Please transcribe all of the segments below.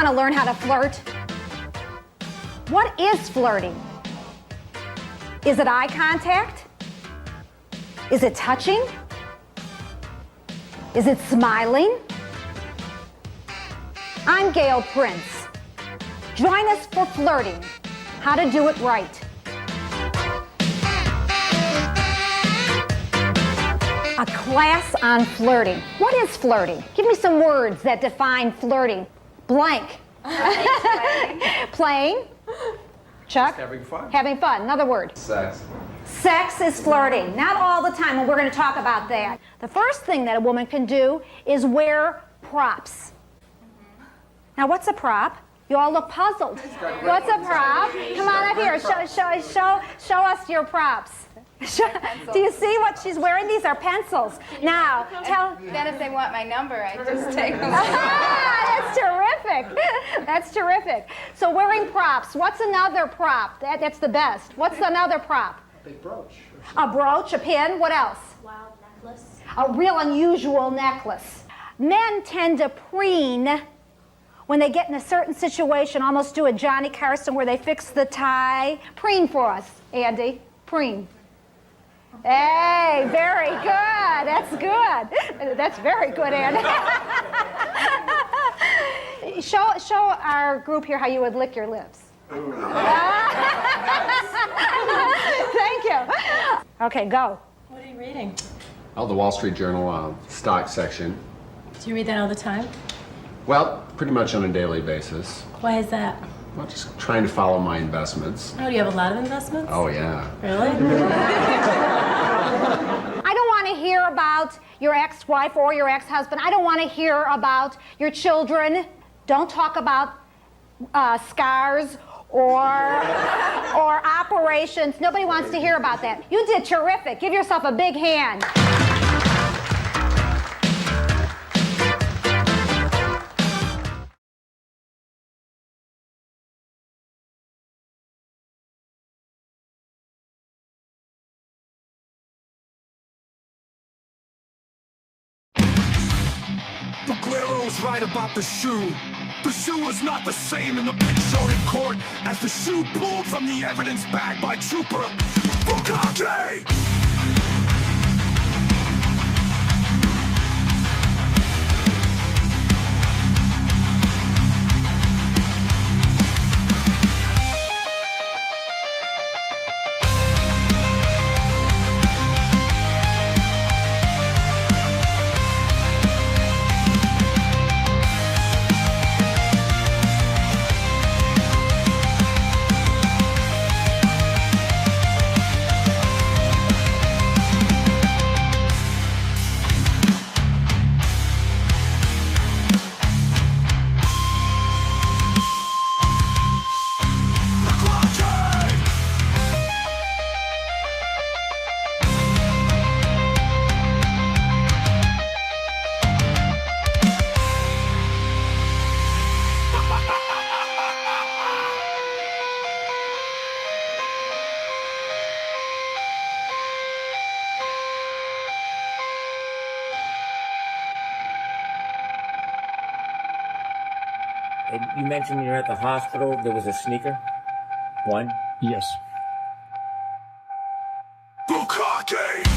want to learn how to flirt? What is flirting? Is it eye contact? Is it touching? Is it smiling? I'm Gail Prince. Join us for flirting, how to do it right. A class on flirting. What is flirting? Give me some words that define flirting. Blank. Playing. Chuck? Just having fun. Having fun. Another word. Sex. Sex is flirting. Not all the time, and we're going to talk about that. The first thing that a woman can do is wear props. Now, what's a prop? You all look puzzled. What's a prop? Come on up here. Show us your props. Do you see what she's wearing? These are pencils. Now, tell. Then if they want my number, I just take them. That's terrific. That's terrific. So wearing props. What's another prop? That's the best. What's another prop? A big brooch. A brooch, a pin. What else? Wild necklace. A real unusual necklace. Men tend to preen when they get in a certain situation, almost do a Johnny Carson where they fix the tie. Preen for us, Andy. Preen. Hey, very good. That's good. That's very good, Andy. Show our group here how you would lick your lips. Thank you. Okay, go. What are you reading? Oh, the Wall Street Journal stock section. Do you read that all the time? Well, pretty much on a daily basis. Why is that? Well, just trying to follow my investments. Oh, do you have a lot of investments? Oh, yeah. Really? I don't want to hear about your ex-wife or your ex-husband. I don't want to hear about your children. Don't talk about scars or operations. Nobody wants to hear about that. You did terrific. Give yourself a big hand. The Guerrero's right about the shoe. The shoe was not the same in the picture in court as the shoe pulled from the evidence bag by Trooper Bukake. You mentioned you're at the hospital. There was a sneaker? One? Yes. Bukake!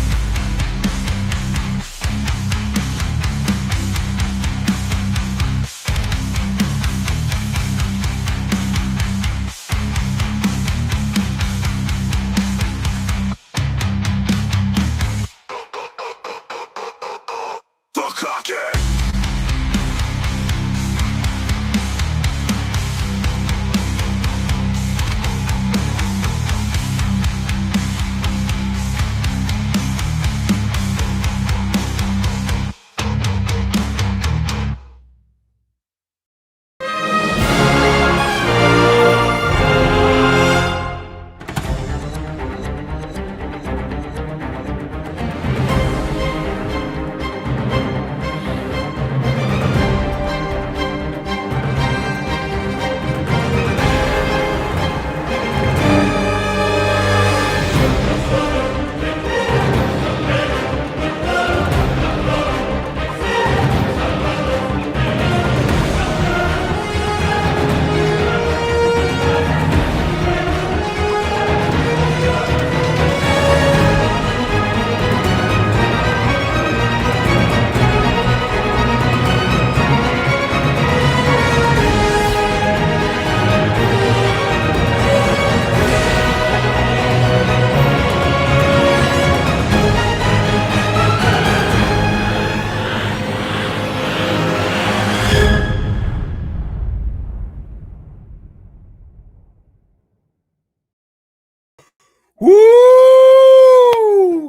Woo!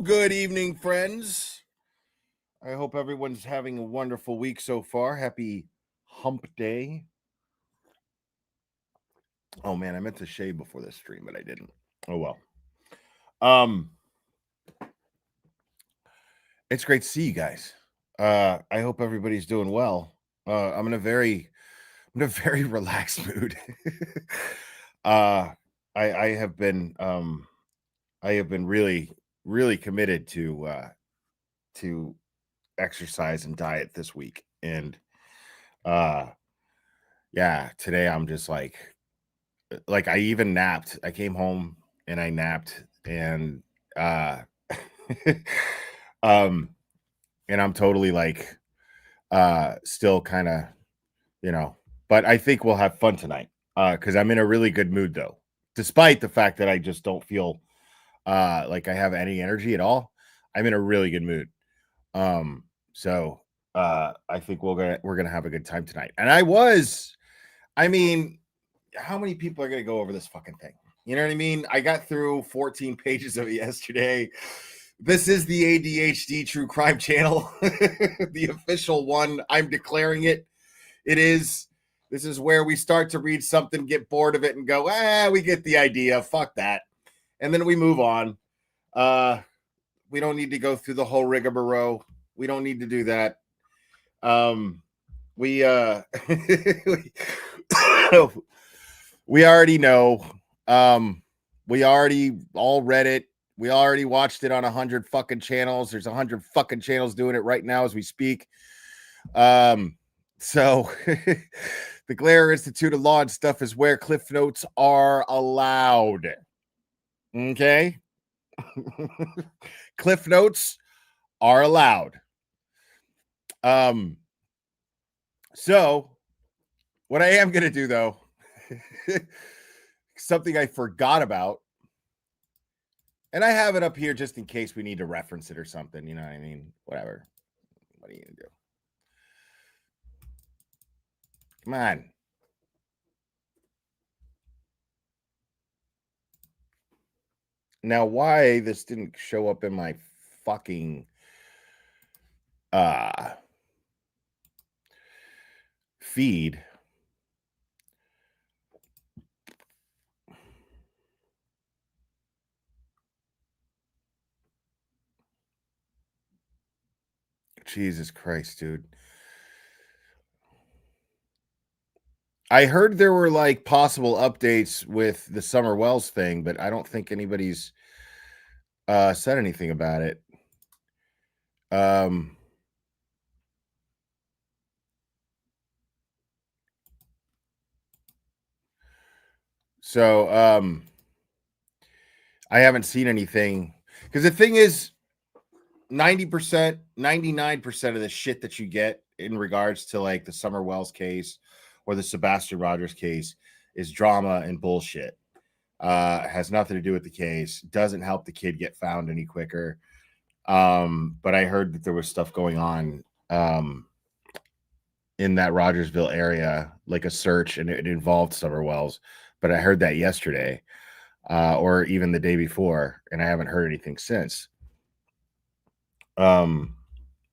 Good evening, friends. I hope everyone's having a wonderful week so far. Happy hump day. Oh man, I meant to shave before this stream, but I didn't. Oh well. It's great to see you guys. I hope everybody's doing well. I'm in a very relaxed mood. I have been really committed to exercise and diet this week, and yeah, today I'm just like I even napped. I came home and I napped, and and I'm totally like still kind of, but I think we'll have fun tonight because I'm in a really good mood, though, despite the fact that I just don't feel like I have any energy at all. I'm in a really good mood. So I think we're gonna have a good time tonight. And I mean, how many people are gonna go over this fucking thing? You know what I mean? I got through 14 pages of it yesterday. This is the ADHD True Crime Channel, the official one. I'm declaring it. It is. This is where we start to read something, get bored of it, and go, we get the idea. Fuck that. And then we move on. We don't need to go through the whole rigmarole. We don't need to do that. We already know. We already all read it. We already watched it on 100 fucking channels. There's 100 fucking channels doing it right now as we speak. So the Glare Institute of Law and stuff is where Cliff Notes are allowed. Okay? Cliff Notes are allowed. So what I am going to do, though, something I forgot about, and I have it up here just in case we need to reference it or something. You know what I mean? Whatever. What are you going to do? Come on. Now, why this didn't show up in my fucking feed? Jesus Christ, dude. I heard there were like possible updates with the Summer Wells thing, but I don't think anybody's said anything about it. So I haven't seen anything, because the thing is 90%, 99% of the shit that you get in regards to like the Summer Wells case or the Sebastian Rogers case is drama and bullshit. Has nothing to do with the case. Doesn't help the kid get found any quicker. But I heard that there was stuff going on in that Rogersville area, like a search, and it involved Summer Wells. But I heard that yesterday, or even the day before, and I haven't heard anything since. But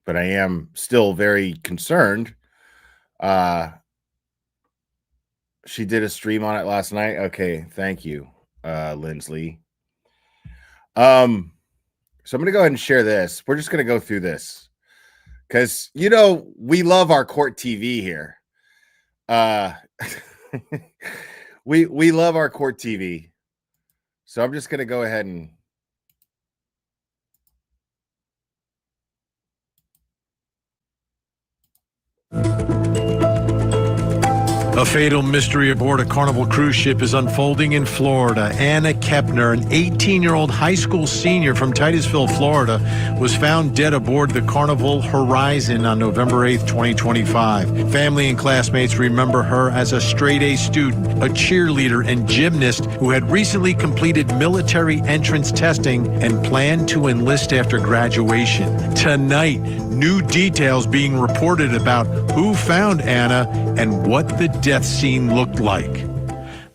I am still very concerned. She did a stream on it last night. Okay, thank you, Lindsley. So I'm gonna go ahead and share this. We're just gonna go through this because we love our court TV here. We love our court TV. So I'm just gonna go ahead and A fatal mystery aboard a Carnival cruise ship is unfolding in Florida. Anna Kepner, an 18-year-old high school senior from Titusville, Florida, was found dead aboard the Carnival Horizon on November 8, 2025. Family and classmates remember her as a straight-A student, a cheerleader, and gymnast who had recently completed military entrance testing and planned to enlist after graduation. Tonight, new details being reported about who found Anna and what the death scene looked like.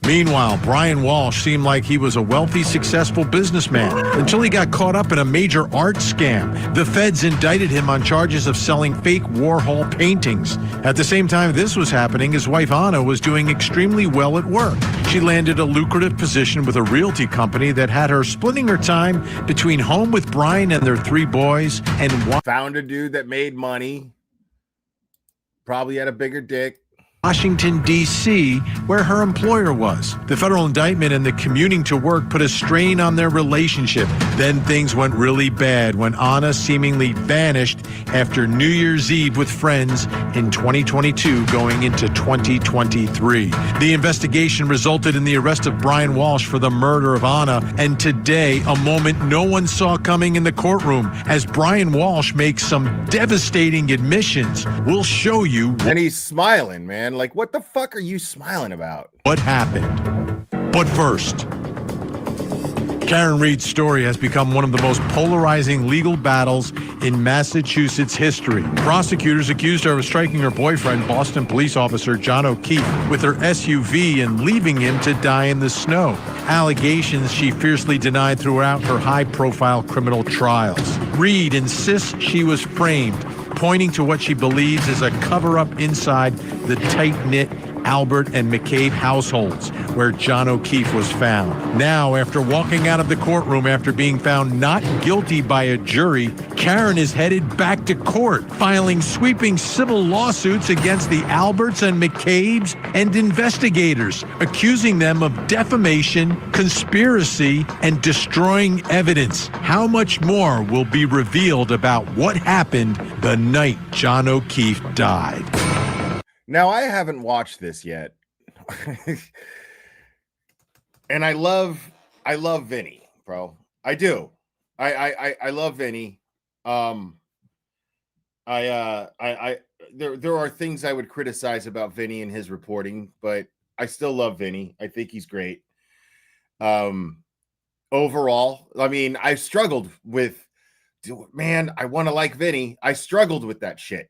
Meanwhile, Brian Walsh seemed like he was a wealthy, successful businessman until he got caught up in a major art scam. The feds indicted him on charges of selling fake Warhol paintings. At the same time this was happening, his wife Anna was doing extremely well at work. She landed a lucrative position with a realty company that had her splitting her time between home with Brian and their 3 boys and Found a dude that made money, probably had a bigger dick. Washington, D.C., where her employer was. The federal indictment and the commuting to work put a strain on their relationship. Then things went really bad when Anna seemingly vanished after New Year's Eve with friends in 2022 going into 2023. The investigation resulted in the arrest of Brian Walsh for the murder of Anna, and today, a moment no one saw coming in the courtroom as Brian Walsh makes some devastating admissions. We'll show you. And he's smiling, man. Like, what the fuck are you smiling about? What happened? But first, Karen Reed's story has become one of the most polarizing legal battles in Massachusetts history. Prosecutors accused her of striking her boyfriend, Boston police officer John O'Keefe, with her SUV and leaving him to die in the snow. Allegations she fiercely denied throughout her high-profile criminal trials. Reed insists she was framed, pointing to what she believes is a cover-up inside the tight-knit Albert and McCabe households where John O'Keefe was found. Now, after walking out of the courtroom after being found not guilty by a jury, Karen is headed back to court, filing sweeping civil lawsuits against the Alberts and McCabes and investigators, accusing them of defamation, conspiracy, and destroying evidence. How much more will be revealed about what happened the night John O'Keefe died? Now, I haven't watched this yet. And I love Vinny, bro. I do. I love Vinny. There are things I would criticize about Vinny and his reporting, but I still love Vinny. I think he's great. Overall, I mean, I struggled with, man, I want to like Vinny. I struggled with that shit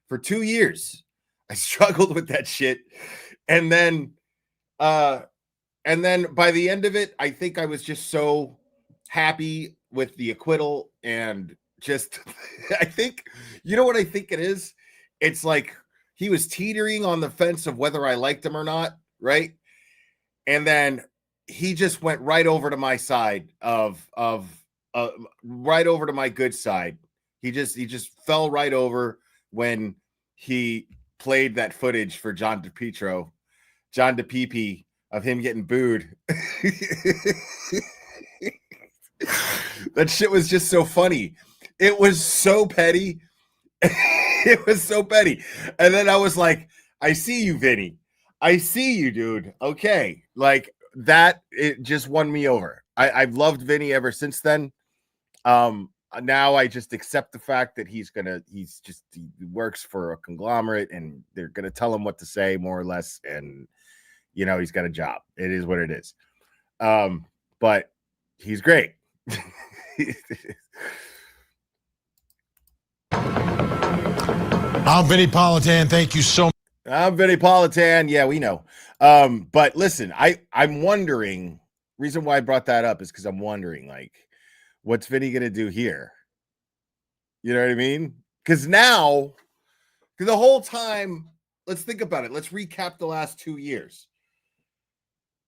for 2 years. I struggled with that shit. And then by the end of it, I think I was just so happy with the acquittal and just, I think, you know what I think it is? It's like he was teetering on the fence of whether I liked him or not, right? And then he just went right over to my side right over to my good side. He just fell right over when he played that footage for John DePipe of him getting booed. That shit was just so funny. It was so petty. It was so petty. And then I was like, I see you, Vinny. I see you, dude. Okay. Like that, it just won me over. I've loved Vinny ever since then. Now I just accept the fact that he works for a conglomerate and they're going to tell him what to say more or less. And, you know, he's got a job. It is what it is. But he's great. I'm Vinny Politan. Thank you so much. I'm Vinny Politan. Yeah, we know. But listen, I'm wondering, reason why I brought that up is because I'm wondering, like, what's Vinny going to do here? You know what I mean? Because now, the whole time, let's think about it. Let's recap the last 2 years.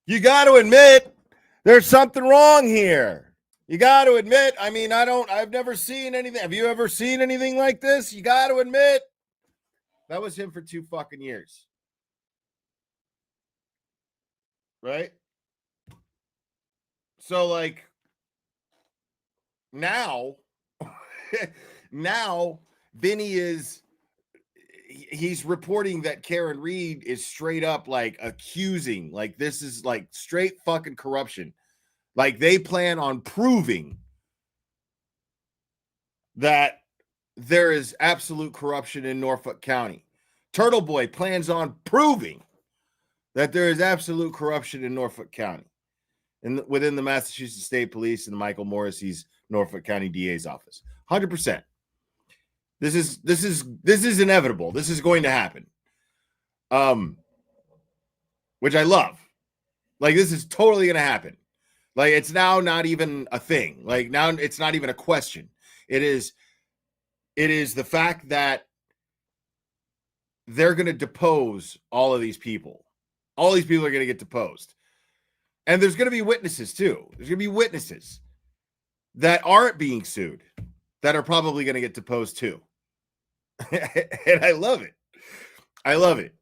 You got to admit, there's something wrong here. You got to admit, I mean, I've never seen anything. Have you ever seen anything like this? You got to admit, that was him for 2 fucking years. Right? So, like, now Vinny he's reporting that Karen Reed is straight up like accusing, like this is like straight fucking corruption. Like they plan on proving that there is absolute corruption in Norfolk County. Turtle Boy plans on proving that there is absolute corruption in Norfolk County and within the Massachusetts State Police and Michael Morrissey's Norfolk County DA's office. 100%. This is inevitable. This is going to happen. Which I love. Like, this is totally going to happen. Like, it's now not even a thing. Like, now it's not even a question. It is the fact that they're going to depose all of these people. All these people are going to get deposed. And there's going to be witnesses, too. There's going to be witnesses that aren't being sued that are probably going to get deposed, too. And I love it. I love it.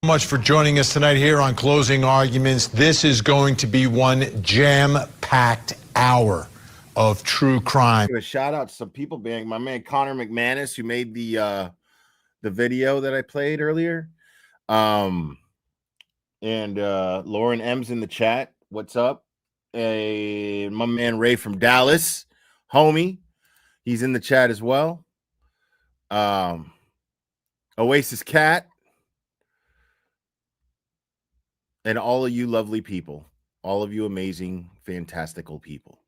Much for joining us tonight here on Closing Arguments. This is going to be one jam-packed hour of true crime. Give a shout out to some people, being my man Connor McManus, who made the video that I played earlier. And Lauren M's in the chat. What's up? My man Ray from Dallas, homie. He's in the chat as well. Oasis Cat. And all of you lovely people, all of you amazing, fantastical people.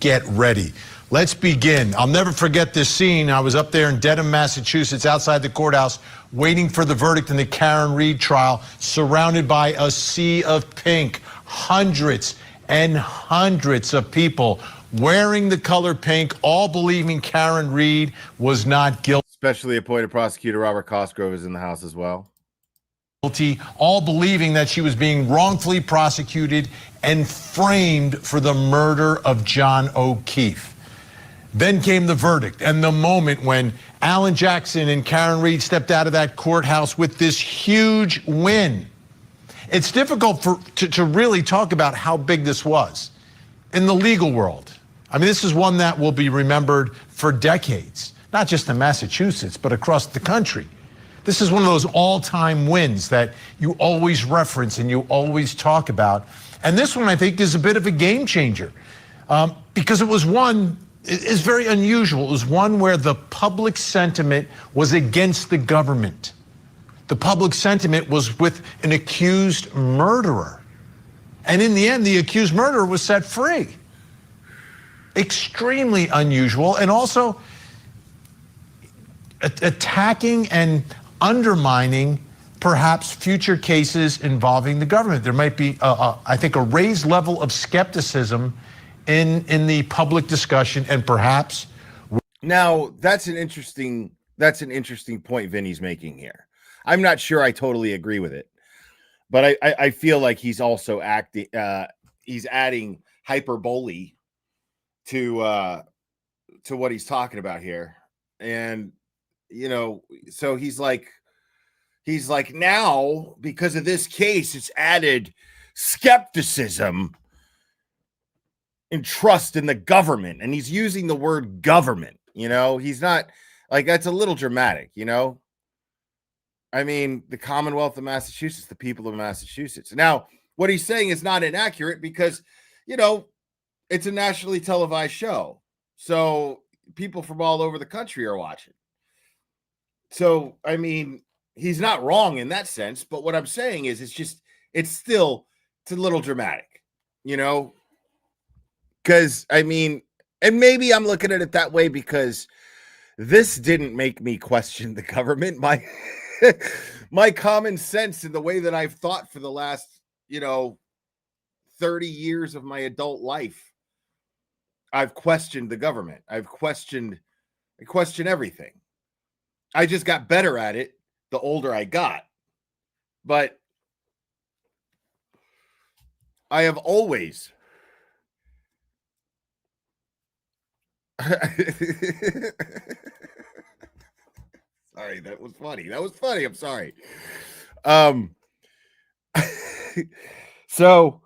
Get ready. Let's begin. I'll never forget this scene. I was up there in Dedham, Massachusetts, outside the courthouse, waiting for the verdict in the Karen Reed trial, surrounded by a sea of pink. Hundreds and hundreds of people wearing the color pink, all believing Karen Reed was not guilty. Especially appointed prosecutor Robert Cosgrove is in the house as well. All believing that she was being wrongfully prosecuted and framed for the murder of John O'Keefe. Then came the verdict and the moment when Alan Jackson and Karen Reed stepped out of that courthouse with this huge win. It's difficult to really talk about how big this was in the legal world. I mean, this is one that will be remembered for decades, not just in Massachusetts, but across the country. This is one of those all-time wins that you always reference and you always talk about. And this one, I think, is a bit of a game changer because it was one, it's very unusual. It was one where the public sentiment was against the government. The public sentiment was with an accused murderer. And in the end, the accused murderer was set free. Extremely unusual, and also attacking and undermining perhaps future cases involving the government. There might be, I think, a raised level of skepticism in the public discussion, and perhaps. Now, that's an interesting point Vinny's making here. I'm not sure I totally agree with it, but I feel like he's also he's adding hyperbole to what he's talking about here. And you know, so he's like, now because of this case, it's added skepticism and trust in the government. And he's using the word government, you know, he's not like, that's a little dramatic, you know. I mean, the Commonwealth of Massachusetts, the people of Massachusetts. Now, what he's saying is not inaccurate because, you know, it's a nationally televised show. So people from all over the country are watching. So, I mean, he's not wrong in that sense, but what I'm saying is it's a little dramatic, you know, because I mean, and maybe I'm looking at it that way because this didn't make me question the government. My common sense and the way that I've thought for the last, 30 years of my adult life, I've questioned the government. I question everything. I just got better at it the older I got. But I have always sorry, that was funny. I'm sorry. So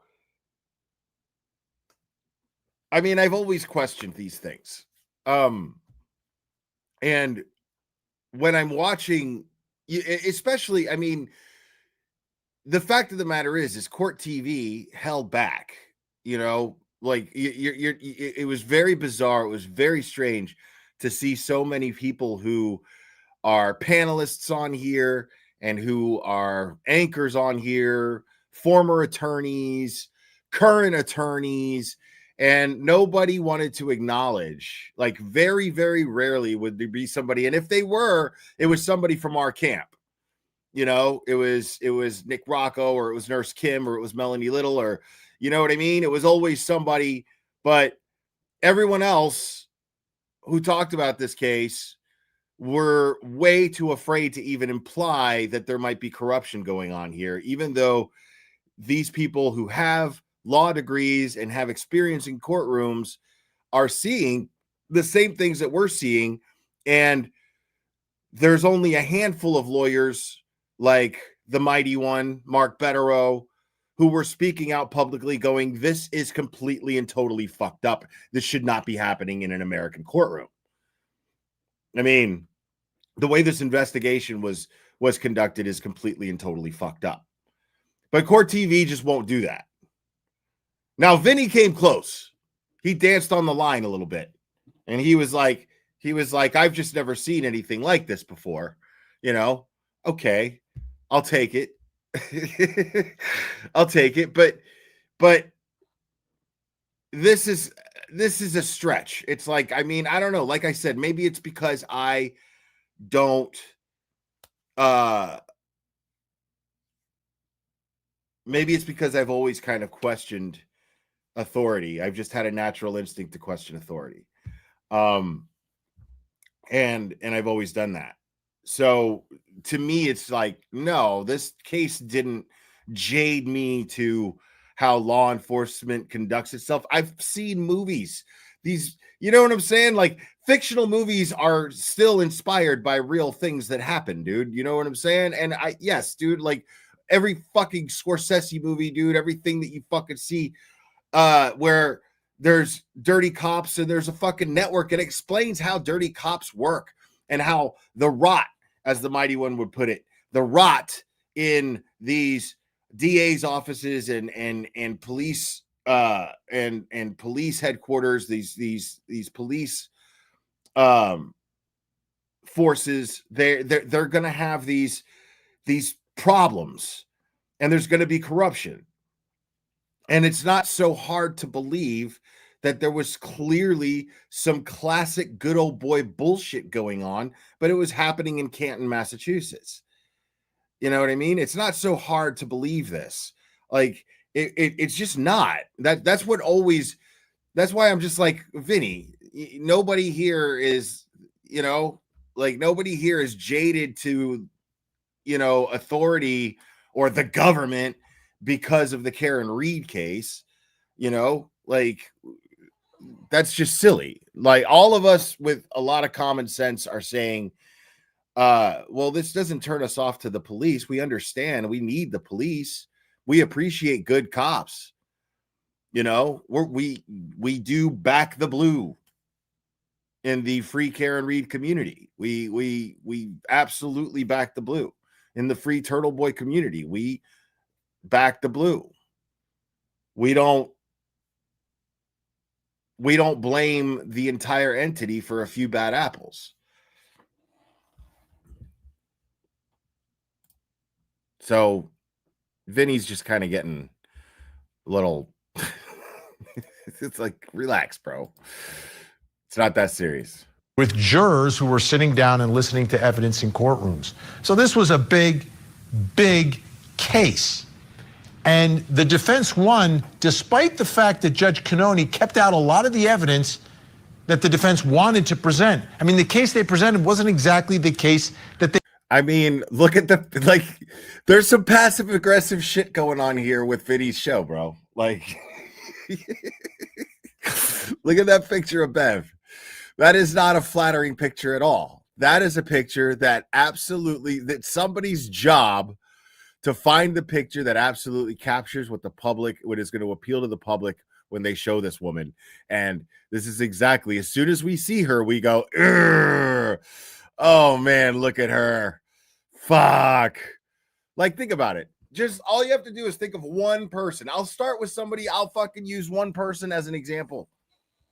I mean, I've always questioned these things. And when I'm watching, especially, I mean, the fact of the matter is court TV held back, like it was very bizarre. It was very strange to see so many people who are panelists on here and who are anchors on here, former attorneys, current attorneys, And nobody wanted to acknowledge, like very, very rarely would there be somebody. And if they were, it was somebody from our camp. You know, it was Nick Rocco, or it was Nurse Kim, or it was Melanie Little, or you know what I mean? It was always somebody, but everyone else who talked about this case were way too afraid to even imply that there might be corruption going on here, even though these people who have law degrees and have experience in courtrooms are seeing the same things that we're seeing. And there's only a handful of lawyers like the mighty one, Mark Betterow, who were speaking out publicly going, this is completely and totally fucked up. This should not be happening in an American courtroom. I mean, the way this investigation was conducted is completely and totally fucked up. But Court TV just won't do that. Now, Vinny came close. He danced on the line a little bit. And he was like, I've just never seen anything like this before. You know, okay, I'll take it. I'll take it. But this is a stretch. It's like, I mean, I don't know. Like I said, maybe it's because I don't maybe it's because I've always kind of questioned authority. I've just had a natural instinct to question authority. And I've always done that. So to me, it's like, no, this case didn't jade me to how law enforcement conducts itself. I've seen movies. These, you know what I'm saying? Like, fictional movies are still inspired by real things that happen, dude. You know what I'm saying? And yes, dude, like every fucking Scorsese movie, dude, everything that you fucking see where there's dirty cops and there's a fucking network, it explains how dirty cops work and how the rot, as the mighty one would put it, the rot in these DA's offices and police and police headquarters, these police forces, they're gonna have these problems, and there's gonna be corruption. And it's not so hard to believe that there was clearly some classic good old boy bullshit going on, but it was happening in Canton, Massachusetts. You know what I mean? It's not so hard to believe this. Like it's just not. That's what always. That's why I'm just like, Vinny. Nobody here is, you know, like nobody here is jaded to, you know, authority or the government because of the Karen Reed case. You know, like that's just silly. Like all of us with a lot of common sense are saying, well, this doesn't turn us off to the police. We understand we need the police. We appreciate good cops. You know, we do back the blue in the free Karen Reed community. We absolutely back the blue in the free Turtle Boy community. We back the blue. We don't blame the entire entity for a few bad apples. So Vinny's just kind of getting a little it's like, relax, bro. It's not that serious. With jurors who were sitting down and listening to evidence in courtrooms. So this was a big, big case. And the defense won despite the fact that Judge Cannone kept out a lot of the evidence that the defense wanted to present. I mean, the case they presented wasn't exactly the case that they... I mean, look at there's some passive aggressive shit going on here with Vinny's show, bro. Like, look at that picture of Bev. That is not a flattering picture at all. That is a picture that that's somebody's job to find the picture that absolutely captures what is going to appeal to the public when they show this woman. And this is exactly, as soon as we see her, we go, oh man, look at her. Fuck. Like, think about it. Just all you have to do is think of one person. I'll start with somebody. I'll fucking use one person as an example.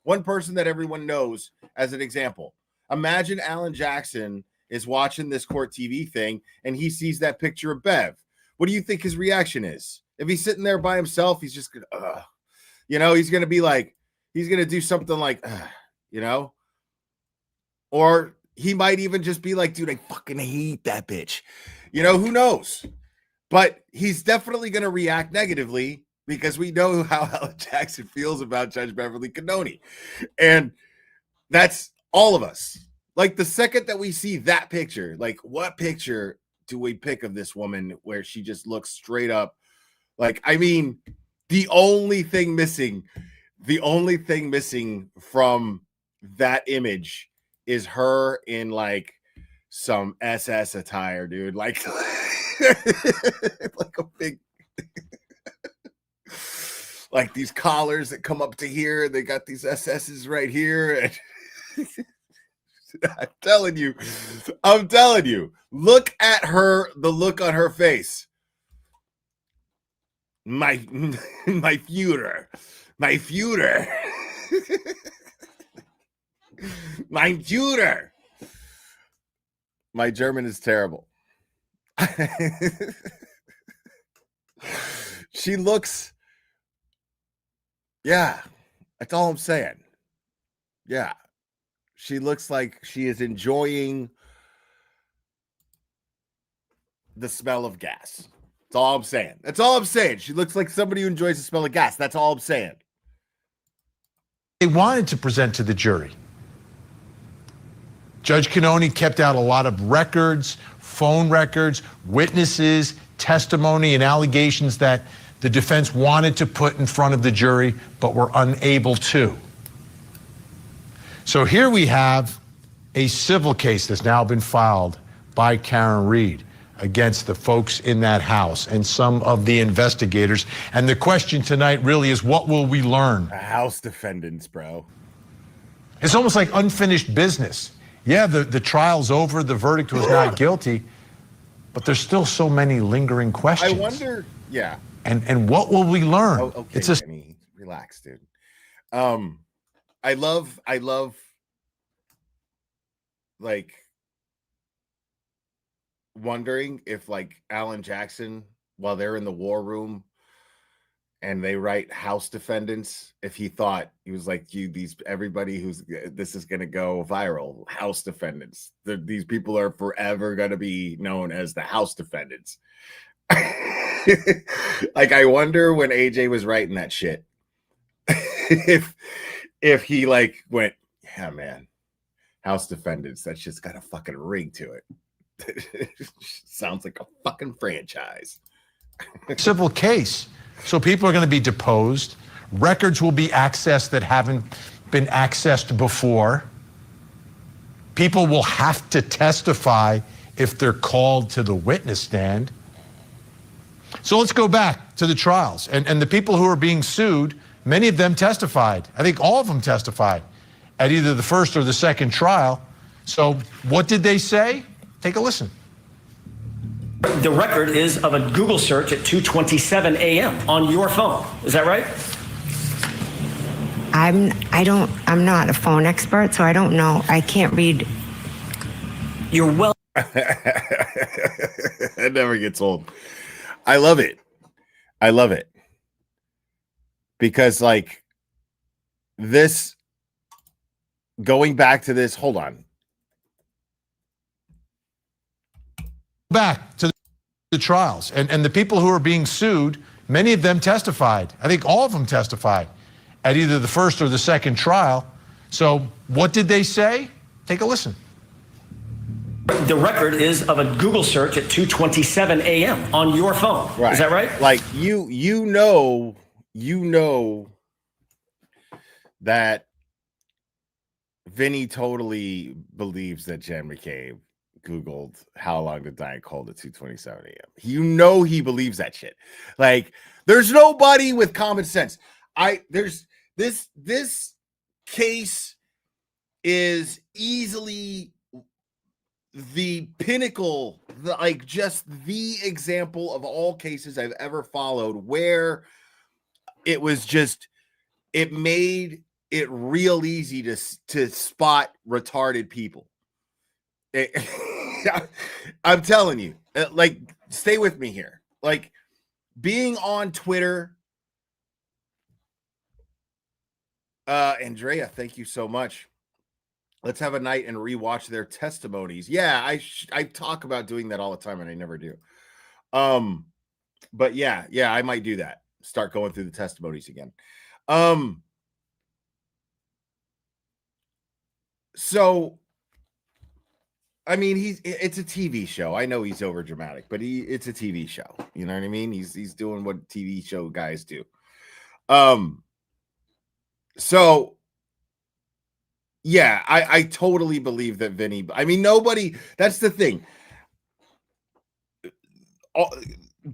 One person that everyone knows as an example. Imagine Alan Jackson is watching this court TV thing and he sees that picture of Bev. What do you think his reaction is? If he's sitting there by himself, he's just gonna, you know, he's gonna be like, he's gonna do something like, you know, or he might even just be like, dude, I fucking hate that bitch. You know, who knows? But he's definitely gonna react negatively because we know how Alan Jackson feels about Judge Beverly Cannoni. And that's all of us. Like the second that we see that picture, like what picture do we pick of this woman where she just looks straight up? Like, I mean, the only thing missing from that image is her in like some SS attire, dude. Like, like a big, like these collars that come up to here. They got these SS's right here. And I'm telling you, look at her, the look on her face. My Führer. My Führer. My Führer. My German is terrible. She looks, yeah, that's all I'm saying. Yeah. She looks like she is enjoying the smell of gas. That's all I'm saying. That's all I'm saying. She looks like somebody who enjoys the smell of gas. That's all I'm saying. They wanted to present to the jury. Judge Cannoni kept out a lot of records, phone records, witnesses, testimony, and allegations that the defense wanted to put in front of the jury, but were unable to. So here we have a civil case that's now been filed by Karen Reed against the folks in that house and some of the investigators. And the question tonight really is, what will we learn? House defendants, bro. It's almost like unfinished business. Yeah, the trial's over, the verdict was not guilty, but there's still so many lingering questions. I wonder, yeah. And what will we learn? Oh, okay, It's a Danny, relax, dude. I love like wondering if like Alan Jackson, while they're in the war room and they write house defendants, if he thought, he was like, everybody this is gonna go viral, house defendants. These people are forever gonna be known as the house defendants. Like, I wonder when AJ was writing that shit, if he like went, yeah, man, house defendants, that shit's got a fucking ring to it. Sounds like a fucking franchise. civil case. So people are going to be deposed. Records will be accessed that haven't been accessed before. People will have to testify if they're called to the witness stand. So let's go back to the trials. And the people who are being sued, many of them testified. I think all of them testified at either the first or the second trial. So what did they say? Take a listen. The record is of a Google search at 2:27 a.m. on your phone. Is that right? I'm not a phone expert, so I don't know. I can't read. You're well. That never gets old. I love it. I love it. Because like this, going back to this, hold on. Back to the trials. And the people who are being sued, many of them testified. I think all of them testified at either the first or the second trial. So what did they say? Take a listen. The record is of a Google search at 2:27 a.m. on your phone. Right. Is that right? Like you know that Vinny totally believes that Jen McCabe Googled how long to die cold at 2:27 a.m. You know he believes that shit. Like, there's nobody with common sense. There's this case is easily the pinnacle, just the example of all cases I've ever followed where it was just, it made it real easy to spot retarded people. I'm telling you, like, stay with me here. Like, being on Twitter Andrea, thank you so much. Let's have a night and rewatch their testimonies. Yeah, I talk about doing that all the time and I never do. But yeah, I might do that. Start going through the testimonies again. So I mean, it's a TV show. I know he's over dramatic, but it's a TV show. You know what I mean? He's doing what TV show guys do. So yeah, I totally believe that Vinny. I mean, nobody. That's the thing.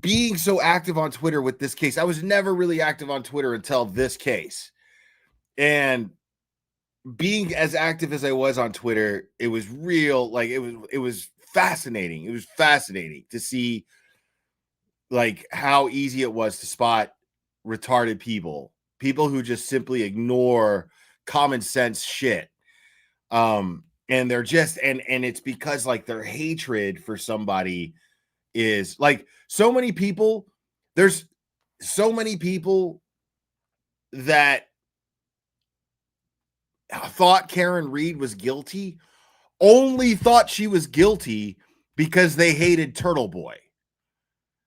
Being so active on Twitter with this case, I was never really active on Twitter until this case, and being as active as I was on Twitter, it was real. Like it was fascinating. It was fascinating to see like how easy it was to spot retarded people who just simply ignore common sense shit. And they're just and it's because like their hatred for somebody is like so many people. There's so many people that thought Karen Reed was guilty, only thought she was guilty because they hated Turtle Boy.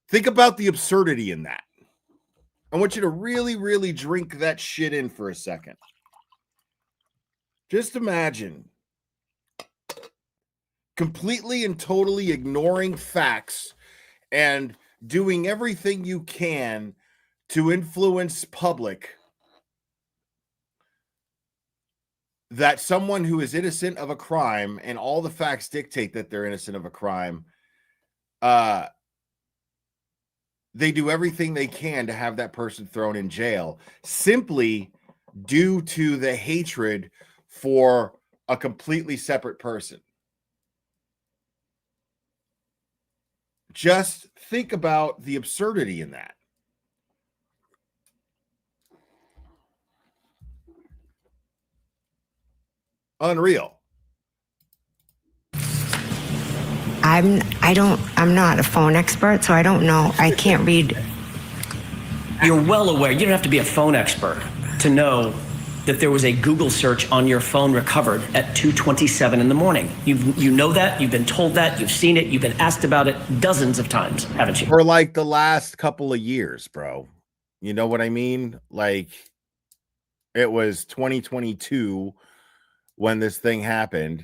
Think about the absurdity in that. I want you to really, really drink that shit in for a second. Just imagine completely and totally ignoring facts and doing everything you can to influence public that someone who is innocent of a crime and all the facts dictate that they're innocent of a crime, they do everything they can to have that person thrown in jail simply due to the hatred for a completely separate person. Just think about the absurdity in that. Unreal. I'm not a phone expert, so I don't know. I can't read. You're well aware, you don't have to be a phone expert to know that there was a Google search on your phone recovered at 2:27 in the morning. You know that, you've been told that, you've seen it, you've been asked about it dozens of times, haven't you? For like the last couple of years, bro. You know what I mean? Like it was 2022 when this thing happened,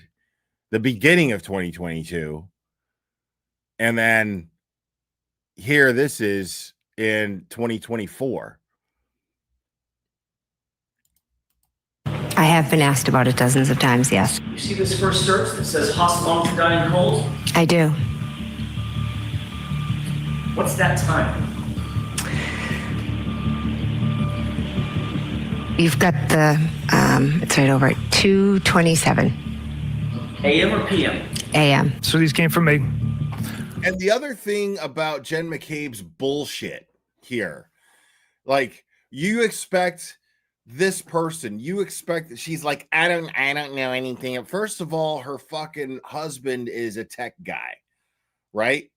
the beginning of 2022. And then here this is in 2024. I have been asked about it dozens of times, yes. You see this first search that says hospital to dying cold? I do. What's that time? You've got the, it's right over at 2:27 AM or PM? a.m. So these came from me. And the other thing about Jen McCabe's bullshit here, like you expect this person, you expect she's like, I don't know anything. First of all, her fucking husband is a tech guy, right?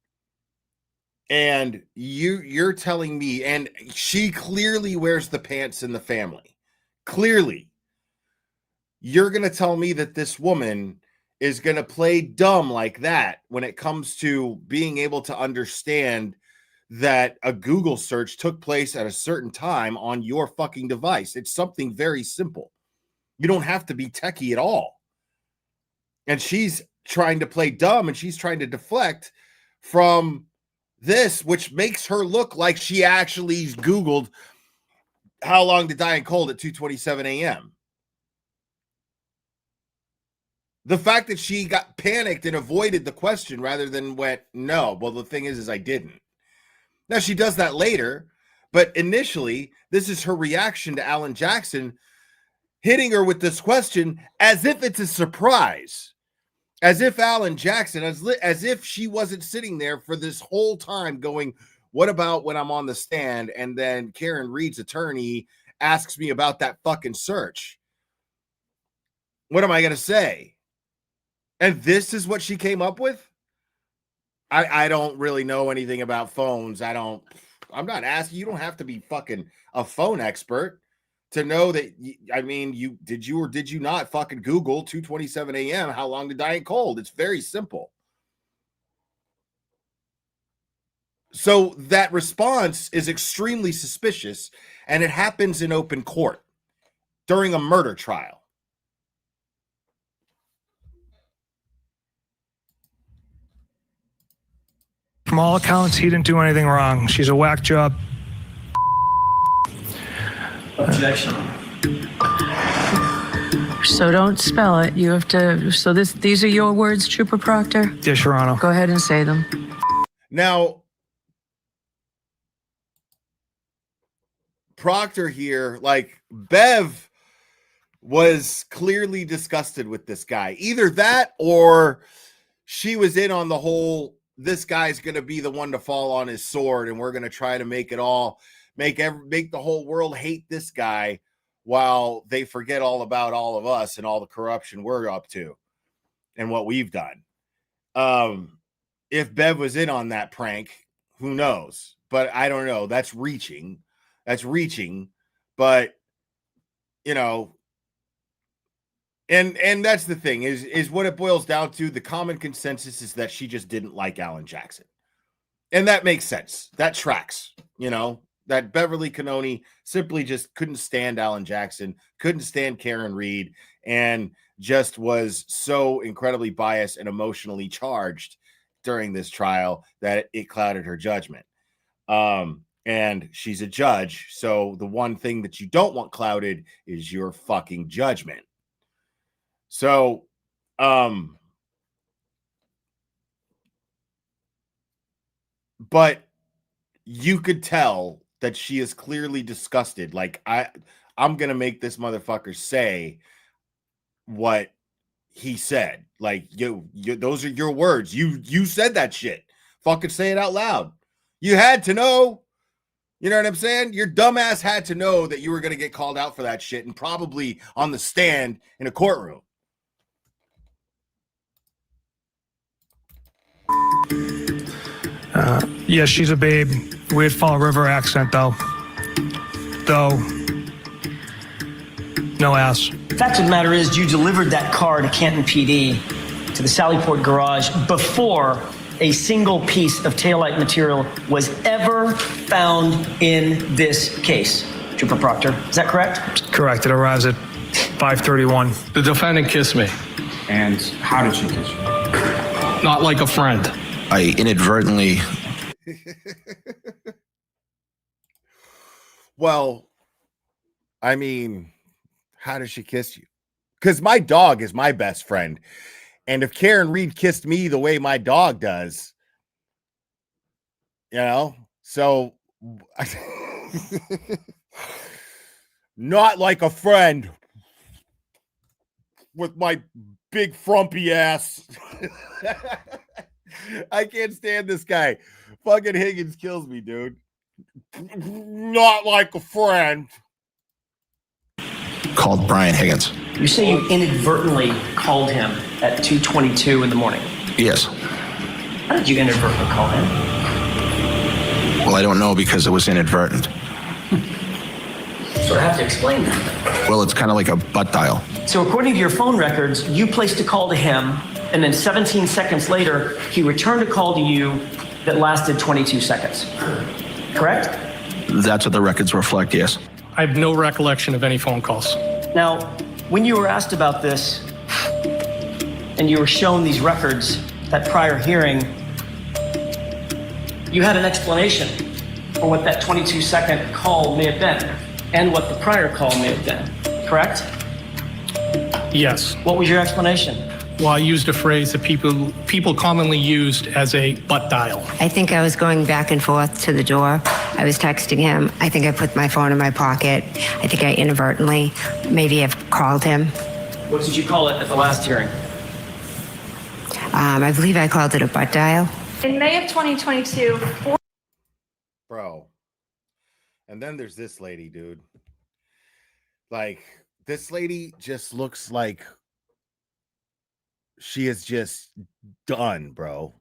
And you're telling me, and she clearly wears the pants in the family. Clearly. You're going to tell me that this woman is going to play dumb like that when it comes to being able to understand that a Google search took place at a certain time on your fucking device. It's something very simple. You don't have to be techie at all. And she's trying to play dumb and she's trying to deflect from this, which makes her look like she actually Googled how long to die in cold at 2:27 a.m. The fact that she got panicked and avoided the question rather than went, no. Well, the thing is I didn't. Now, she does that later, but initially, this is her reaction to Alan Jackson hitting her with this question as if it's a surprise. As if Alan Jackson, as if she wasn't sitting there for this whole time going, what about when I'm on the stand and then Karen Reed's attorney asks me about that fucking search? What am I going to say? And this is what she came up with? I don't really know anything about phones. I'm not asking. You don't have to be fucking a phone expert to know that. I mean, you or did you not fucking Google 2:27 a.m. how long to die in cold? It's very simple. So that response is extremely suspicious, and it happens in open court during a murder trial. From all accounts, he didn't do anything wrong. She's a whack job. Objection. So don't spell it. You have to. So these are your words, Trooper Proctor? Yes, Your Honor. Go ahead and say them. Now, Proctor here, like Bev was clearly disgusted with this guy. Either that or she was in on the whole, this guy's going to be the one to fall on his sword and we're going to try to make it all, make the whole world hate this guy while they forget all about all of us and all the corruption we're up to and what we've done. If Bev was in on that prank, who knows? But I don't know. That's reaching. But you know, and that's the thing is what it boils down to. The common consensus is that she just didn't like Alan Jackson, and that makes sense. That tracks. You know, that Beverly Cannoni simply just couldn't stand Alan Jackson, couldn't stand Karen Reed, and just was so incredibly biased and emotionally charged during this trial that it clouded her judgment. And she's a judge, so the one thing that you don't want clouded is your fucking judgment. So, but you could tell that she is clearly disgusted. Like, I'm gonna make this motherfucker say what he said. Like, you those are your words. You said that shit. Fucking say it out loud. You had to know. You know what I'm saying? Your dumbass had to know that you were going to get called out for that shit and probably on the stand in a courtroom. Yeah, she's a babe. Weird Fall River accent, though. No ass. The fact of the matter is, you delivered that car to Canton PD to the Sallyport garage before a single piece of taillight material was ever found in this case. Trooper Proctor, is that correct? Correct. It arrives at 5:31. The defendant kissed me. And how did she kiss you? Not like a friend. I inadvertently. Well, I mean, how does she kiss you? Because my dog is my best friend. And if Karen Reed kissed me the way my dog does, you know, so not like a friend with my big frumpy ass. I can't stand this guy. Fucking Higgins kills me, dude. Not like a friend. Called Brian Higgins. You say you inadvertently called him at 2:22 in the morning. Yes. How did you inadvertently call him? Well, I don't know because it was inadvertent. So I have to explain that. Well, it's kind of like a butt dial. So according to your phone records, you placed a call to him, and then 17 seconds later, he returned a call to you that lasted 22 seconds. Correct? That's what the records reflect, yes. I have no recollection of any phone calls. Now, when you were asked about this, and you were shown these records, that prior hearing, you had an explanation for what that 22-second call may have been, and what the prior call may have been, correct? Yes. What was your explanation? Well, I used a phrase that people commonly used as a butt dial. I think I was going back and forth to the door. I was texting him. I think I put my phone in my pocket. I think I inadvertently maybe have called him. What did you call it at the last hearing? I believe I called it a butt dial. In May of 2022, Bro. And then there's this lady, dude. Like, this lady just looks like she is just done, bro.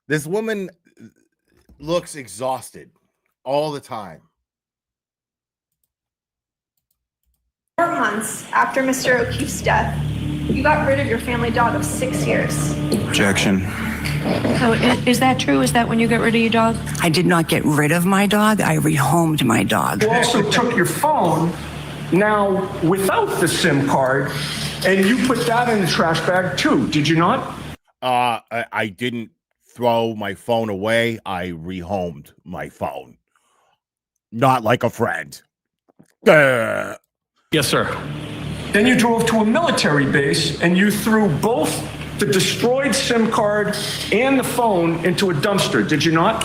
This woman looks exhausted all the time. months after Mr. O'Keefe's death, you got rid of your family dog of 6 years. Objection. So is that true? Is that when you got rid of your dog? I did not get rid of my dog. I rehomed my dog. You also took your phone, now without the SIM card, and you put that in the trash bag too, did you not? I didn't throw my phone away. I rehomed my phone. Not like a friend. Yes, sir. Then you drove to a military base and you threw both the destroyed SIM card and the phone into a dumpster, did you not?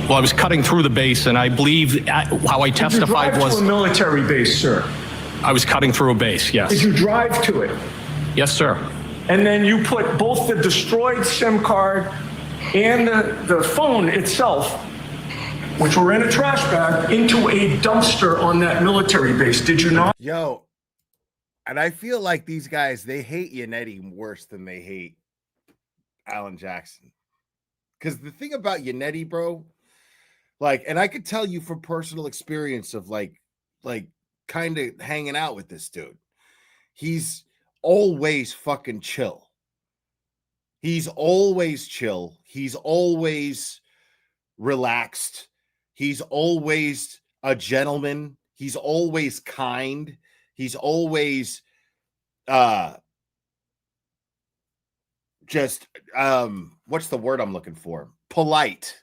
Well, I was cutting through the base, and I believe how I testified Did you drive was to a military base, sir? I was cutting through a base, yes. Did you drive to it? Yes, sir. And then you put both the destroyed SIM card and the phone itself, which were in a trash bag, into a dumpster on that military base, did you not? Yo, and I feel like these guys, they hate Yannetti worse than they hate Alan Jackson. Because the thing about Yannetti, bro, like, and I could tell you from personal experience of like kind of hanging out with this dude. He's always fucking chill. He's always chill. He's always relaxed. He's always a gentleman. He's always kind. He's always just what's the word I'm looking for? Polite.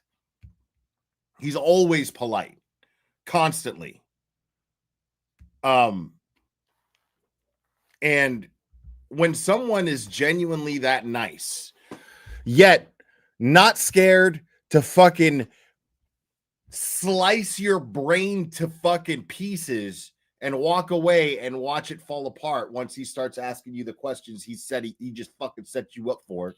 He's always polite, constantly. And when someone is genuinely that nice, yet not scared to fucking slice your brain to fucking pieces and walk away and watch it fall apart once he starts asking you the questions he said he just fucking set you up for.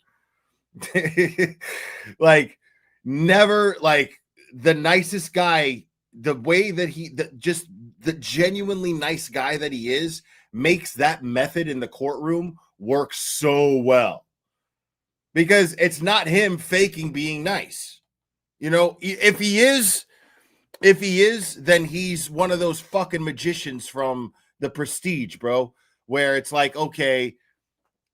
Like, never, like, the nicest guy, the way that just the genuinely nice guy that he is, makes that method in the courtroom work so well. Because it's not him faking being nice. You know, if he is, then he's one of those fucking magicians from The Prestige, bro, where it's like, okay,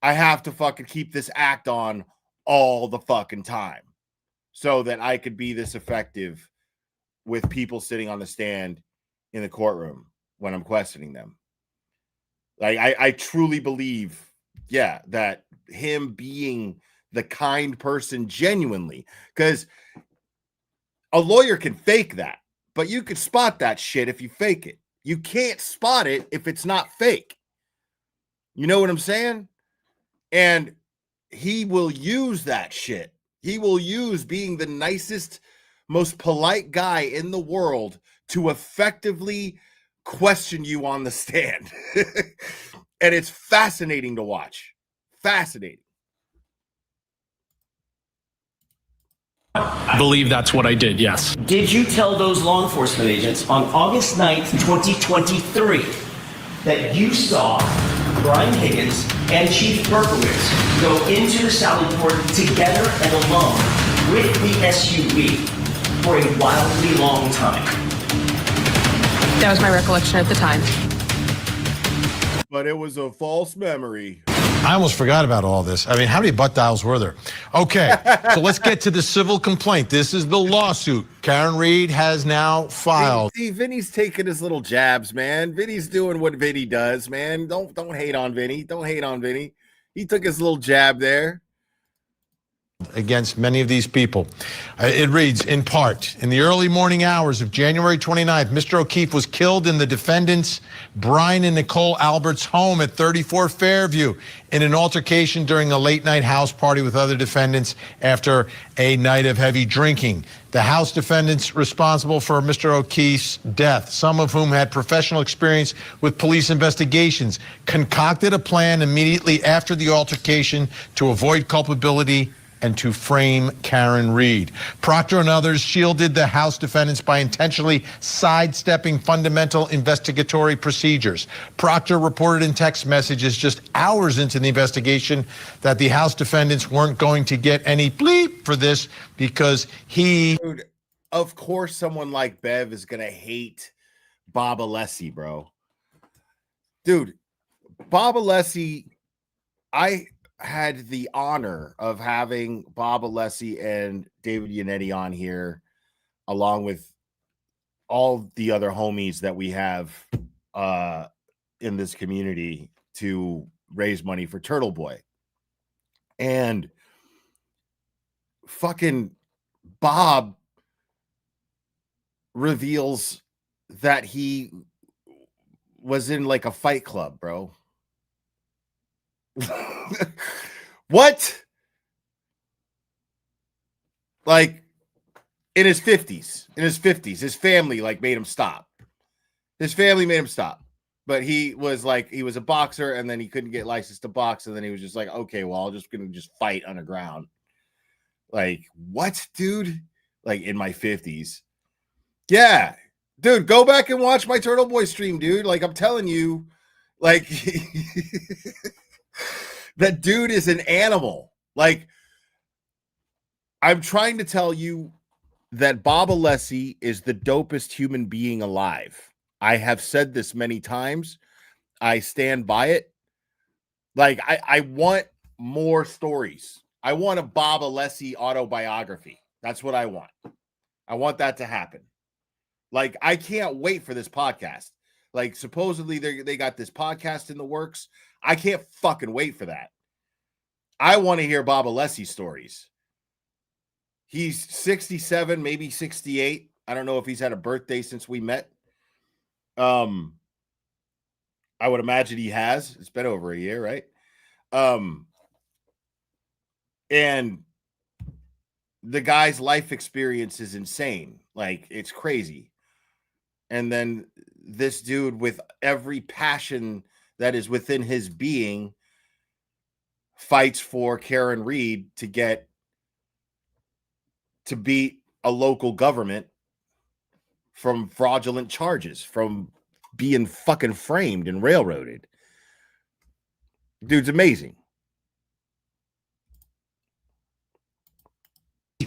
I have to fucking keep this act on all the fucking time so that I could be this effective with people sitting on the stand in the courtroom when I'm questioning them. Like, I truly believe, yeah, that him being the kind person genuinely, because a lawyer can fake that, but you could spot that shit if you fake it. You can't spot it if it's not fake. You know what I'm saying? And he will use that shit. He will use being the nicest, most polite guy in the world to effectively question you on the stand. And it's fascinating to watch. Fascinating. I believe that's what I did, yes. Did you tell those law enforcement agents on August 9th, 2023, that you saw Brian Higgins and Chief Berkowitz go into the Sally Port together and alone with the SUV for a wildly long time? That was my recollection at the time. But it was a false memory. I almost forgot about all this. I mean, how many butt dials were there? Okay, so let's get to the civil complaint. This is the lawsuit Karen Reed has now filed. See, Vinny's taking his little jabs, man. Vinny's doing what Vinny does, man. Don't hate on Vinny. Don't hate on Vinny. He took his little jab there. Against many of these people. It reads, in part, in the early morning hours of January 29th, Mr. O'Keefe was killed in the defendants' Brian and Nicole Alberts' home at 34 Fairview in an altercation during a late-night house party with other defendants after a night of heavy drinking. The House defendants responsible for Mr. O'Keefe's death, some of whom had professional experience with police investigations, concocted a plan immediately after the altercation to avoid culpability and to frame Karen Reed. Proctor and others shielded the House defendants by intentionally sidestepping fundamental investigatory procedures. Proctor reported in text messages just hours into the investigation that the House defendants weren't going to get any bleep for this because he... Dude, of course someone like Bev is going to hate Bob Alessi, bro. Dude, Bob Alessi, I had the honor of having Bob Alessi and David Yannetti on here, along with all the other homies that we have in this community to raise money for Turtle Boy. And fucking Bob reveals that he was in like a fight club, bro. What? Like in his 50s, his family like made him stop. His family made him stop. But he was a boxer, and then he couldn't get licensed to box, and then he was just like, okay, well, I'm just gonna fight on the ground. Like, what, dude? Like in my 50s. Yeah. Dude, go back and watch my Turtle Boy stream, dude. Like, I'm telling you, like that dude is an animal. Like, I'm trying to tell you that Bob Alessi is the dopest human being alive. I have said this many times. I stand by it. Like, I want more stories. I want a Bob Alessi autobiography. That's what I want. I want that to happen. Like, I can't wait for this podcast. Like, supposedly they got this podcast in the works. I can't fucking wait for that. I want to hear Bob Alessi stories. He's 67, maybe 68. I don't know if he's had a birthday since we met. I would imagine he has. It's been over a year, right? And the guy's life experience is insane. Like, it's crazy. And then this dude, with every passion that is within his being, fights for Karen Reed to beat a local government from fraudulent charges, from being fucking framed and railroaded. Dude's amazing.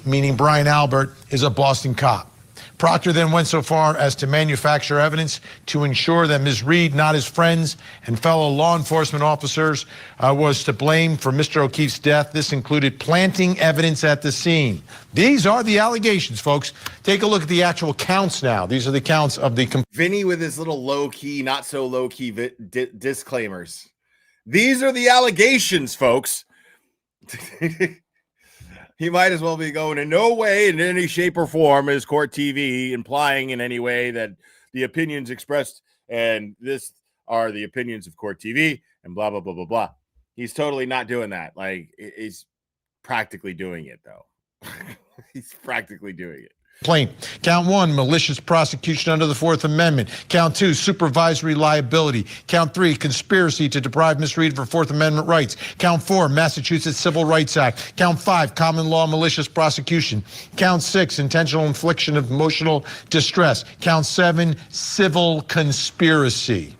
Meaning Brian Albert is a Boston cop. Proctor then went so far as to manufacture evidence to ensure that Ms. Reed, not his friends and fellow law enforcement officers, was to blame for Mr. O'Keefe's death. This included planting evidence at the scene. These are the allegations, folks. Take a look at the actual counts now. These are the counts of the... Vinny with his little low-key, not so low-key disclaimers. These are the allegations, folks. He might as well be going in no way, in any shape or form, is Court TV implying in any way that the opinions expressed and this are the opinions of Court TV and blah, blah, blah, blah, blah. He's totally not doing that. Like, he's practically doing it, though. He's practically doing it. Complaint. Count 1, malicious prosecution under the Fourth Amendment. Count 2, supervisory liability. Count 3, conspiracy to deprive Ms. Reed of her Fourth Amendment rights. Count 4, Massachusetts Civil Rights Act. Count 5, common law malicious prosecution. Count 6, intentional infliction of emotional distress. Count 7, civil conspiracy.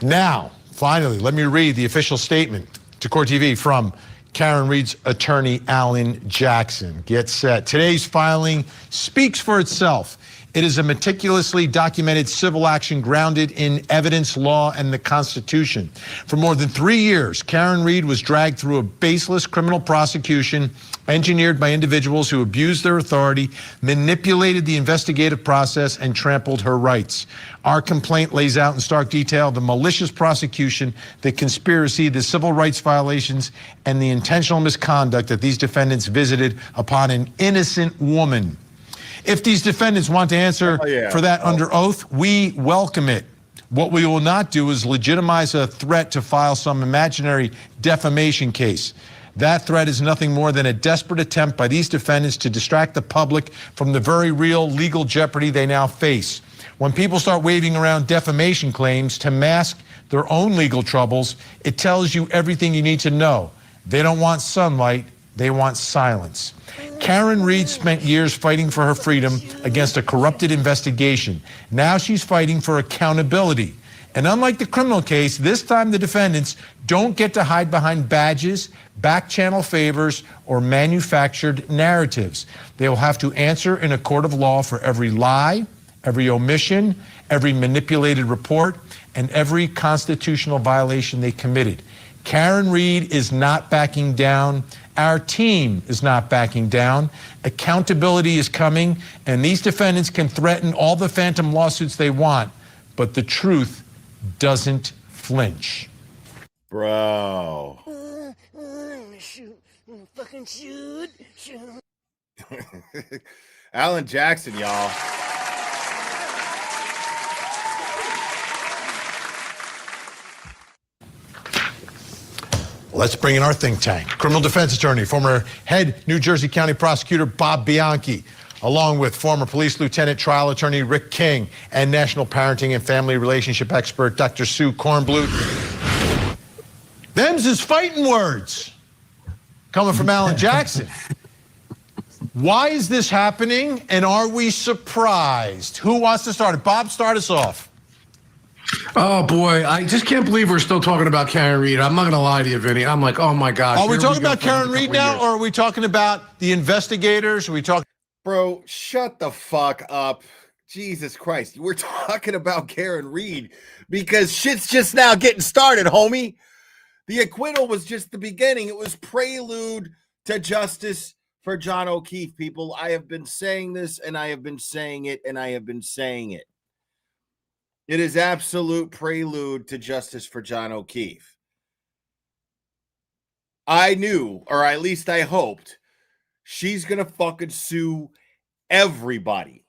Now, finally, let me read the official statement to Court TV from Karen Reed's attorney, Alan Jackson. Get set. Today's filing speaks for itself. It is a meticulously documented civil action grounded in evidence, law, and the Constitution. For more than 3 years, Karen Reed was dragged through a baseless criminal prosecution engineered by individuals who abused their authority, manipulated the investigative process, and trampled her rights. Our complaint lays out in stark detail the malicious prosecution, the conspiracy, the civil rights violations, and the intentional misconduct that these defendants visited upon an innocent woman. If these defendants want to answer for that under oath, we welcome it. What we will not do is legitimize a threat to file some imaginary defamation case. That threat is nothing more than a desperate attempt by these defendants to distract the public from the very real legal jeopardy they now face. When people start waving around defamation claims to mask their own legal troubles, it tells you everything you need to know. They don't want sunlight, they want silence. Karen Reed spent years fighting for her freedom against a corrupted investigation. Now she's fighting for accountability. And unlike the criminal case, this time the defendants don't get to hide behind badges, back-channel favors, or manufactured narratives. They will have to answer in a court of law for every lie, every omission, every manipulated report, and every constitutional violation they committed. Karen Reed is not backing down. Our team is not backing down. Accountability is coming, and these defendants can threaten all the phantom lawsuits they want, but the truth doesn't flinch. Bro. Fucking shoot. Alan Jackson, y'all. Let's bring in our think tank. Criminal defense attorney, former head New Jersey County prosecutor Bob Bianchi, along with former police lieutenant trial attorney Rick King and national parenting and family relationship expert Dr. Sue Kornblut. Them's his fighting words coming from Alan Jackson. Why is this happening, and are we surprised? Who wants to start it? Bob, start us off. Oh boy, I just can't believe we're still talking about Karen Reed. I'm not going to lie to you, Vinny. I'm like, oh my gosh. Are we talking about Karen Reed now, or are we talking about the investigators? Are we talking? Bro, shut the fuck up. Jesus Christ. We're talking about Karen Reed because shit's just now getting started, homie. The acquittal was just the beginning. It was prelude to justice for John O'Keefe, people. I have been saying this, and I have been saying it, and I have been saying it. It is absolute prelude to justice for John O'Keefe. I knew, or at least I hoped, she's going to fucking sue everybody.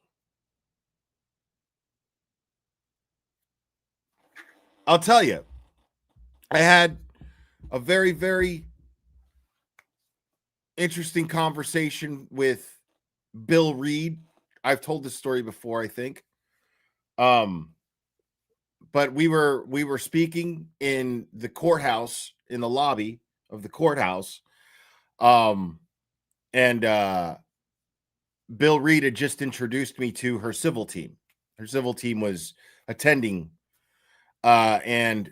I'll tell you, I had a very, very interesting conversation with Bill Reed. I've told this story before, I think. But we were speaking in the courthouse, in the lobby of the courthouse. And Bill Reed had just introduced me to her civil team. Her civil team was attending. And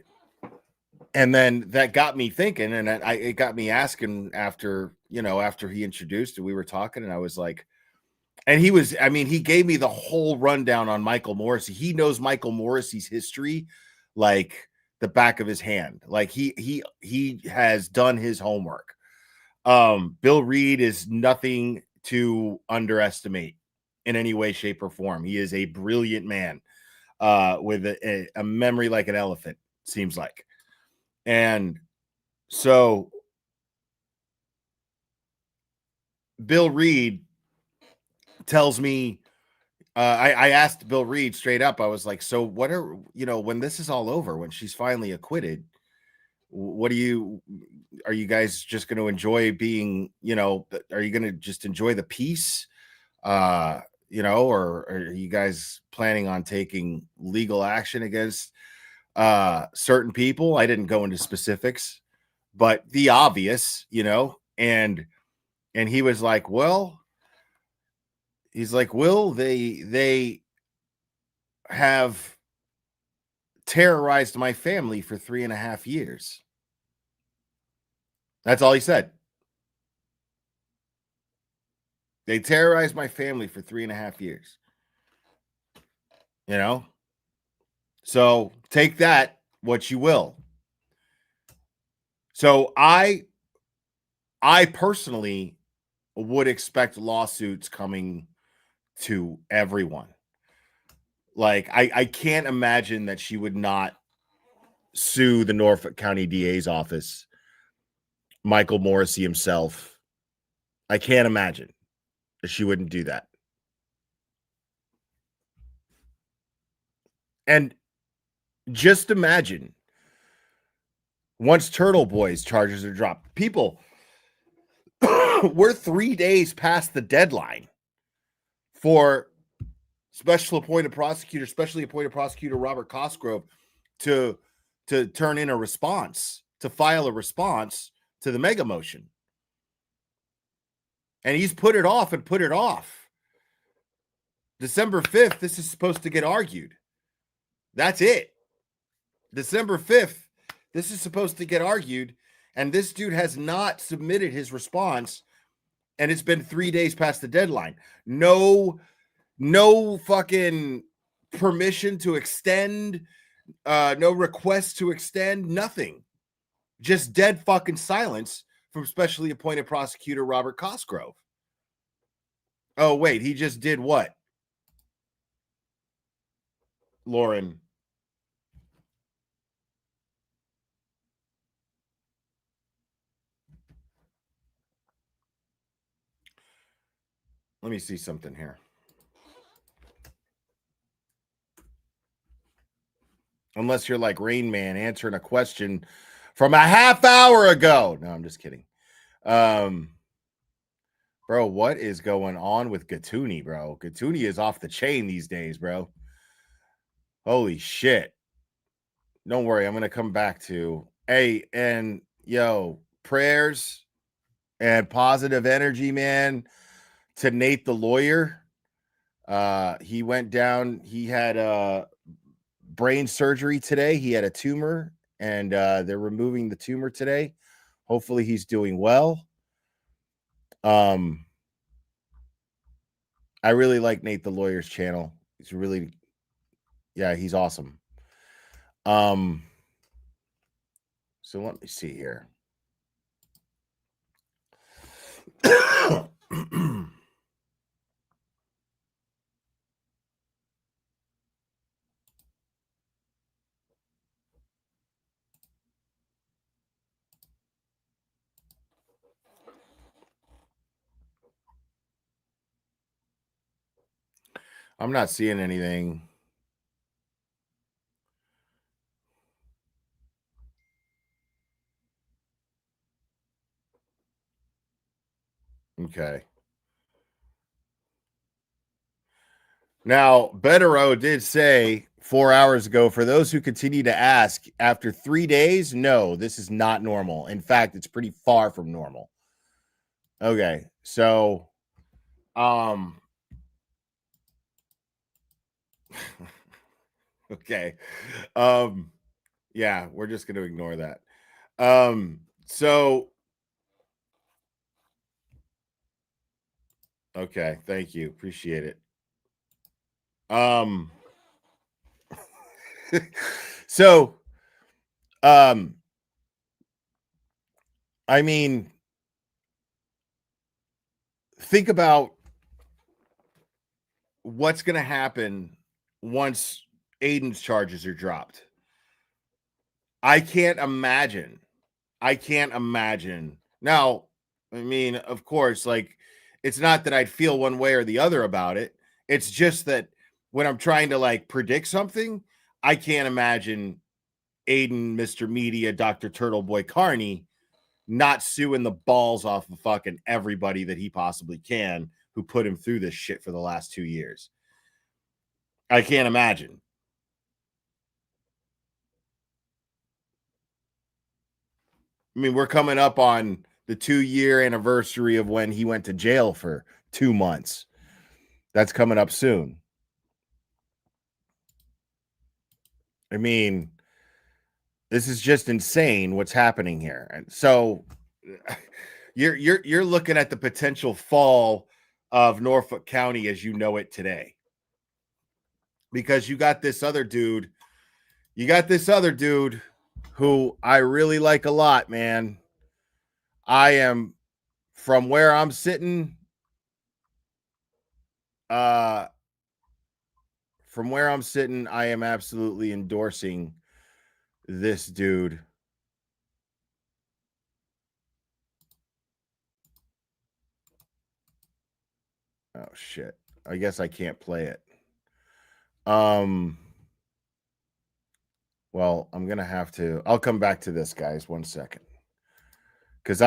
then that got me thinking, and it got me asking after he introduced it, we were talking, and I was like, and he gave me the whole rundown on Michael Morrissey. He knows Michael Morrissey's history like the back of his hand. Like he has done his homework. Bill Reed is nothing to underestimate in any way, shape, or form. He is a brilliant man with a memory like an elephant, seems like. And so Bill Reed tells me, I asked Bill Reed straight up, I was like, so what are, when this is all over, when she's finally acquitted, are you guys just going to enjoy being, are you going to just enjoy the peace, or are you guys planning on taking legal action against certain people? I didn't go into specifics, but the obvious, and he was like, well, they have terrorized my family for 3.5 years. That's all he said. They terrorized my family for 3.5 years. So take that what you will. So I personally would expect lawsuits coming to everyone. Like, I can't imagine that she would not sue the Norfolk County DA's office, Michael Morrissey himself. I can't imagine that she wouldn't do that. And just imagine once Turtle Boy's charges are dropped, people, we're 3 days past the deadline for specially appointed prosecutor Robert Cosgrove to turn in a response, to file a response to the mega motion. And he's put it off and put it off. December 5th, this is supposed to get argued. That's it. December 5th, this is supposed to get argued, and this dude has not submitted his response, and it's been 3 days past the deadline. No fucking permission to extend, no request to extend, nothing. Just dead fucking silence from specially appointed prosecutor Robert Cosgrove. Oh, wait, he just did what? Lauren. Let me see something here. Unless you're like Rain Man answering a question from a half hour ago. No, I'm just kidding. Bro, what is going on with Gatuni, bro? Gatuni is off the chain these days, bro. Holy shit. Don't worry, I'm going to come back to. Hey, and yo, prayers and positive energy, man, to Nate the lawyer. He went down. He had brain surgery today. He had a tumor, and they're removing the tumor today. Hopefully he's doing well. I really like Nate the lawyer's channel. He's really, yeah, he's awesome. So let me see here. I'm not seeing anything. Okay. Now, Betero did say 4 hours ago, for those who continue to ask, after 3 days, no, this is not normal. In fact, it's pretty far from normal. Okay, so okay. Yeah, we're just gonna ignore that. So okay, thank you. Appreciate it. So I mean, think about what's going to happen once Aiden's charges are dropped. I can't imagine. Now, I mean, of course, like, it's not that I'd feel one way or the other about it. It's just that when I'm trying to like predict something, I can't imagine Aiden, Mr. Media, Dr. Turtleboy Carney not suing the balls off of fucking everybody that he possibly can who put him through this shit for the last 2 years. I can't imagine. I mean, we're coming up on the 2-year anniversary of when he went to jail for 2 months. That's coming up soon. I mean, this is just insane what's happening here. And so you're looking at the potential fall of Norfolk County as you know it today. Because you got this other dude who I really like a lot, man. I am, from where I'm sitting, I am absolutely endorsing this dude. Oh shit. I guess I can't play it. Well, I'm going to have to, I'll come back to this, guys, 1 second. Cuz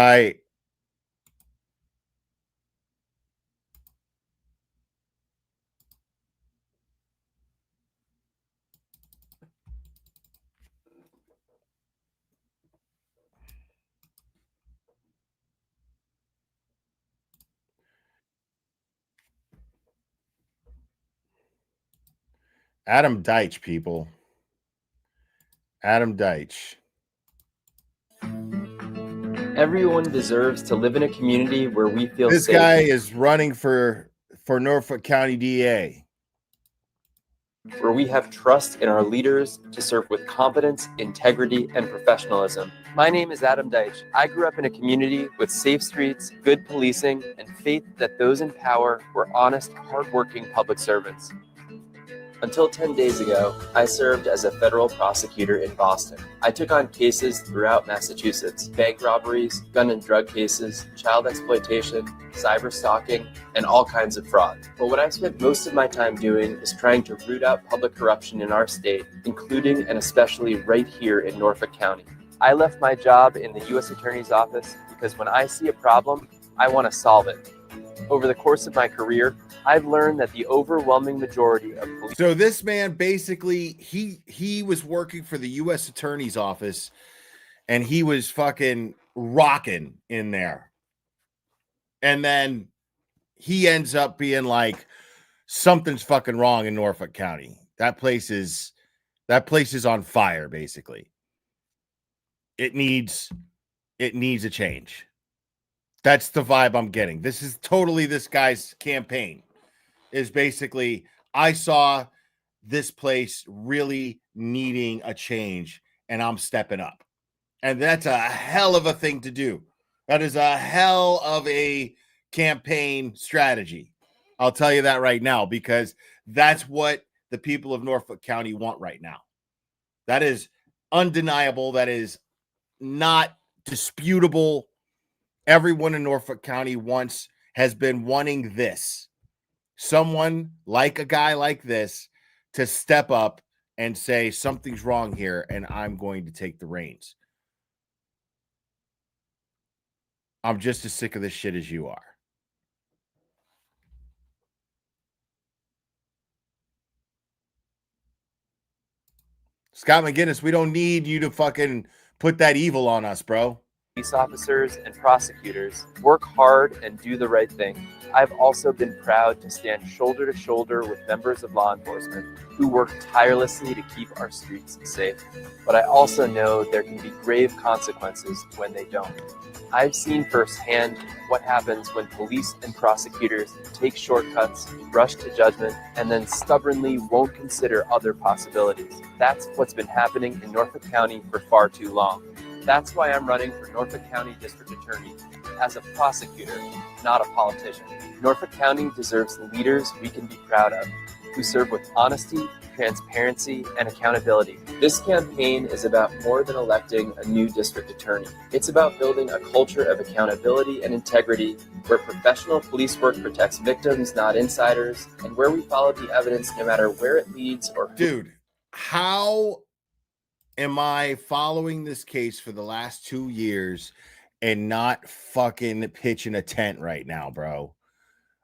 Adam Deitch, people. Adam Deitch. Everyone deserves to live in a community where we feel this safe. Guy is running for Norfolk County DA. where we have trust in our leaders to serve with competence, integrity, and professionalism. My name is Adam Deitch. I grew up in a community with safe streets, good policing, and faith that those in power were honest, hardworking public servants. Until 10 days ago, I served as a federal prosecutor in Boston. I took on cases throughout Massachusetts: bank robberies, gun and drug cases, child exploitation, cyber stalking, and all kinds of fraud. But what I spent most of my time doing is trying to root out public corruption in our state, including and especially right here in Norfolk County. I left my job in the U.S. Attorney's Office because when I see a problem, I want to solve it. Over the course of my career, I've learned that the overwhelming majority of police. So this man basically he was working for the U.S. Attorney's Office, and he was fucking rocking in there, and then he ends up being like, something's fucking wrong in Norfolk County. That place is on fire. Basically, it needs a change. That's the vibe I'm getting. This is totally this guy's campaign. Is basically, I saw this place really needing a change, and I'm stepping up. And that's a hell of a thing to do. That is a hell of a campaign strategy. I'll tell you that right now, because that's what the people of Norfolk County want right now. That is undeniable. That is not disputable. Everyone in Norfolk County has been wanting this. Someone like a guy like this to step up and say something's wrong here, and I'm going to take the reins. I'm just as sick of this shit as you are. Scott McGinnis, we don't need you to fucking put that evil on us, bro. Police officers and prosecutors work hard and do the right thing. I've also been proud to stand shoulder to shoulder with members of law enforcement who work tirelessly to keep our streets safe. But I also know there can be grave consequences when they don't. I've seen firsthand what happens when police and prosecutors take shortcuts, rush to judgment, and then stubbornly won't consider other possibilities. That's what's been happening in Norfolk County for far too long. That's why I'm running for Norfolk County District Attorney as a prosecutor, not a politician. Norfolk County deserves leaders we can be proud of, who serve with honesty, transparency, and accountability. This campaign is about more than electing a new district attorney. It's about building a culture of accountability and integrity where professional police work protects victims, not insiders, and where we follow the evidence no matter where it leads or who. Dude, how am I following this case for the last 2 years and not fucking pitching a tent right now, bro?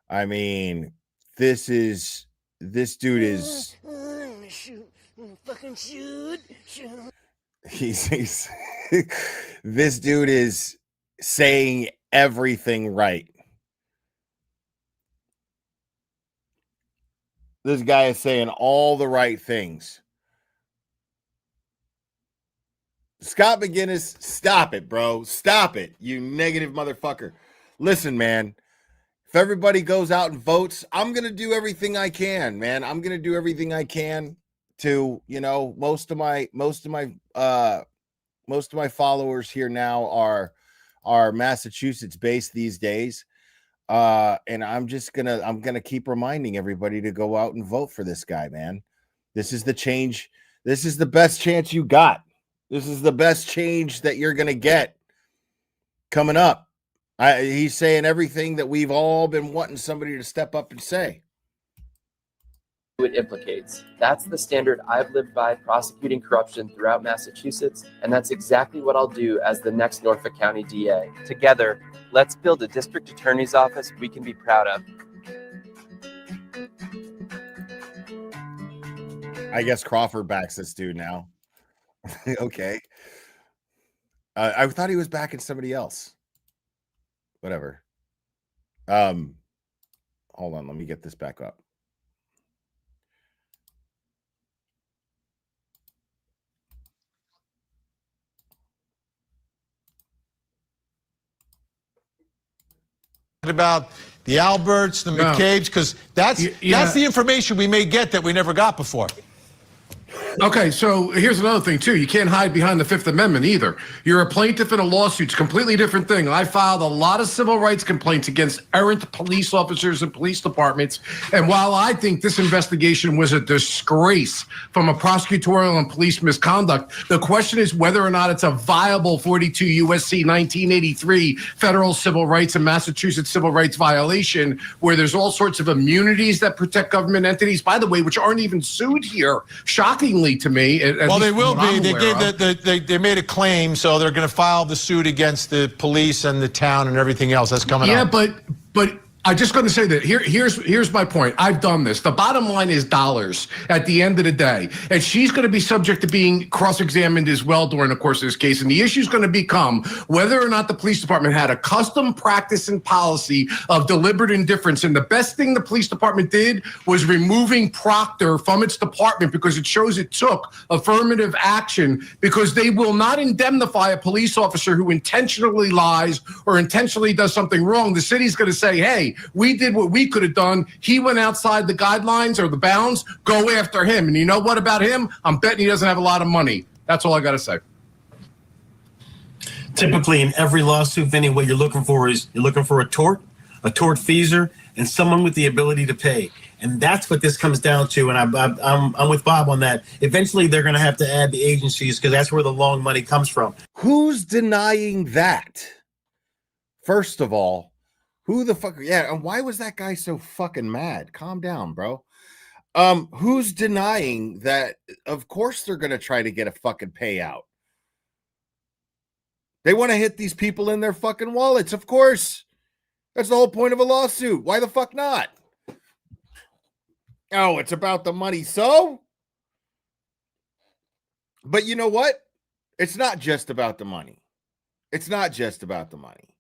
I mean, this dude is he's this dude is saying everything right. This guy is saying all the right things. Scott McGinnis, stop it, bro. Stop it, you negative motherfucker. Listen, man, if everybody goes out and votes, I'm going to do everything I can, man. I'm going to do everything I can to, most of my followers here now are Massachusetts based these days. And I'm going to keep reminding everybody to go out and vote for this guy, man. This is the change. This is the best chance you got. This is the best change that you're going to get coming up. He's saying everything that we've all been wanting somebody to step up and say. It implicates. That's the standard I've lived by prosecuting corruption throughout Massachusetts, and that's exactly what I'll do as the next Norfolk County DA. Together, let's build a district attorney's office we can be proud of. I guess Crawford backs this dude now. Okay. I thought he was backing somebody else. Whatever. Hold on, let me get this back up. About The Alberts, the McCabe's, because that's the information we may get that we never got before. Okay, so here's another thing, too. You can't hide behind the Fifth Amendment either. You're a plaintiff in a lawsuit. It's a completely different thing. I filed a lot of civil rights complaints against errant police officers and police departments. And while I think this investigation was a disgrace from a prosecutorial and police misconduct, the question is whether or not it's a viable 42 U.S.C. 1983 federal civil rights and Massachusetts civil rights violation, where there's all sorts of immunities that protect government entities, by the way, which aren't even sued here, shockingly to me. Well, they will be. They made a claim, so they're going to file the suit against the police and the town and everything else. That's coming up. Yeah, but I'm just going to say that here's my point. I've done this. The bottom line is dollars at the end of the day. And she's going to be subject to being cross-examined as well during the course of this case. And the issue is going to become whether or not the police department had a custom practice and policy of deliberate indifference. And the best thing the police department did was removing Proctor from its department, because it shows it took affirmative action, because they will not indemnify a police officer who intentionally lies or intentionally does something wrong. The city's going to say, hey, we did what we could have done. He went outside the guidelines or the bounds. Go after him. And you know what about him? I'm betting he doesn't have a lot of money. That's all I got to say. Typically, in every lawsuit, Vinny, what you're looking for a tort feasor, and someone with the ability to pay. And that's what this comes down to. And I'm with Bob on that. Eventually, they're going to have to add the agencies, because that's where the long money comes from. Who's denying that? First of all, who the fuck? Yeah, and why was that guy so fucking mad? Calm down, bro. Who's denying that? Of course they're gonna try to get a fucking payout. They want to hit these people in their fucking wallets, of course. That's the whole point of a lawsuit. Why the fuck not? Oh, it's about the money, so? But you know what? It's not just about the money. It's not just about the money.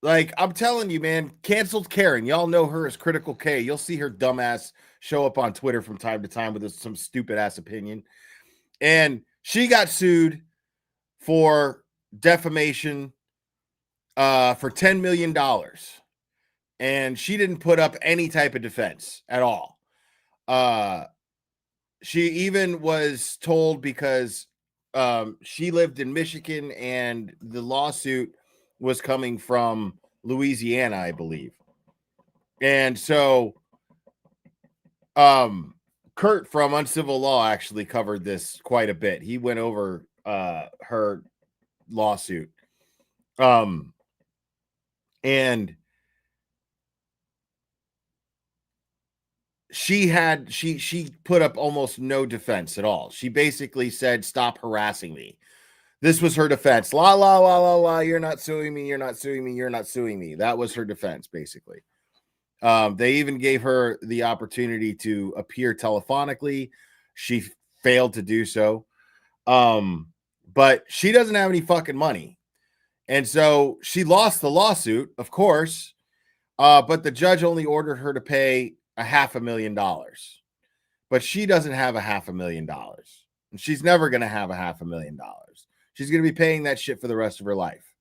Like, I'm telling you, man, canceled Karen. Y'all know her as Critical K. You'll see her dumbass show up on Twitter from time to time with some stupid ass opinion. And she got sued for defamation for $10 million. And she didn't put up any type of defense at all. She even was told, because she lived in Michigan and the lawsuit was coming from Louisiana, I believe. And so Kurt from Uncivil Law actually covered this quite a bit. He went over her lawsuit. And she put up almost no defense at all. She basically said, stop harassing me. This was her defense. La, la, la, la, la. You're not suing me. You're not suing me. You're not suing me. That was her defense, basically. They even gave her the opportunity to appear telephonically. She failed to do so. But she doesn't have any fucking money. And so she lost the lawsuit, of course. But the judge only ordered her to pay $500,000. But she doesn't have $500,000. And she's never going to have $500,000. She's going to be paying that shit for the rest of her life.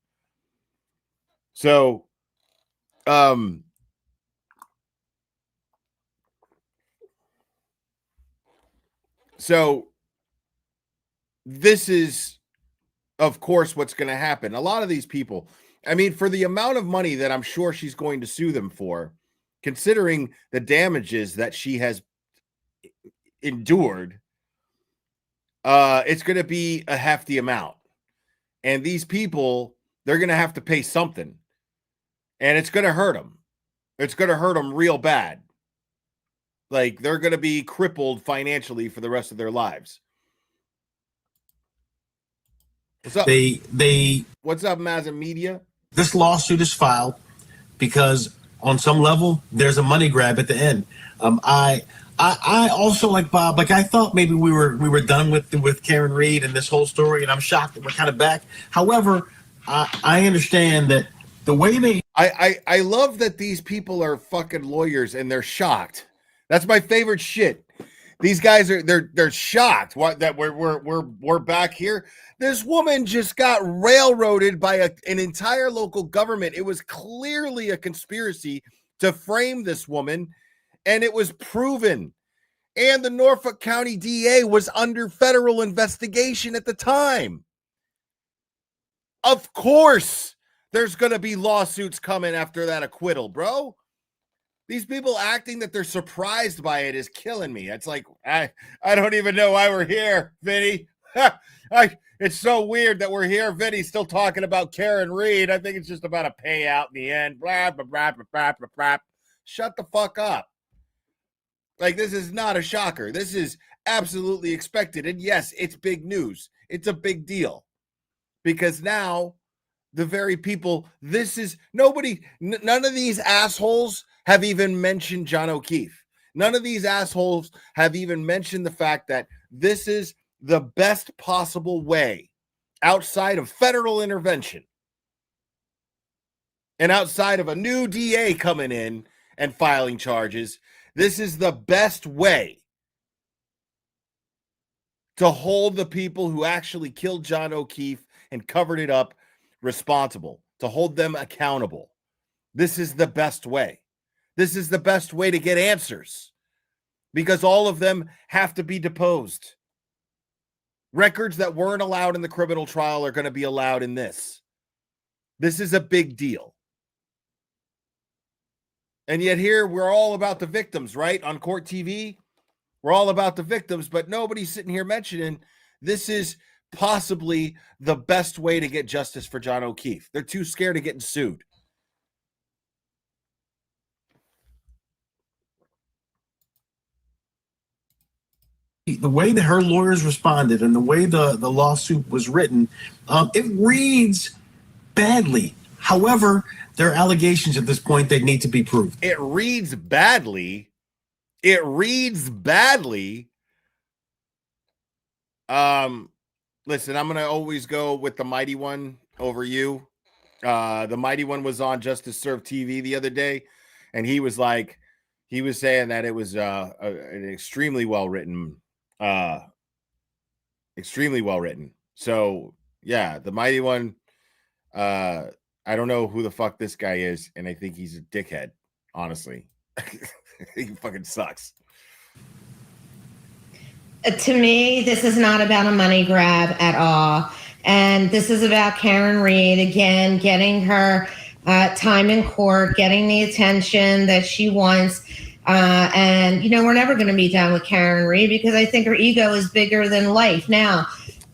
So, this is, of course, what's going to happen. A lot of these people, I mean, for the amount of money that I'm sure she's going to sue them for, considering the damages that she has endured, it's going to be a hefty amount. And these people, they're going to have to pay something. And it's going to hurt them. It's going to hurt them real bad. Like, they're going to be crippled financially for the rest of their lives. What's up? What's up, Mazza Media? This lawsuit is filed because on some level, there's a money grab at the end. I also, like Bob, like, I thought maybe we were done with Karen Reed and this whole story, and I'm shocked that we're kind of back. However, I understand that the way they... I love that these people are fucking lawyers and they're shocked. That's my favorite shit. These guys are they're shocked that we're back here. This woman just got railroaded by an entire local government. It was clearly a conspiracy to frame this woman, and it was proven. And the Norfolk County DA was under federal investigation at the time. Of course, there's going to be lawsuits coming after that acquittal, bro. These people acting that they're surprised by it is killing me. It's like, I don't even know why we're here, Vinny. It's so weird that we're here. Vinny's still talking about Karen Reed. I think it's just about a payout in the end. Blah, blah, blah, blah, blah, blah, blah. Shut the fuck up. Like, this is not a shocker. This is absolutely expected. And yes, it's big news. It's a big deal. Because now, the very people, none of these assholes have even mentioned John O'Keefe. None of these assholes have even mentioned the fact that this is the best possible way outside of federal intervention and outside of a new DA coming in and filing charges. This is the best way to hold the people who actually killed John O'Keefe and covered it up responsible, to hold them accountable. This is the best way. This is the best way to get answers because all of them have to be deposed. Records that weren't allowed in the criminal trial are going to be allowed in this. This is a big deal. And yet here we're all about the victims, right? On court TV, we're all about the victims, but nobody's sitting here mentioning this is possibly the best way to get justice for John O'Keefe. They're too scared of getting sued. The way that her lawyers responded and the way the lawsuit was written, it reads badly. However, there are allegations at this point that need to be proved. It reads badly. It reads badly. Listen, I'm going to always go with the Mighty One over you. The Mighty One was on Justice Serve TV the other day, and he was saying that it was an extremely well written. So yeah, the Mighty One, I don't know who the fuck this guy is, and I think he's a dickhead, honestly. He fucking sucks. To me, this is not about a money grab at all. And this is about Karen Reed, again, getting her time in court, getting the attention that she wants. And, we're never going to be done with Karen Reed because I think her ego is bigger than life. Now,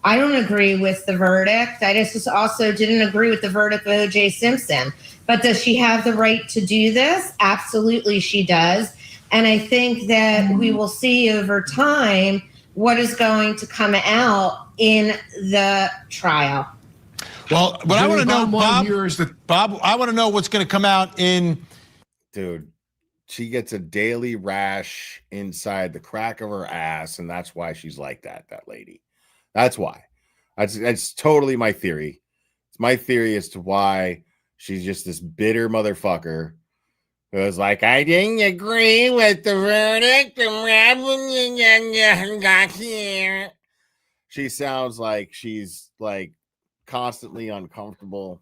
I don't agree with the verdict. I just also didn't agree with the verdict of O.J. Simpson. But does she have the right to do this? Absolutely, she does. And I think that we will see over time what is going to come out in the trial. Well, what I want to know, Bob, I want to know what's going to come out in. Dude, she gets a daily rash inside the crack of her ass, and that's why she's like that lady. That's why. That's totally my theory. It's my theory as to why she's just this bitter motherfucker who was like, I didn't agree with the verdict. She sounds like she's like constantly uncomfortable,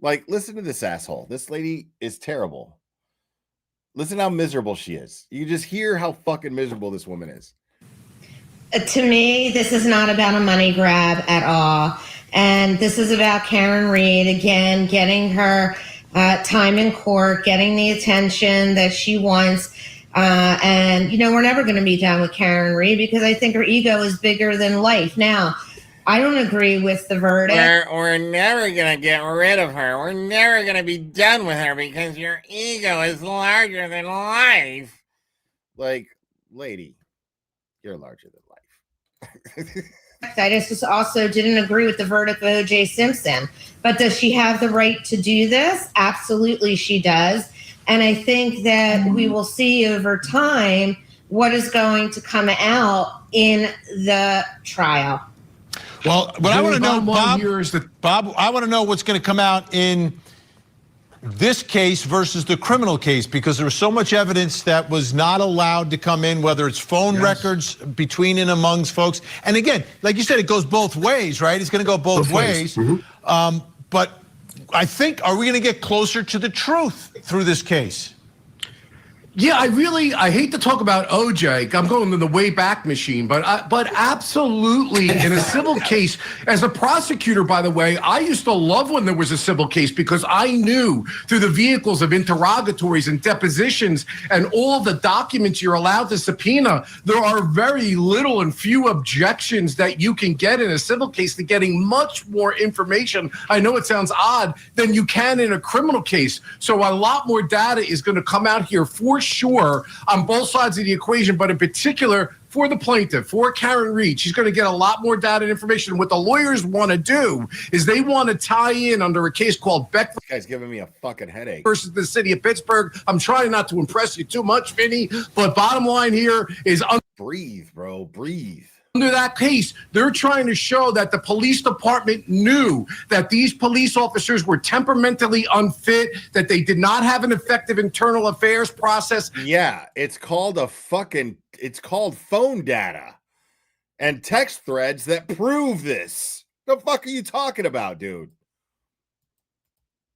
Like, listen to this asshole. This lady is terrible. Listen how miserable she is. You just hear how fucking miserable this woman is. To me, this is not about a money grab at all. And this is about Karen Reed, again, getting her time in court, getting the attention that she wants. And, we're never going to be done with Karen Reed because I think her ego is bigger than life. Now, I don't agree with the verdict. We're never going to get rid of her. We're never going to be done with her because your ego is larger than life. Like, lady, you're larger than life. I just also didn't agree with the verdict of O.J. Simpson. But does she have the right to do this? Absolutely, she does. And I think that we will see over time what is going to come out in the trial. Well, what I want to know, Bob, I want to know what's going to come out in. this case versus the criminal case, because there was so much evidence that was not allowed to come in, whether it's phone records between and amongst folks. And again, like you said, it goes both ways, right? It's going to go both ways. But I think, are we going to get closer to the truth through this case? Yeah, I hate to talk about OJ. I'm going in the way back machine, but absolutely in a civil case, as a prosecutor, by the way, I used to love when there was a civil case because I knew through the vehicles of interrogatories and depositions and all the documents you're allowed to subpoena, there are very little and few objections that you can get in a civil case to getting much more information. I know it sounds odd than you can in a criminal case. So a lot more data is going to come out here for sure on both sides of the equation, but in particular for the plaintiff, for Karen Reed. She's going to get a lot more data and information. What the lawyers want to do is they want to tie in under a case called Beck. This guy's giving me a fucking headache. Versus the city of Pittsburgh. I'm trying not to impress you too much, Vinny, but bottom line here is breathe, bro, breathe. Under that case, they're trying to show that the police department knew that these police officers were temperamentally unfit, that they did not have an effective internal affairs process. Yeah, it's called phone data and text threads that prove this. The fuck are you talking about, dude?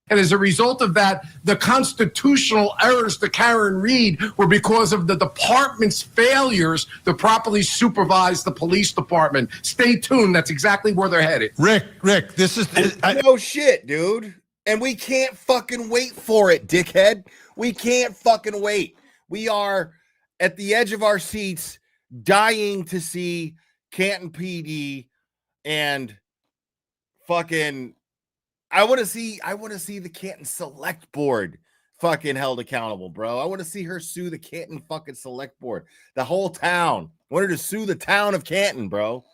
And as a result of that, the constitutional errors to Karen Reed were because of the department's failures to properly supervise the police department. Stay tuned. That's exactly where they're headed. Rick, this is... No shit, dude. And we can't fucking wait for it, dickhead. We can't fucking wait. We are at the edge of our seats dying to see Canton PD and fucking... I want to see the Canton Select Board fucking held accountable, bro. I want to see her sue the Canton fucking Select Board, the whole town. I want her to sue the town of Canton, bro.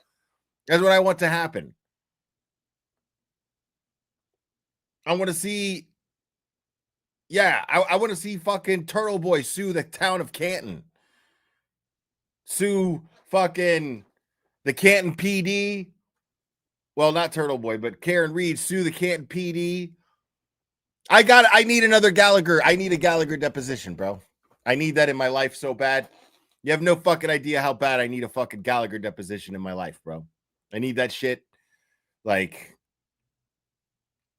That's what I want to happen. I want to see, I want to see fucking Turtle Boy sue the town of Canton. Sue fucking the Canton PD. Well, not Turtle Boy, but Karen Reed, sue the Canton PD. I need another Gallagher. I need a Gallagher deposition, bro. I need that in my life so bad. You have no fucking idea how bad I need a fucking Gallagher deposition in my life, bro. I need that shit. Like,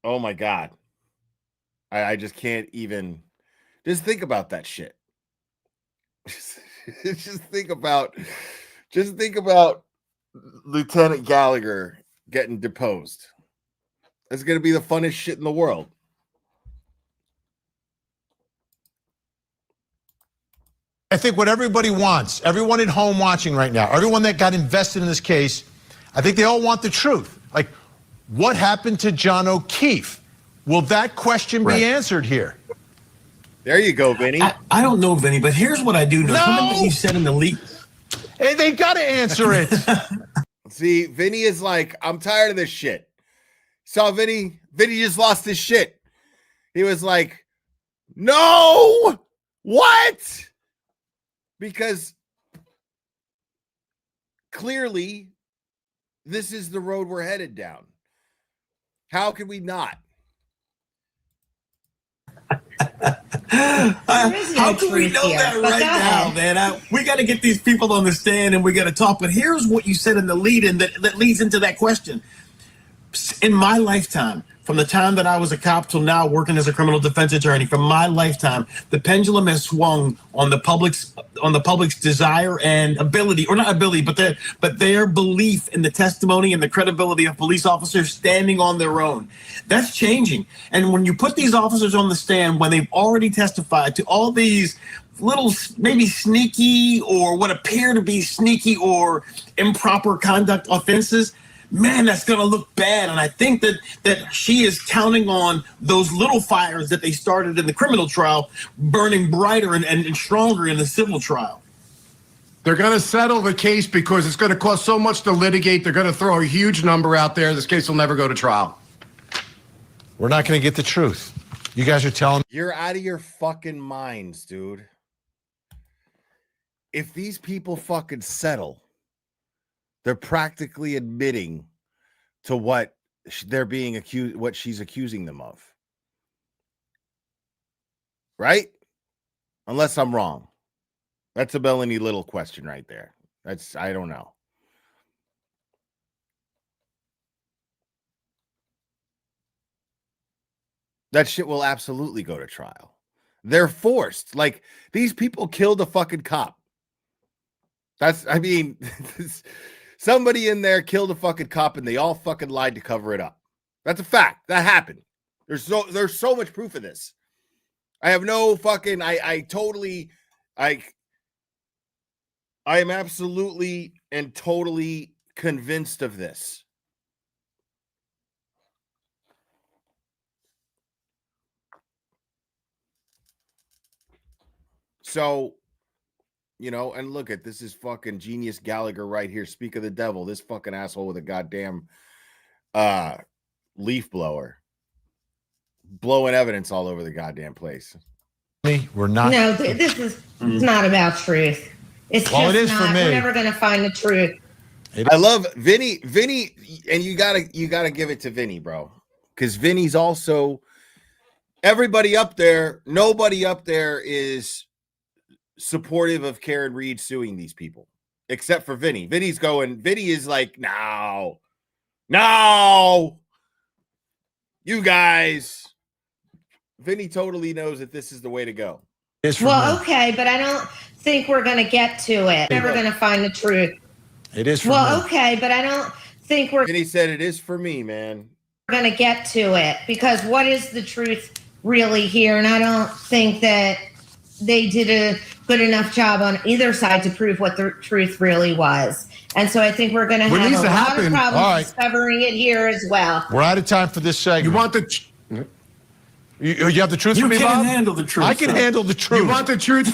oh my God. I just can't even just think about that shit. just think about Lieutenant Gallagher getting deposed. That's going to be the funnest shit in the world. I think what everybody wants, everyone at home watching right now, everyone that got invested in this case, I think they all want the truth. Like, what happened to John O'Keefe? Will that question be answered here? There you go, Vinny. I don't know, Vinny, but here's what I do know. Something that you said in the leak. Hey, they got to answer it. See, Vinny is like, I'm tired of this shit. Saw Vinny just lost his shit. He was like, no, what? Because clearly this is the road we're headed down. How can we not? How can we know that right now, man? We got to get these people on the stand and we got to talk. But here's what you said in the lead-in that leads into that question. In my lifetime, from the time that I was a cop till now working as a criminal defense attorney, from my lifetime, the pendulum has swung on the public's desire and ability, or not ability, but their belief in the testimony and the credibility of police officers standing on their own. That's changing. And when you put these officers on the stand, when they've already testified to all these little maybe sneaky or what appear to be sneaky or improper conduct offenses, man, that's going to look bad. And I think that she is counting on those little fires that they started in the criminal trial burning brighter and stronger in the civil trial. They're going to settle the case because it's going to cost so much to litigate. They're going to throw a huge number out there. This case will never go to trial. We're not going to get the truth. You guys are telling me. You're out of your fucking minds, dude. If these people fucking settle, they're practically admitting to what they're being accused, what she's accusing them of. right? Unless I'm wrong. That's a Melanie Little question right there. I don't know. That shit will absolutely go to trial. They're forced. Like, these people killed a fucking cop. Somebody in there killed a fucking cop and they all fucking lied to cover it up. That's a fact. That happened. There's so much proof of this. I have no fucking, I am absolutely and totally convinced of this. So, and look at this is fucking genius Gallagher right here. Speak of the devil, this fucking asshole with a goddamn leaf blower blowing evidence all over the goddamn place. We're not. No, this is not about truth. It's Well, just it is for not. me. We're never going to find the truth. I love Vinny, and you gotta give it to Vinny, bro, because Vinny's also everybody up there. Nobody up there is supportive of Karen Reed suing these people, except for Vinny. Vinny is like, no, you guys. Vinny totally knows that this is the way to go. Well, okay, but I don't think we're going to get to it. Never going to find the truth. It is for well, me. Okay, but I don't think we're. Vinny said it is for me, man. Going to get to it because what is the truth really here? And I don't think that they did a good enough job on either side to prove what the truth really was. And so I think we're going to have a lot of problems discovering it here as well. We're out of time for this segment. You want the you have the truth for me, Bob? You can't handle the truth. I can handle the truth. You want the truth?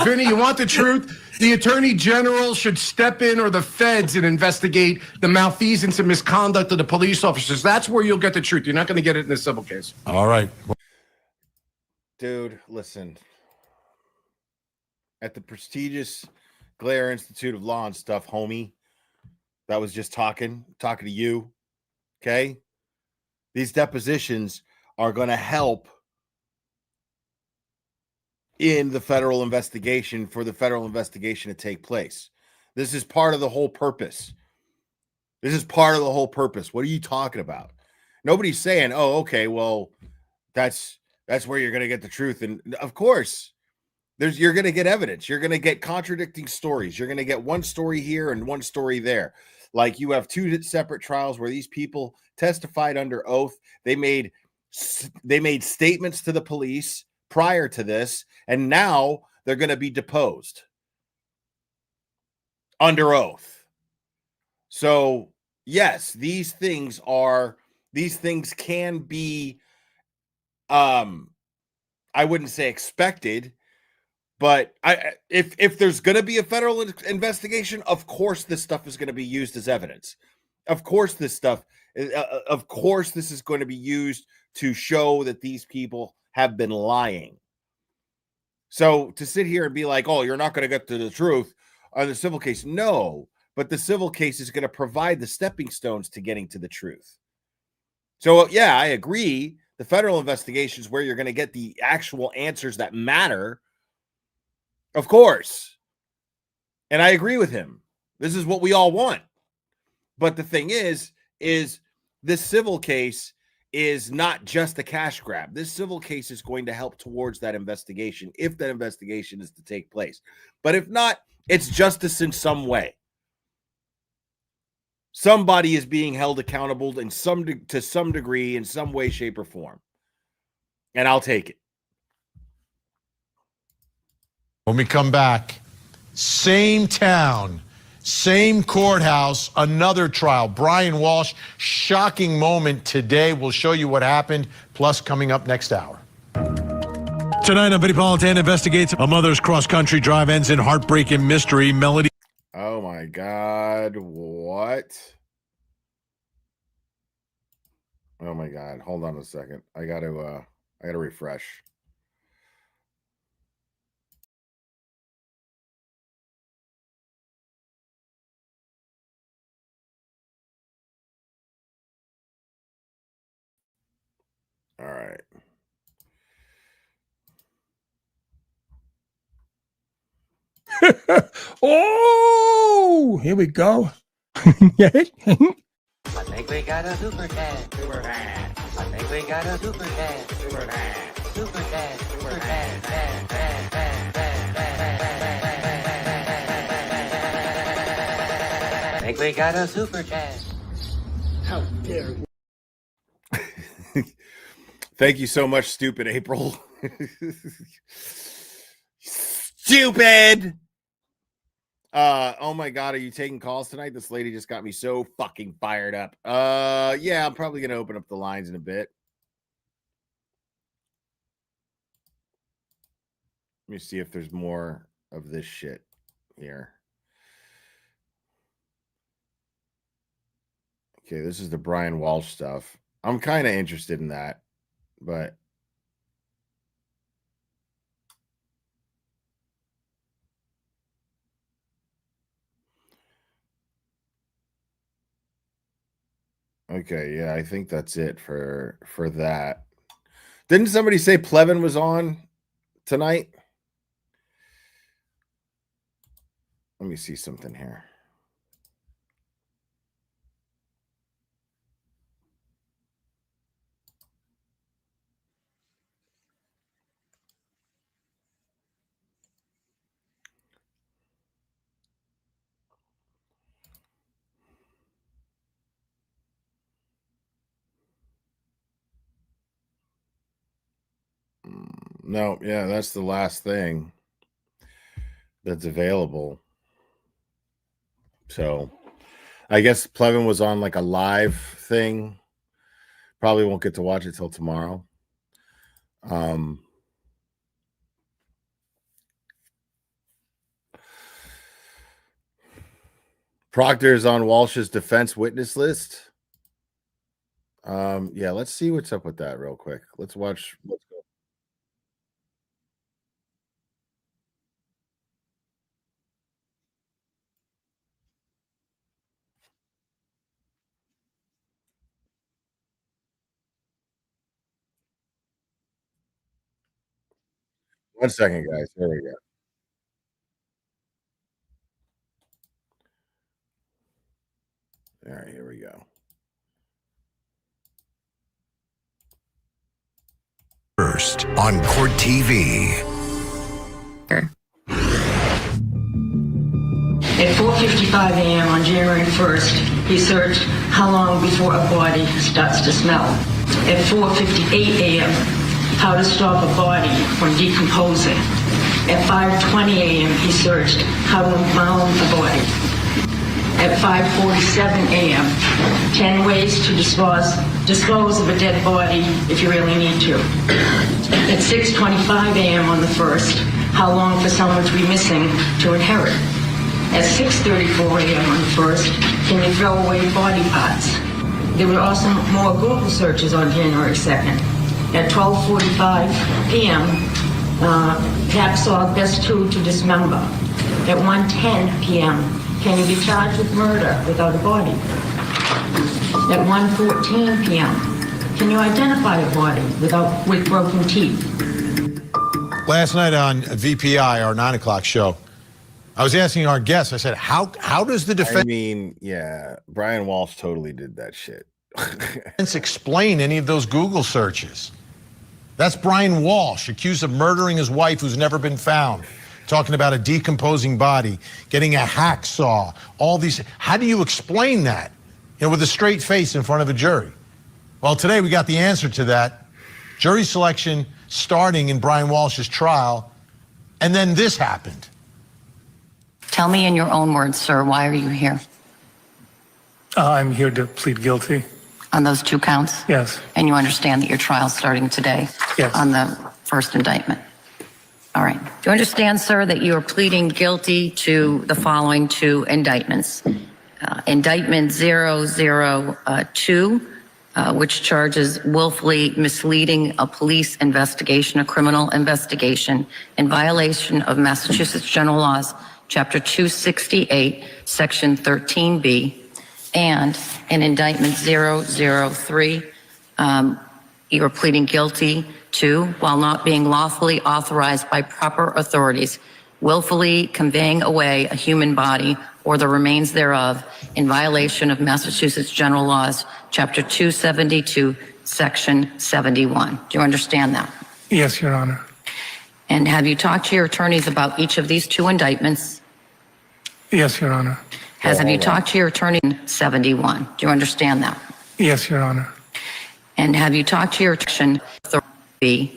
Vinny, you want the truth? The Attorney General should step in, or the feds, and investigate the malfeasance and misconduct of the police officers. That's where you'll get the truth. You're not going to get it in a civil case. All right. Dude, listen. At the prestigious Blair Institute of Law and stuff, homie, that was just talking to you, okay? These depositions are going to help in the federal investigation, for the federal investigation to take place. This is part of the whole purpose. What are you talking about? Nobody's saying, oh, okay, well, that's where you're going to get the truth. And of course, you're going to get evidence. You're going to get contradicting stories. You're going to get one story here and one story there. Like, you have two separate trials where these people testified under oath. They made statements to the police prior to this, and now they're going to be deposed under oath. So, yes, these things can be, I wouldn't say expected, but if there's going to be a federal investigation, of course this stuff is going to be used as evidence. Of course this is going to be used to show that these people have been lying. So to sit here and be like, oh, you're not going to get to the truth on the civil case. No, but the civil case is going to provide the stepping stones to getting to the truth. So, yeah, I agree. The federal investigation is where you're going to get the actual answers that matter. Of course. And I agree with him. This is what we all want. But the thing is this civil case is not just a cash grab. This civil case is going to help towards that investigation, if that investigation is to take place. But if not, it's justice in some way. Somebody is being held accountable to some degree, in some way, shape, or form. And I'll take it. When we come back, same town, same courthouse, another trial. Brian Walsh, shocking moment today. We'll show you what happened, plus coming up next hour. Tonight on Vinnie Politan investigates a mother's cross-country drive ends in heartbreaking mystery. Melody. Oh my God, what? Oh my God, hold on a second. I gotta refresh. All right. Oh, here we go. I think we got a super cat. Super cat. I think we got a super cat. Super cat. Super cat. Super cat. I think we got a super cat. How dare you? Thank you so much, stupid April. Stupid. Oh my God, are you taking calls tonight? This lady just got me so fucking fired up. Yeah, I'm probably gonna open up the lines in a bit. Let me see if there's more of this shit here. Okay, this is the Brian Walsh stuff. I'm kind of interested in that, but okay, yeah, I think that's it for that. Didn't somebody say Plevin was on tonight? Let me see something here. No, yeah, that's the last thing that's available. So I guess Plevin was on like a live thing. Probably won't get to watch it till tomorrow. Proctor's on Walsh's defense witness list. Yeah, let's see what's up with that real quick. Let's watch. Let's go. One second, guys. There we go. All right, here we go. First on Court TV. At 4:55 a.m. on January 1st, he searched how long before a body starts to smell. At 4:58 a.m., how to stop a body from decomposing. At 5:20 a.m., he searched how to embalm a body. At 5:47 a.m., 10 ways to dispose of a dead body if you really need to. At 6:25 a.m. on the 1st, how long for someone to be missing to inherit. At 6:34 a.m. on the 1st, can you throw away body parts? There were also more Google searches on January 2nd. At 12:45 p.m., hacksaw best tool to dismember. At 1:10 p.m., can you be charged with murder without a body? At 1:14 p.m., can you identify a body with broken teeth? Last night on VPI, our 9 o'clock show, I was asking our guests, I said, how does the defense... I mean, yeah, Brian Walsh totally did that shit. explain any of those Google searches? That's Brian Walsh, accused of murdering his wife who's never been found. Talking about a decomposing body, getting a hacksaw, all these. How do you explain that? You know, with a straight face in front of a jury? Well, today we got the answer to that. Jury selection starting in Brian Walsh's trial, and then this happened. Tell me in your own words, sir, why are you here? I'm here to plead guilty. On those 2 counts? Yes. And you understand that your trial's starting today? Yes. On the first indictment? All right. Do you understand, sir, that you are pleading guilty to the following 2 indictments? Indictment 002, which charges willfully misleading a police investigation, a criminal investigation, in violation of Massachusetts General Laws, Chapter 268, Section 13B, and in Indictment 003, you are pleading guilty to, while not being lawfully authorized by proper authorities, willfully conveying away a human body or the remains thereof in violation of Massachusetts General Laws, Chapter 272, Section 71. Do you understand that? Yes, Your Honor. And have you talked to your attorneys about each of these two indictments? Yes, Your Honor. Have you talked to your attorney? 71. Do you understand that? Yes, Your Honor. And have you talked to your Section 30B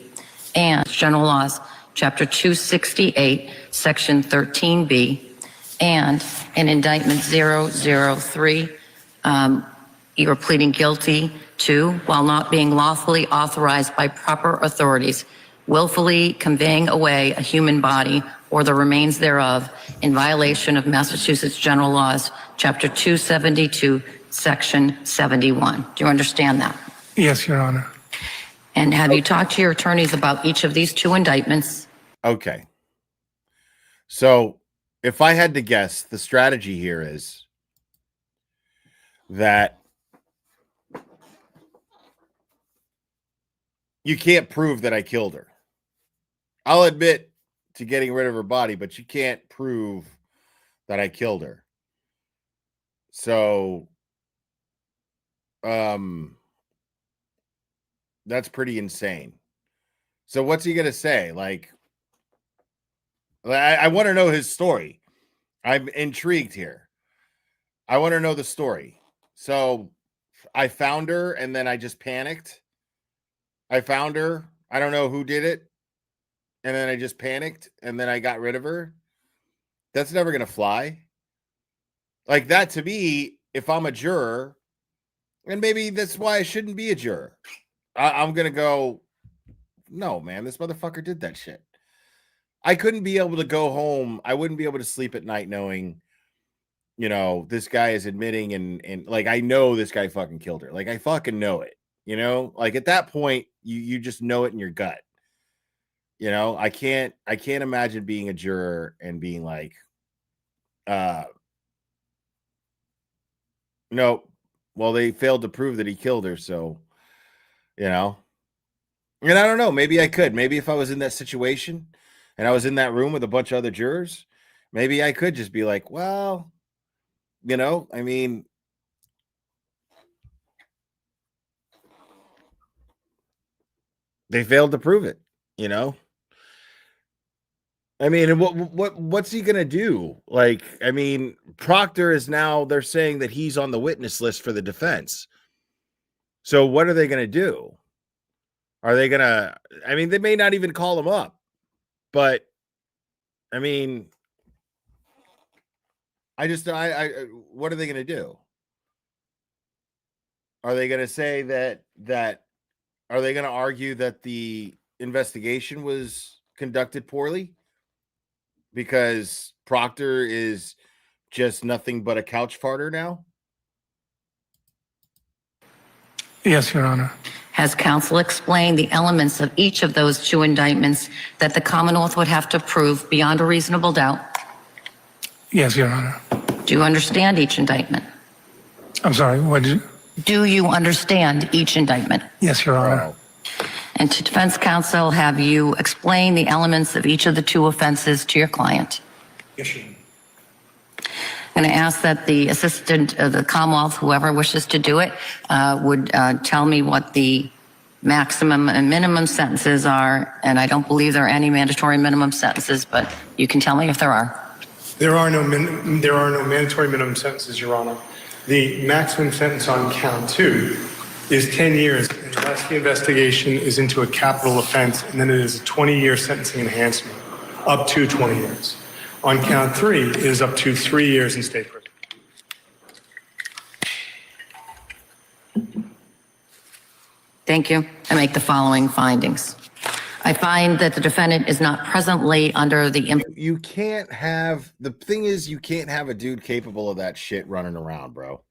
and General Laws, Chapter 268, Section 13B, and in Indictment 003, you are pleading guilty to, while not being lawfully authorized by proper authorities, willfully conveying away a human body or the remains thereof in violation of Massachusetts General Laws, Chapter 272, Section 71. Do you understand that? Yes, Your Honor. And have you talked to your attorneys about each of these two indictments? Okay. So if I had to guess, the strategy here is that you can't prove that I killed her. I'll admit to getting rid of her body, but you can't prove that I killed her. So, that's pretty insane. So what's he going to say? Like, I want to know his story. I'm intrigued here. I want to know the story. So I found her and then I just panicked. I found her. I don't know who did it. And then I just panicked and then I got rid of her. That's never going to fly. Like that to me, if I'm a juror, and maybe that's why I shouldn't be a juror. I'm going to go, no, man, this motherfucker did that shit. I couldn't be able to go home. I wouldn't be able to sleep at night knowing, you know, this guy is admitting and like, I know this guy fucking killed her. Like I fucking know it, you know, like at that point you just know it in your gut. You know, I can't imagine being a juror and being like, no, well, they failed to prove that he killed her. So, you know, and I don't know, maybe I could, maybe if I was in that situation and I was in that room with a bunch of other jurors, maybe I could just be like, well, you know, I mean, they failed to prove it, you know? I mean, and what's he gonna do? Like, I mean, Proctor is now, they're saying that he's on the witness list for the defense. So what are they gonna do? Are they gonna, I mean, they may not even call him up, but I mean, I what are they gonna do? Are they gonna say that are they gonna argue that the investigation was conducted poorly? Because Proctor is just nothing but a couch farter now? Yes, Your Honor. Has counsel explained the elements of each of those two indictments that the Commonwealth would have to prove beyond a reasonable doubt? Yes, Your Honor. Do you understand each indictment? I'm sorry, what did you? Do you understand each indictment? Yes, Your Honor. And to defense counsel, have you explained the elements of each of the two offenses to your client? Yes, Your Honor. I'm going to ask that the assistant of the Commonwealth, whoever wishes to do it, would tell me what the maximum and minimum sentences are. And I don't believe there are any mandatory minimum sentences, but you can tell me if there are. There are no mandatory minimum sentences, Your Honor. The maximum sentence on count 2 is 10 years unless the investigation is into a capital offense, and then it is a 20-year sentencing enhancement, up to 20 years. On count 3, it is up to 3 years in state prison. Thank you. I make the following findings. I find that the defendant is not presently under the... You can't have, the thing is, you can't have a dude capable of that shit running around, bro.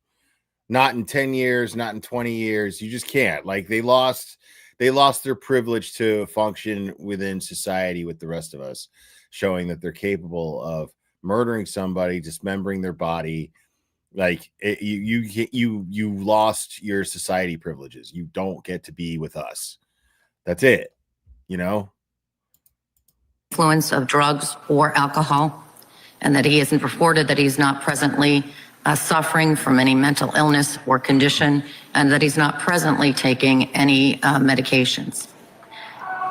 Not in 10 years, not in 20 years. You just can't. Like, they lost their privilege to function within society with the rest of us, showing that they're capable of murdering somebody, dismembering their body. Like, you lost your society privileges. You don't get to be with us. That's it. You know? influence of drugs or alcohol, and that he hasn't reported that he's not presently suffering from any mental illness or condition, and that he's not presently taking any medications.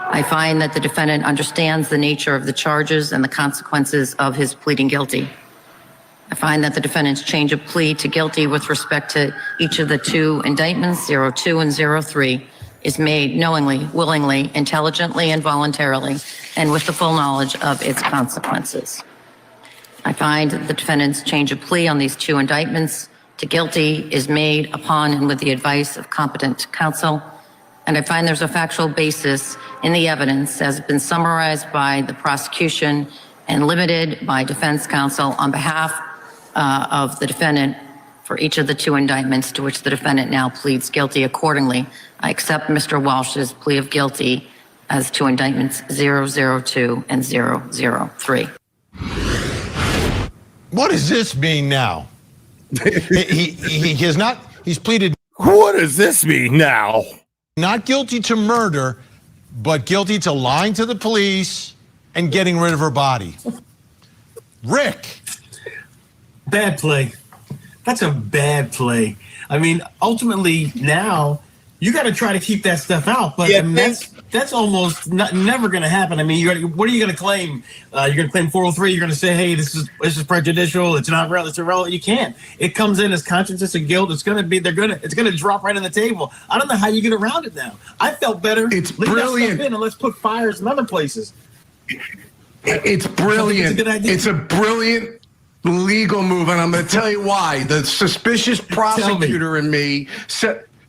I find that the defendant understands the nature of the charges and the consequences of his pleading guilty. I find that the defendant's change of plea to guilty with respect to each of the two indictments, 02 and 03, is made knowingly, willingly, intelligently, and voluntarily, and with the full knowledge of its consequences. I find that the defendant's change of plea on these two indictments to guilty is made upon and with the advice of competent counsel. And I find there's a factual basis in the evidence as has been summarized by the prosecution and limited by defense counsel on behalf of the defendant for each of the two indictments to which the defendant now pleads guilty. Accordingly, I accept Mr. Walsh's plea of guilty as to indictments 002 and 003. What does this mean now? he has not, he's pleaded. What does this mean now? Not guilty to murder, but guilty to lying to the police and getting rid of her body. Rick. Bad play. That's a bad play. I mean, ultimately now you got to try to keep that stuff out, but that's almost never going to happen. I mean, what are you going to claim? You're going to claim 403. You're going to say, "Hey, this is prejudicial. It's not real. It's irrelevant." You can't. It comes in as conscience and guilt. It's going to drop right on the table. I don't know how you get around it now. I felt better. It's brilliant. And let's put fires in other places. It's brilliant. It's a good idea. It's a brilliant legal move, and I'm going to tell you why. The suspicious prosecutor in me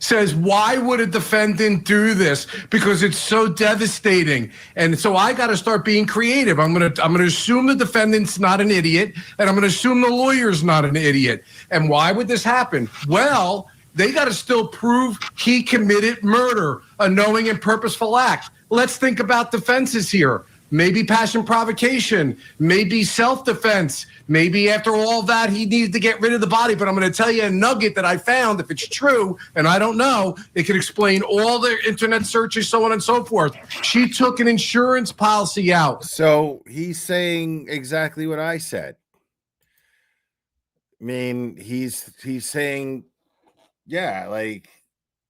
says, why would a defendant do this? Because it's so devastating. And so I got to start being creative. I'm going to assume the defendant's not an idiot, and I'm going to assume the lawyer's not an idiot. And why would this happen? Well, they got to still prove he committed murder, a knowing and purposeful act. Let's think about defenses here. Maybe passion provocation, maybe self-defense, maybe after all that he needed to get rid of the body. But I'm going to tell you a nugget that I found. If it's true, and I don't know, it could explain all the internet searches, so on and so forth. She took an insurance policy out. So he's saying exactly what I said. I mean, he's saying, yeah, like,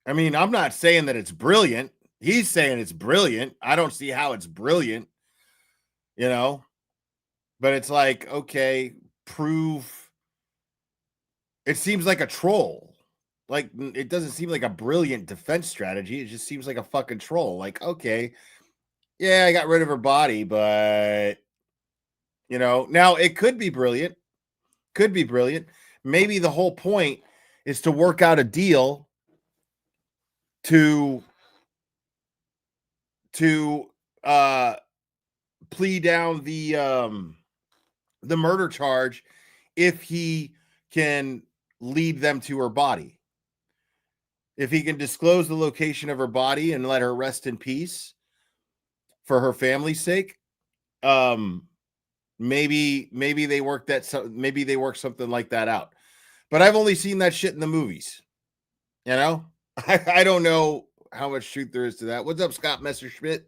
I mean, I'm not saying that it's brilliant. He's saying it's brilliant. I don't see how it's brilliant. You know, but it's like, okay, prove. It seems like a troll. Like, it doesn't seem like a brilliant defense strategy. It just seems like a fucking troll. Like, okay, yeah, I got rid of her body, but, you know, now it could be brilliant. Could be brilliant. Maybe the whole point is to work out a deal to plea down the murder charge if he can lead them to her body. If he can disclose the location of her body and let her rest in peace for her family's sake, maybe they work something like that out. But I've only seen that shit in the movies. You know? I don't know how much truth there is to that. What's up, Scott Messerschmidt?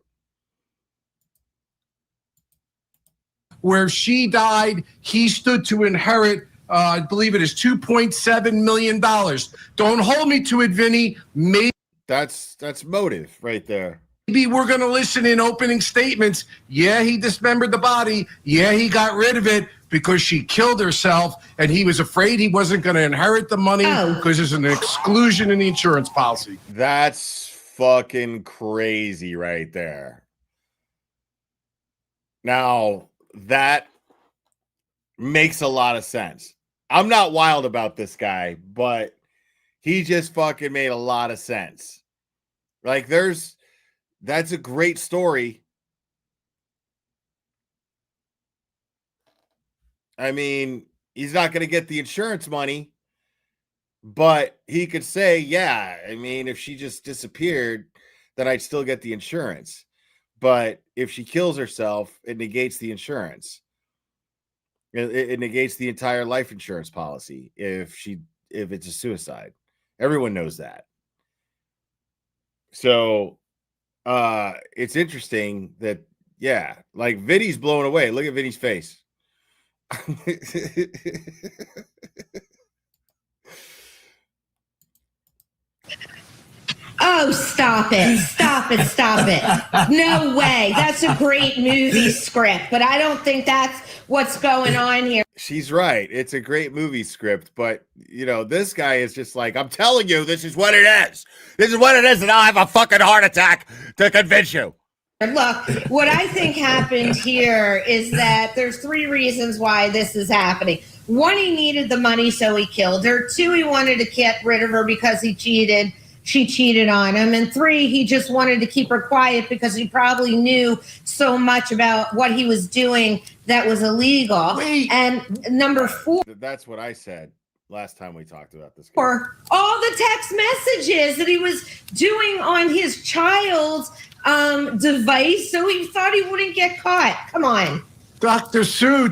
Where she died, he stood to inherit, I believe it is $2.7 million. Don't hold me to it, Vinny. Maybe that's motive right there. Maybe we're going to listen in opening statements. Yeah, he dismembered the body. Yeah, he got rid of it because she killed herself, and he was afraid he wasn't going to inherit the money because there's an exclusion in the insurance policy. That's fucking crazy right there. Now, that makes a lot of sense. I'm not wild about this guy, but he just fucking made a lot of sense. Like, that's a great story. I mean, he's not going to get the insurance money, but he could say, yeah, I mean, if she just disappeared, then I'd still get the insurance. But if she kills herself, it negates the insurance. It negates the entire life insurance policy if it's a suicide. Everyone knows that. So it's interesting that Yeah, like Vinny's blown away. Look at Vinny's face. Oh, stop it. Stop it. Stop it. No way. That's a great movie script, but I don't think that's what's going on here. She's right. It's a great movie script, but this guy is just like, I'm telling you, this is what it is. This is what it is, and I'll have a fucking heart attack to convince you. Look, what I think happened here is that there's 3 reasons why this is happening. 1, he needed the money, so he killed her. 2, he wanted to get rid of her because she cheated on him. And 3, he just wanted to keep her quiet because he probably knew so much about what he was doing that was illegal. Wait. And number 4. That's what I said last time we talked about this. For all the text messages that he was doing on his child's device, so he thought he wouldn't get caught. Come on. Dr. Sue,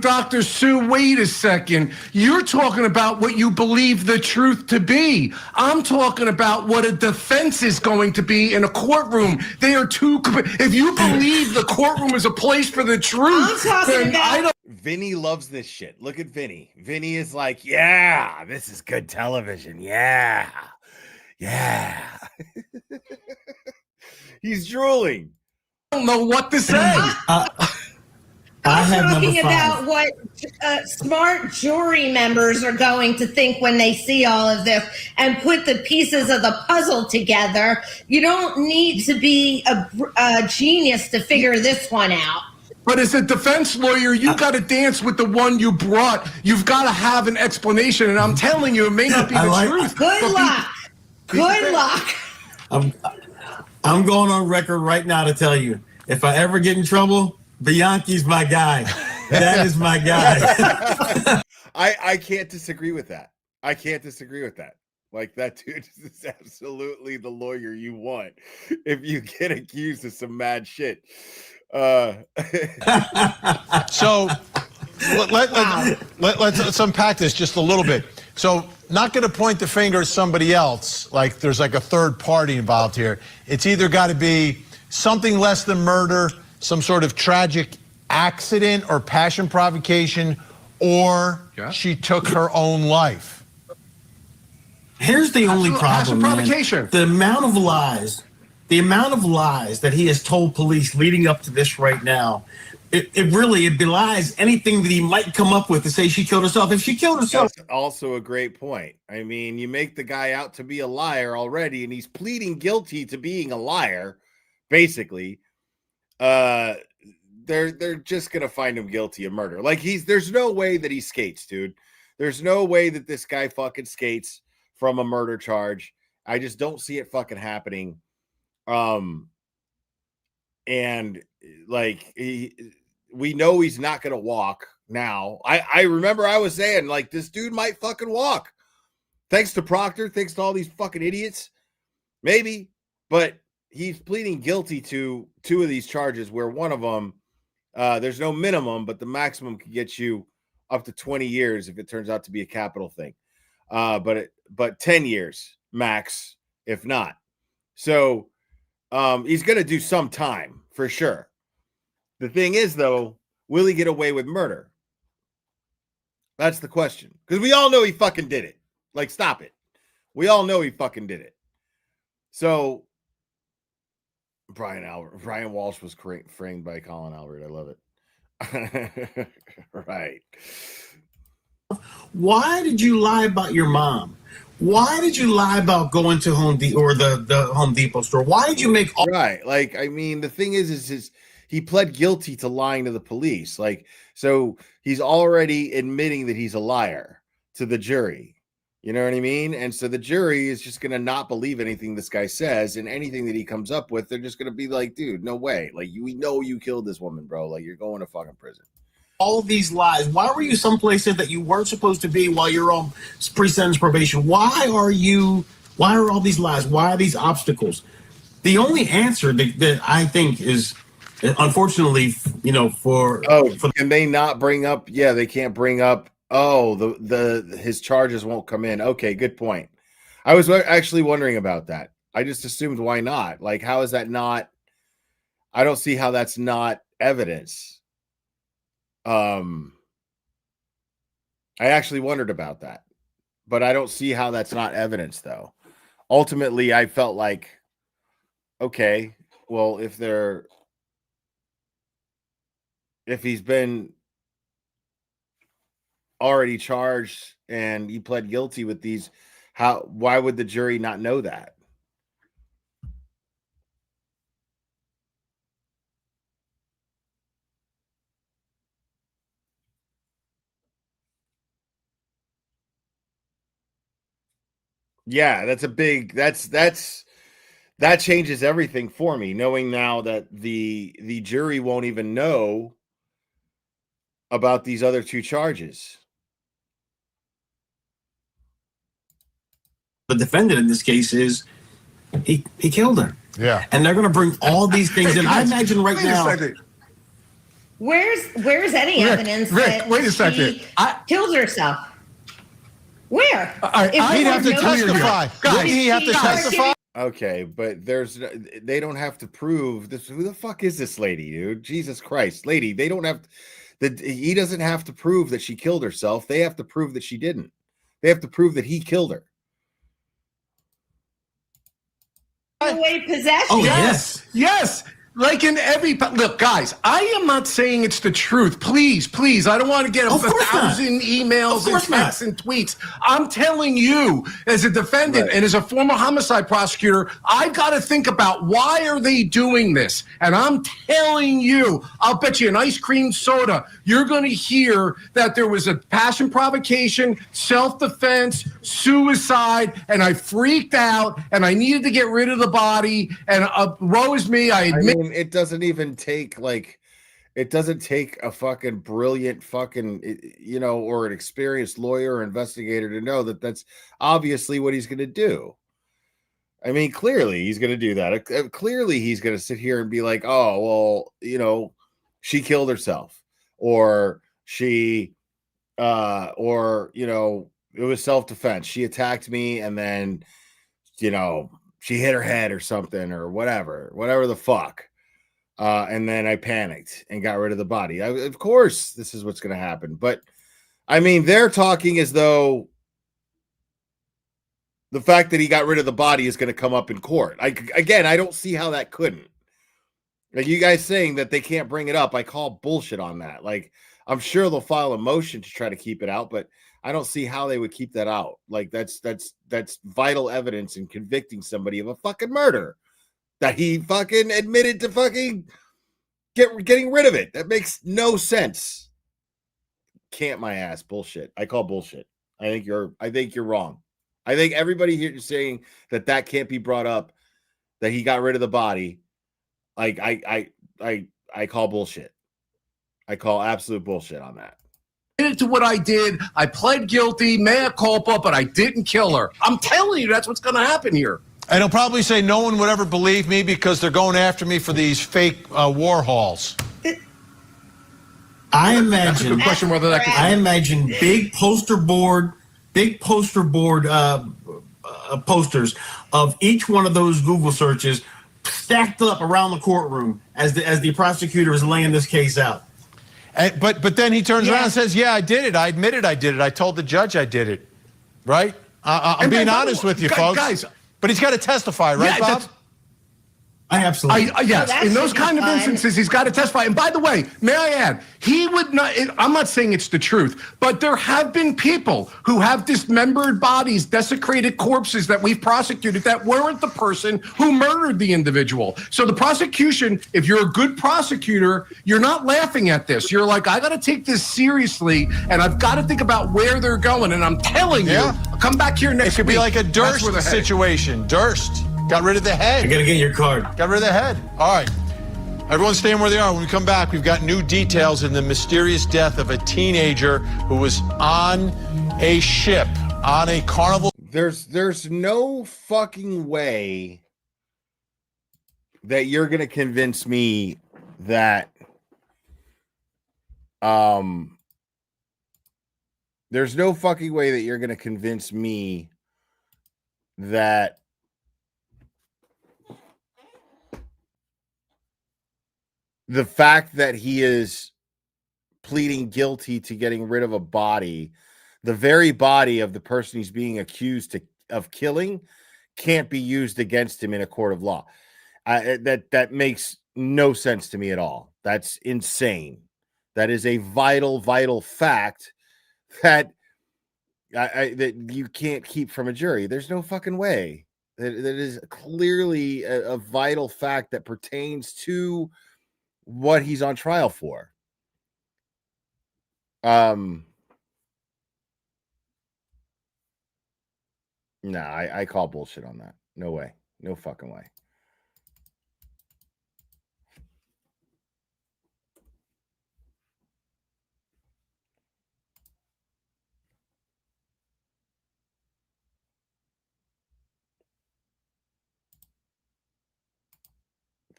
wait a second. You're talking about what you believe the truth to be. I'm talking about what a defense is going to be in a courtroom. They are two. If you believe the courtroom is a place for the truth, I'm talking then about. I don't. Vinny loves this shit. Look at Vinny. Vinny is like, yeah, this is good television. Yeah. Yeah. He's drooling. I don't know what to say. I'm talking about what smart jury members are going to think when they see all of this and put the pieces of the puzzle together. You don't need to be a genius to figure this one out. But as a defense lawyer, you got to dance with the one you brought. You've got to have an explanation. And I'm telling you, it may not be the truth. Good luck. Good luck. I'm going on record right now to tell you, if I ever get in trouble, Bianchi's my guy. That is my guy. I can't disagree with that. I can't disagree with that. Like, that dude is absolutely the lawyer you want if you get accused of some mad shit. So let's unpack this just a little bit. So, not going to point the finger at somebody else, like there's like a third party involved here. It's either got to be something less than murder, some sort of tragic accident or passion provocation, or she took her own life. Here's the only problem, man. The amount of lies that he has told police leading up to this right now, it belies anything that he might come up with to say she killed herself. If she killed herself. That's also a great point. I mean, you make the guy out to be a liar already, and he's pleading guilty to being a liar, basically. They're just gonna find him guilty of murder. Like, there's no way that he skates, dude. There's no way that this guy fucking skates from a murder charge. I just don't see it fucking happening. And like, we know he's not gonna walk now. I remember I was saying, like, this dude might fucking walk. Thanks to Proctor, thanks to all these fucking idiots. Maybe, but he's pleading guilty to 2 of these charges, where one of them, there's no minimum, but the maximum can get you up to 20 years if it turns out to be a capital thing. But 10 years max, if not. So he's going to do some time for sure. The thing is, though, will he get away with murder? That's the question. Because we all know he fucking did it. Like, stop it. We all know he fucking did it. So Brian Walsh was framed by Colin Albert. I love it. Right. Why did you lie about your mom? Why did you lie about going to Home Depot or the Home Depot store? Why did you make right? Like, I mean, the thing is he pled guilty to lying to the police. Like, so he's already admitting that he's a liar to the jury. You know what I mean? And so the jury is just going to not believe anything this guy says, and anything that he comes up with, they're just going to be like, dude, no way. Like, we know you killed this woman, bro. Like, you're going to fucking prison. all these lies? Why were you someplace that you weren't supposed to be while you're on pre-sentence probation? Why are all these lies? Why are these obstacles? The only answer that I think is, unfortunately, can they not bring up? Yeah, they can't bring up. His charges won't come in. Okay, good point. I was actually wondering about that. I just assumed why not? Like, how is that not? I don't see how that's not evidence. I actually wondered about that, but I don't see how that's not evidence, though. Ultimately, I felt like, okay, well, if he's been already charged and he pled guilty with these, why would the jury not know that? Yeah, that changes everything for me, knowing now that the jury won't even know about these other two charges. The defendant in this case is he killed her. Yeah. And they're going to bring all these things in. I imagine right now. Where's any evidence that wait a second. she killed herself? Where? He'd have to testify. Wouldn't he have to testify? Okay, but they don't have to prove this. Who the fuck is this lady, dude? Jesus Christ, lady. They don't have he doesn't have to prove that she killed herself. They have to prove that she didn't. They have to prove that he killed her. Away possession. Oh, yes. Like in every look, guys, I am not saying it's the truth. Please, I don't want to get a 1,000 emails and texts and tweets. I'm telling you, as a defendant and as a former homicide prosecutor, I've got to think about why are they doing this? And I'm telling you, I'll bet you an ice cream soda, you're going to hear that there was a passion provocation, self-defense, suicide, and I freaked out and I needed to get rid of the body. And woe is me, I admit. It doesn't even take it doesn't take a fucking brilliant fucking, or an experienced lawyer or investigator to know that that's obviously what he's going to do. I mean, clearly he's going to do that. Clearly he's going to sit here and be like, oh, well, she killed herself, or she, it was self-defense. She attacked me and then, she hit her head or something or whatever the fuck. And then I panicked and got rid of the body. Of course, this is what's going to happen. But, I mean, they're talking as though the fact that he got rid of the body is going to come up in court. I don't see how that couldn't. Like, you guys saying that they can't bring it up, I call bullshit on that. Like, I'm sure they'll file a motion to try to keep it out, but I don't see how they would keep that out. Like, that's vital evidence in convicting somebody of a fucking murder. That he fucking admitted to fucking getting rid of it. That makes no sense. Can't my ass. Bullshit. I call bullshit. I think you're wrong. I think everybody here is saying that can't be brought up, that he got rid of the body. Like I call bullshit. I call absolute bullshit on that. To what I did, I pled guilty, mea culpa, but I didn't kill her. I'm telling you, that's what's going to happen here. And he'll probably say no one would ever believe me because they're going after me for these fake war halls. I imagine. Good question whether that. I imagine big poster board posters of each one of those Google searches stacked up around the courtroom as the prosecutor is laying this case out. But then he turns around and says, "Yeah, I did it. I admitted I did it. I told the judge I did it." Right? I'm being honest with you, folks. Guys, but he's got to testify, right, Bob? I absolutely. Yes, in those kind of instances, he's got to testify. And by the way, may I add, he would not, I'm not saying it's the truth, but there have been people who have dismembered bodies, desecrated corpses that we've prosecuted that weren't the person who murdered the individual. So the prosecution, if you're a good prosecutor, you're not laughing at this. You're like, I got to take this seriously, and I've got to think about where they're going. And I'm telling you, I'll come back here next week. It could be like a Durst situation. Durst. Got rid of the head. I gotta get your card. Got rid of the head. All right. Everyone's staying where they are. When we come back, we've got new details in the mysterious death of a teenager who was on a ship, on a Carnival. There's no fucking way that you're going to convince me that there's no fucking way that you're going to convince me that the fact that he is pleading guilty to getting rid of a body, the very body of the person he's being accused of killing, can't be used against him in a court of law. That makes no sense to me at all. That's insane. That is a vital fact that that you can't keep from a jury. There's no fucking way. That is clearly a vital fact that pertains to what he's on trial for. No, I call bullshit on that. No way. No fucking way.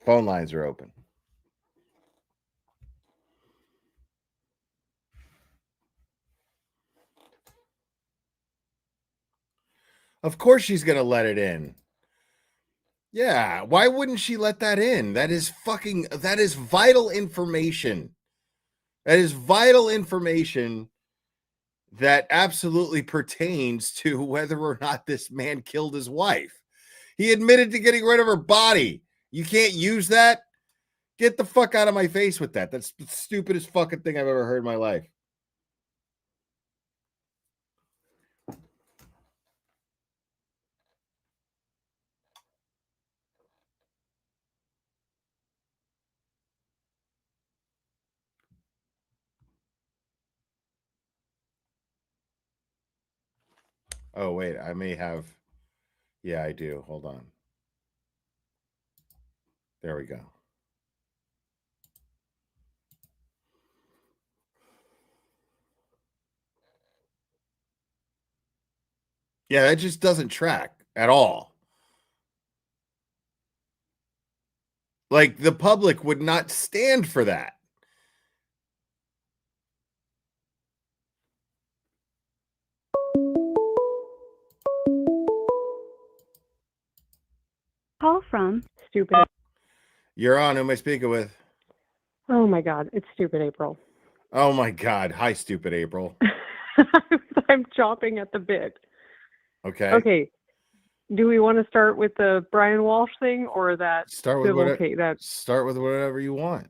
Phone lines are open. Of course she's going to let it in. Yeah, why wouldn't she let that in? That is vital information. That is vital information that absolutely pertains to whether or not this man killed his wife. He admitted to getting rid of her body. You can't use that? Get the fuck out of my face with that. That's the stupidest fucking thing I've ever heard in my life. Oh, wait, I may have. Yeah, I do. Hold on. There we go. Yeah, that just doesn't track at all. Like, the public would not stand for that. Call from stupid. You're on. Who am I speaking with? Oh my God, it's stupid April. Oh my God. Hi, stupid April. I'm chomping at the bit. Okay. Okay. Do we want to start with the Brian Walsh thing or that Start with civil whatever, case? That start with whatever you want.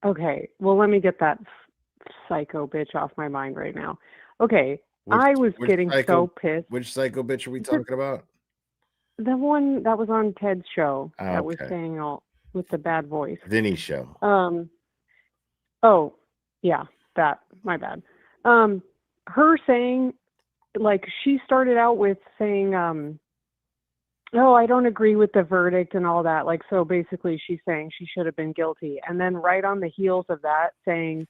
okay. Well, let me get that psycho bitch off my mind right now. Okay. Which- I was which getting psycho- so pissed. Which psycho bitch are we talking about? The one that was on Ted's show Oh, that was okay. saying all with the bad voice. Vinny's show. Oh, yeah, that, my bad. Her saying, like, she started out with saying, oh, I don't agree with the verdict and all that. Like, so basically she's saying she should have been guilty. And then right on the heels of that saying,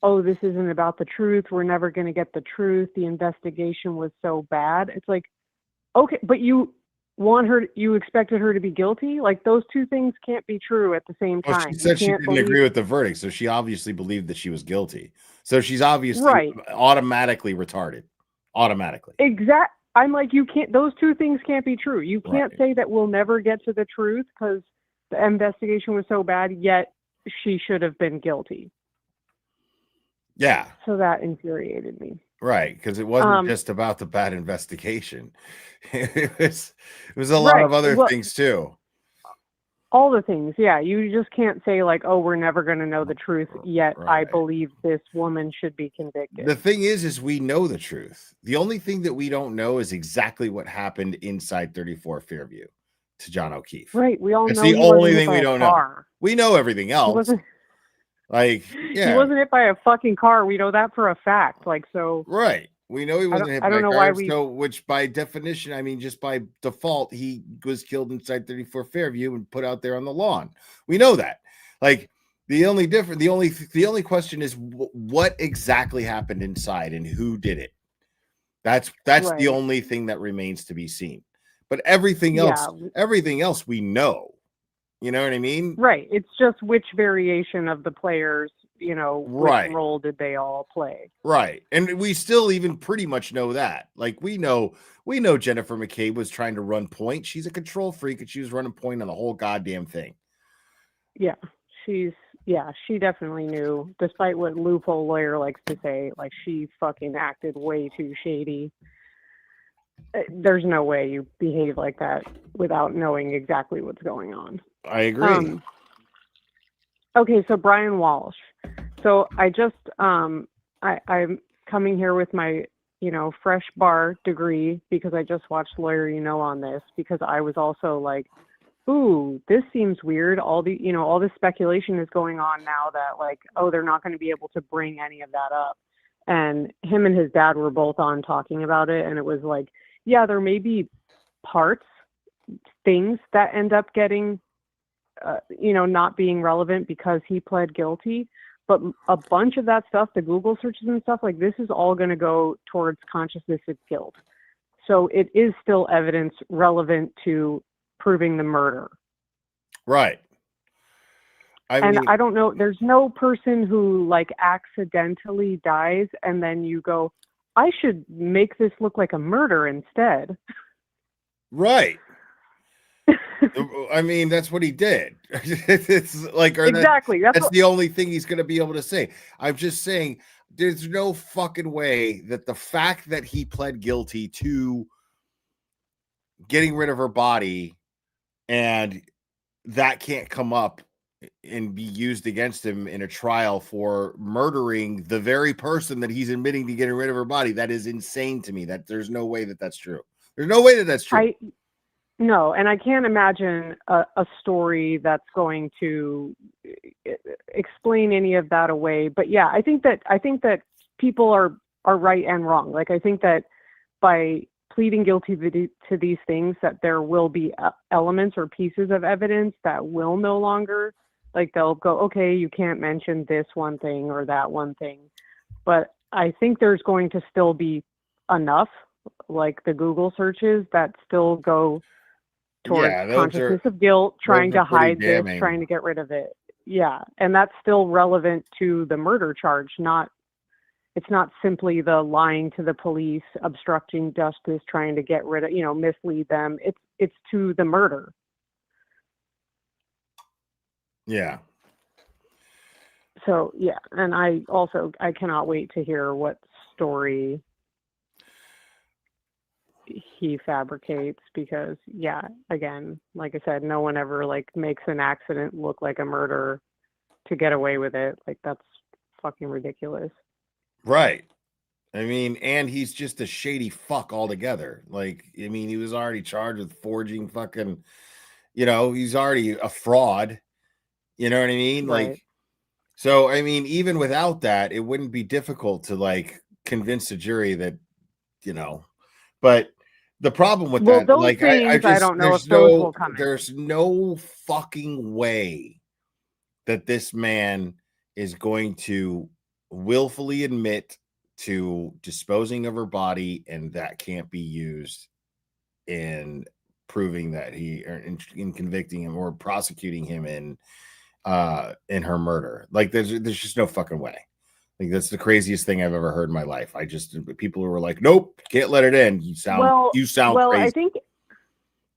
oh, this isn't about the truth. We're never going to get the truth. The investigation was so bad. It's like, okay, but you expected her to be guilty? Like, those two things can't be true at the same Well, time. she said she You can't didn't agree with the verdict, so she obviously believed that she was guilty. So she's obviously Right. automatically retarded. Automatically. I'm like, you can't, those two things can't be true. You can't Right. say that we'll never get to the truth because the investigation was so bad, yet she should have been guilty. Yeah. So that infuriated me. Right, because it wasn't just about the bad investigation. It was a lot Right. of other Well, things too. All the things, yeah. You just can't say like, oh, we're never going to know the truth, yet I believe this woman should be convicted. The thing is we know the truth. The only thing that we don't know is exactly what happened inside 34 Fairview to John O'Keefe. Right. We all That's know the he wasn't only hit thing by we a don't know. car. We know everything He else. wasn't, Like, yeah. he wasn't hit by a fucking car. We know that for a fact. Like, so. Right. We know he wasn't hit by I don't a know car, why we. so which by definition, I mean, just by default, he was killed inside 34 Fairview and put out there on the lawn. We know that. Like, the only question is what exactly happened inside and who did it. That's Right. the only thing that remains to be seen. But everything else we know. You know what I mean? Right. It's just which variation of the players, you know, Right. which role did they all play? Right. And we still even pretty much know that. Like, we know Jennifer McCabe was trying to run point. She's a control freak and she was running point on the whole goddamn thing. Yeah. she definitely knew, despite what loophole lawyer likes to say, like she fucking acted way too shady. There's no way you behave like that without knowing exactly what's going on. I agree. Okay, so Brian Walsh. So I just I'm coming here with my fresh bar degree because I just watched Lawyer on this, because I was also like, ooh, this seems weird. All this speculation is going on now that like, oh, they're not going to be able to bring any of that up. And him and his dad were both on talking about it, and it was like, yeah, there may be things that end up getting not being relevant because he pled guilty. But a bunch of that stuff, the Google searches and stuff, like this is all going to go towards consciousness of guilt. So it is still evidence relevant to proving the murder. Right. I mean, I don't know, there's no person who like accidentally dies and then you go, I should make this look like a murder instead. Right. I mean, that's what he did. It's like, exactly. That's the only thing he's going to be able to say. I'm just saying, there's no fucking way that the fact that he pled guilty to getting rid of her body and that can't come up and be used against him in a trial for murdering the very person that he's admitting to getting rid of her body. That is insane to me. That there's no way that that's true. There's no way that that's true. No, and I can't imagine a story that's going to explain any of that away. But yeah, I think that people are right and wrong. Like I think that by pleading guilty to these things, that there will be elements or pieces of evidence that will no longer, like they'll go, okay, you can't mention this one thing or that one thing. But I think there's going to still be enough, like the Google searches, that still go towards consciousness of guilt, trying to hide this, trying to get rid of it. Yeah. And that's still relevant to the murder charge. It's not simply the lying to the police, obstructing justice, trying to get rid of, mislead them. It's to the murder. Yeah. So yeah. And I cannot wait to hear what story he fabricates, because yeah, again, like I said, no one ever like makes an accident look like a murder to get away with it. Like that's fucking ridiculous. Right. I mean, and he's just a shady fuck altogether. Like, I mean, he was already charged with forging fucking, he's already a fraud. You know what I mean? Right. Like, so I mean, even without that, it wouldn't be difficult to like convince a jury that, but the problem with that, like, I don't know if those will come in. There's no fucking way that this man is going to willfully admit to disposing of her body, and that can't be used in proving that in convicting him or prosecuting him in her murder. Like, there's just no fucking way. Like, that's the craziest thing I've ever heard in my life. People who were like, nope, can't let it in. You sound crazy.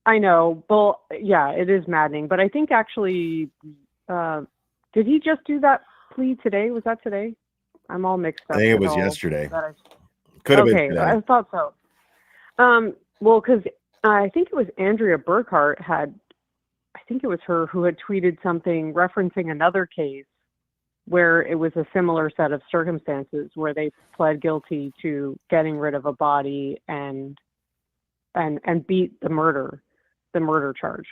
I know. Well, yeah, it is maddening. But I think actually, did he just do that plea today? Was that today? I'm all mixed up. I think it was yesterday. Could have been today. I thought so. Well, because I think it was Andrea Burkhart I think it was her who had tweeted something referencing another case where it was a similar set of circumstances where they pled guilty to getting rid of a body and beat the murder charge.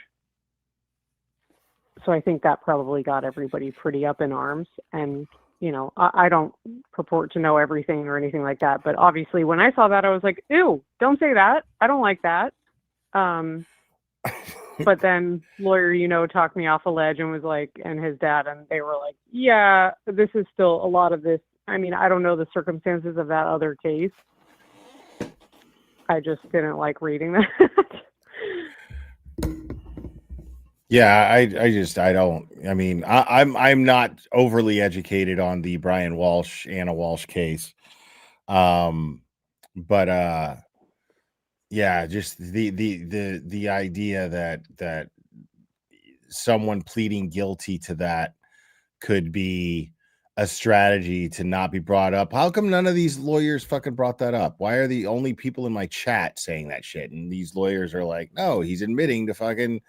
So I think that probably got everybody pretty up in arms. And, I don't purport to know everything or anything like that. But obviously when I saw that, I was like, ew, don't say that. I don't like that. But then lawyer, talked me off a ledge and was like, and his dad, and they were like, yeah, this is still a lot of this. I mean, I don't know the circumstances of that other case. I just didn't like reading that. Yeah, I'm not overly educated on the Brian Walsh, Anna Walsh case. But yeah, just the idea that someone pleading guilty to that could be a strategy to not be brought up. How come none of these lawyers fucking brought that up? Why are the only people in my chat saying that shit? And these lawyers are like, no, he's admitting to fucking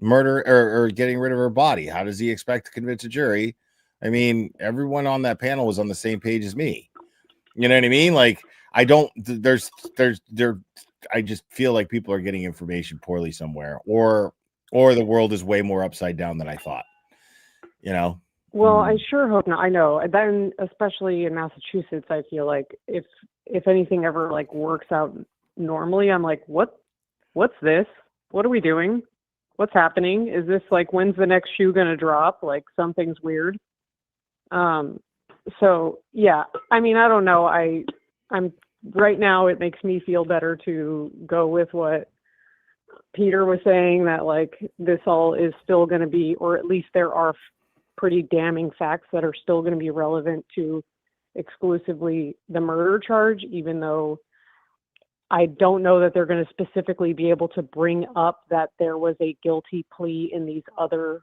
murder or getting rid of her body. How does he expect to convince a jury? I mean, everyone on that panel was on the same page as me. You know what I mean? Like, I don't, I just feel like people are getting information poorly somewhere, or the world is way more upside down than I thought, you know? Well, I sure hope not. I know. And then, especially in Massachusetts, I feel like if anything ever like works out normally, I'm like, what's this? What are we doing? What's happening? Is this like, when's the next shoe gonna drop? Like something's weird. So yeah, I mean, I don't know. I'm right now. It makes me feel better to go with what Peter was saying, that like this all is still going to be, or at least there are pretty damning facts that are still going to be relevant to exclusively the murder charge, even though I don't know that they're going to specifically be able to bring up that there was a guilty plea in these other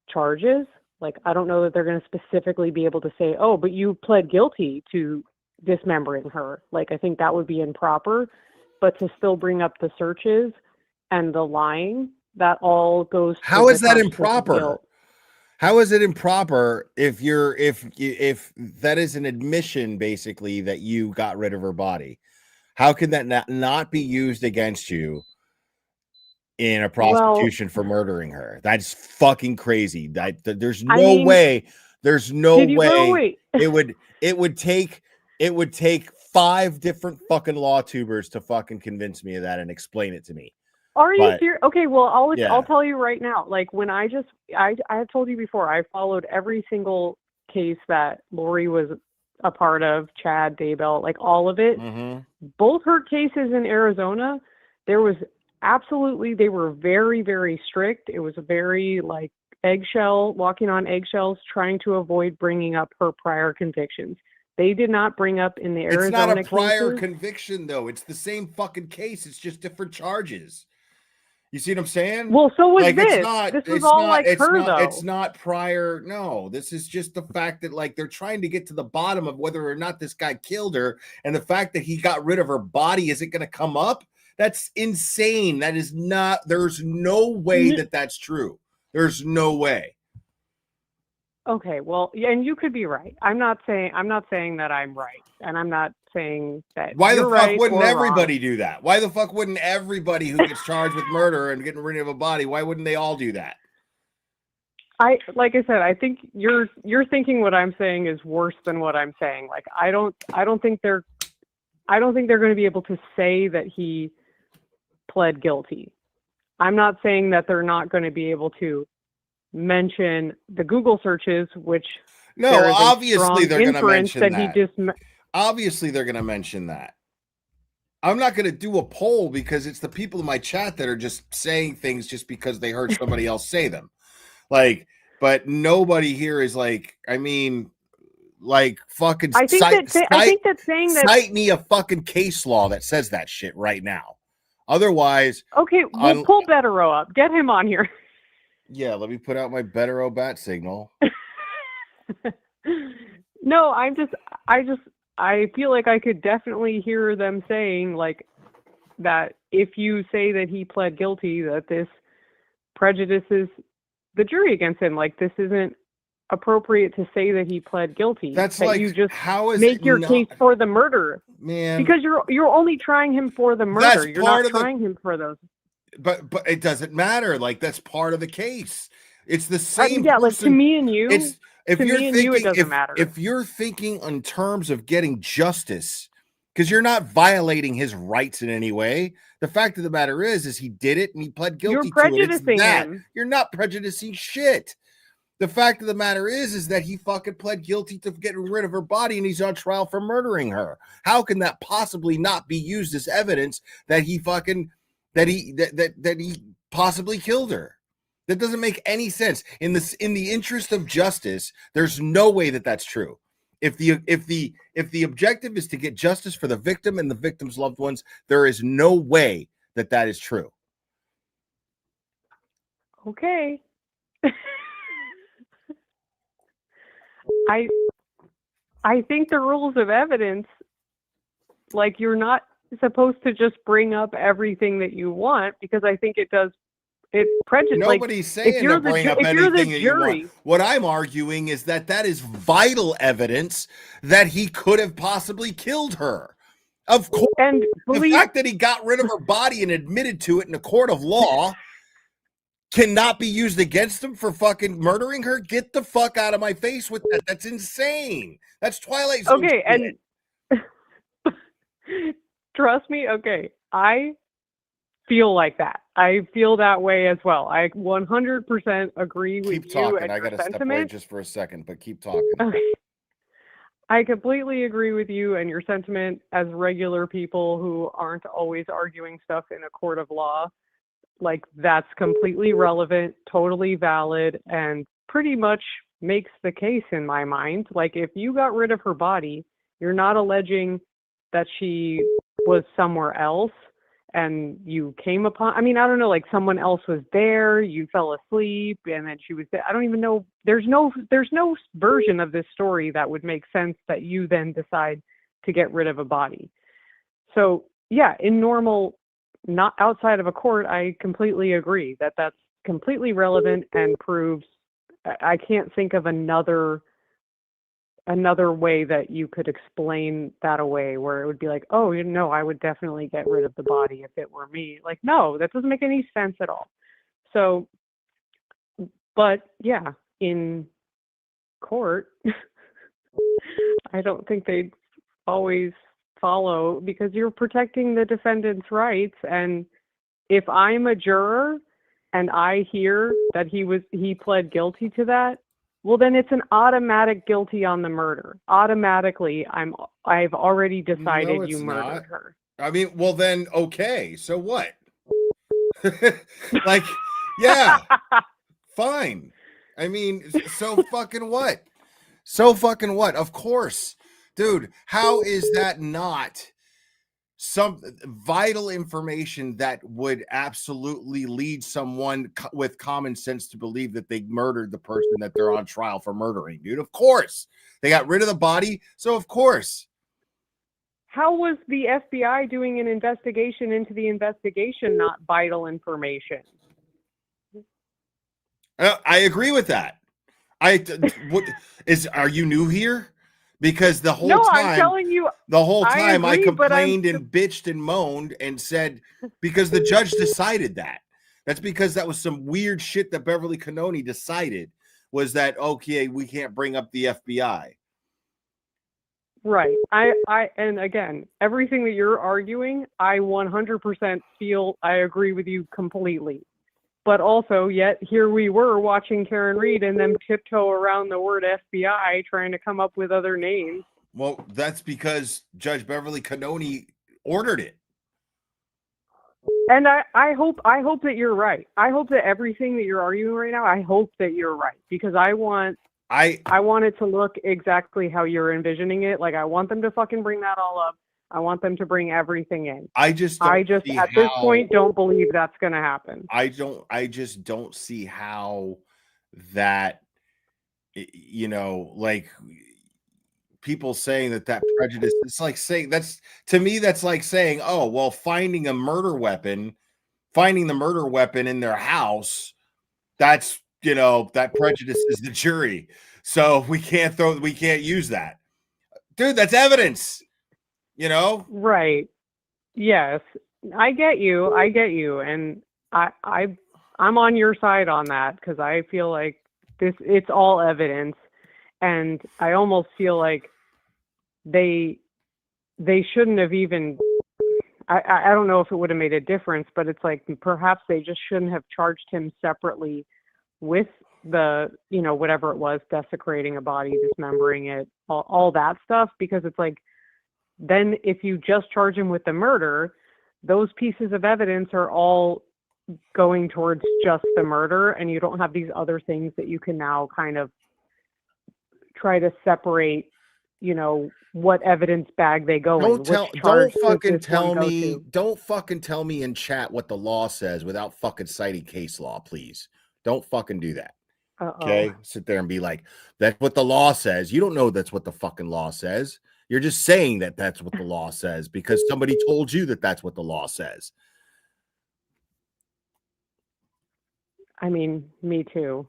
charges. Like, I don't know that they're going to specifically be able to say, oh, but you pled guilty to dismembering her. Like, I think that would be improper, but to still bring up the searches and the lying, that all goes. How is that improper? How is it improper if that is an admission, basically, that you got rid of her body? How can that not be used against you in a prosecution for murdering her? That's fucking crazy. There's no way. There's no way it would take 5 different fucking law tubers to fucking convince me of that and explain it to me. Are you serious? Okay, well, I'll tell you right now. Like, when I have told you before, I followed every single case that Lori was a part of, Chad, Daybell, like all of it. Mm-hmm. Both her cases in Arizona, there was they were very, very strict. It was a very like walking on eggshells, trying to avoid bringing up her prior convictions. They did not bring up in the Arizona cases. It's not a prior cases. conviction, though. It's the same fucking case. It's just different charges. You see what I'm saying? Well, so was like, this. This was all like her, though. It's not prior. No, this is just the fact that, like, they're trying to get to the bottom of whether or not this guy killed her. And the fact that he got rid of her body isn't going to come up. That's insane. That is not, there's no way that that's true. There's no way. Okay, well, yeah, and you could be right. I'm not saying that I'm right, and I'm not saying that. Why the fuck right wouldn't everybody wrong. do that? Why the fuck wouldn't everybody who gets charged with murder and getting rid of a body? Why wouldn't they all do that? Like I said, I think you're thinking what I'm saying is worse than what I'm saying. Like, I don't think they're going to be able to say that he pled guilty. I'm not saying that they're not going to be able to mention the Google searches, which obviously they're going to mention that. Obviously they're going to mention that. I'm not going to do a poll because it's the people in my chat that are just saying things just because they heard somebody else say them. Like, but nobody here is like, I mean, like, fucking I think that saying that, cite me a fucking case law that says that shit right now. Otherwise, okay, we'll pull Bettero up. Get him on here. Yeah, let me put out my Bettero bat signal. No, I feel like I could definitely hear them saying, like, that if you say that he pled guilty, that this prejudices the jury against him. Like, this isn't appropriate to say that he pled guilty. That's that like, you just how is make it your not, case for the murder, man? Because you're only trying him for the murder. You're not trying him for those. But it doesn't matter. Like, that's part of the case. It's the same. Yeah, like, to me and you. If to you're me and thinking, you, it doesn't matter. If you're thinking in terms of getting justice, because you're not violating his rights in any way. The fact of the matter is he did it and he pled guilty to it. You're prejudicing him. You're not prejudicing shit. The fact of the matter is that he fucking pled guilty to getting rid of her body and he's on trial for murdering her. How can that possibly not be used as evidence that he fucking that he possibly killed her? That doesn't make any sense. In the interest of justice, there's no way that that's true. If the objective is to get justice for the victim and the victim's loved ones, there is no way that that is true. Okay. I think the rules of evidence, like, you're not supposed to just bring up everything that you want, because I think it prejudice. Nobody's saying to bring up anything that you want. What I'm arguing is that is vital evidence that he could have possibly killed her. Of course, and the fact that he got rid of her body and admitted to it in a court of law cannot be used against him for fucking murdering her. Get the fuck out of my face with that. That's insane. That's Twilight Zone. Okay, shit. And trust me, okay, I feel like that. I feel that way as well. I 100% agree with keep talking. you and I your got to step away just for a second, but keep talking. Okay. I completely agree with you and your sentiment as regular people who aren't always arguing stuff in a court of law. Like, that's completely relevant, totally valid, and pretty much makes the case in my mind. Like, if you got rid of her body, you're not alleging that she was somewhere else and you came upon, I mean, I don't know, like someone else was there, you fell asleep, and then she was there. I don't even know. There's no version of this story that would make sense that you then decide to get rid of a body. So yeah, in normal, not outside of a court, I completely agree that that's completely relevant and proves. I can't think of another way that you could explain that away where it would be like, oh, you know, I would definitely get rid of the body if it were me. Like, no, that doesn't make any sense at all. So, but yeah, in court, I don't think they'd always follow, because you're protecting the defendant's rights. And if I'm a juror and I hear that he pled guilty to that, well, then it's an automatic guilty on the murder. Automatically, I've already decided you murdered her. I mean, well then, okay, so what? Like, yeah, fine. I mean, so fucking what? So fucking what? Of course. Dude, how is that not some vital information that would absolutely lead someone with common sense to believe that they murdered the person that they're on trial for murdering, dude? Of course. They got rid of the body, so of course. How was the FBI doing an investigation into the investigation not vital information? I agree with that. Are you new here? Because the whole time, I'm telling you, I complained and bitched and moaned and said, because the judge decided that. That's because that was some weird shit that Beverly Cannoni decided, was that, okay, we can't bring up the FBI. Right. And again, everything that you're arguing, I 100% feel I agree with you completely. But also, yet here we were watching Karen Reed and then tiptoe around the word FBI, trying to come up with other names. Well, that's because Judge Beverly Cannoni ordered it. And I hope that you're right. I hope that everything that you're arguing right now, I hope that you're right, because I want it to look exactly how you're envisioning it. Like, I want them to fucking bring that all up. I want them to bring everything in. I just at this point don't believe that's going to happen. I just don't see how that, you know, like people saying that prejudice, it's like saying, to me that's like saying, oh, well, finding the murder weapon in their house, that's, you know, that prejudices the jury. So we can't use that. Dude, that's evidence. You know? Right. Yes. I get you. And I'm on your side on that, because I feel like it's all evidence. And I almost feel like they shouldn't have even, I don't know if it would have made a difference, but it's like, perhaps they just shouldn't have charged him separately with the, you know, whatever it was, desecrating a body, dismembering it, all that stuff, because it's like, then if you just charge him with the murder, those pieces of evidence are all going towards just the murder, and you don't have these other things that you can now kind of try to separate, you know, what evidence bag they go in. Don't fucking tell me in chat what the law says without fucking citing case law, please. Don't fucking do that. Okay, sit there and be like, that's what the law says. You don't know that's what the fucking law says. You're just saying that that's what the law says because somebody told you that that's what the law says. I mean, me too.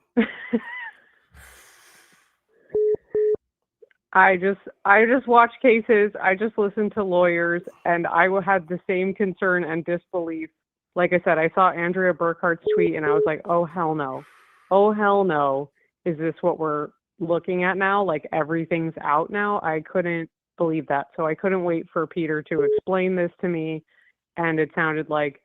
I just watch cases. I just listen to lawyers, and I had the same concern and disbelief. Like I said, I saw Andrea Burkhardt's tweet, and I was like, "Oh hell no, oh hell no! Is this what we're looking at now? Like everything's out now?" I couldn't believe that, so I couldn't wait for Peter to explain this to me, and it sounded like,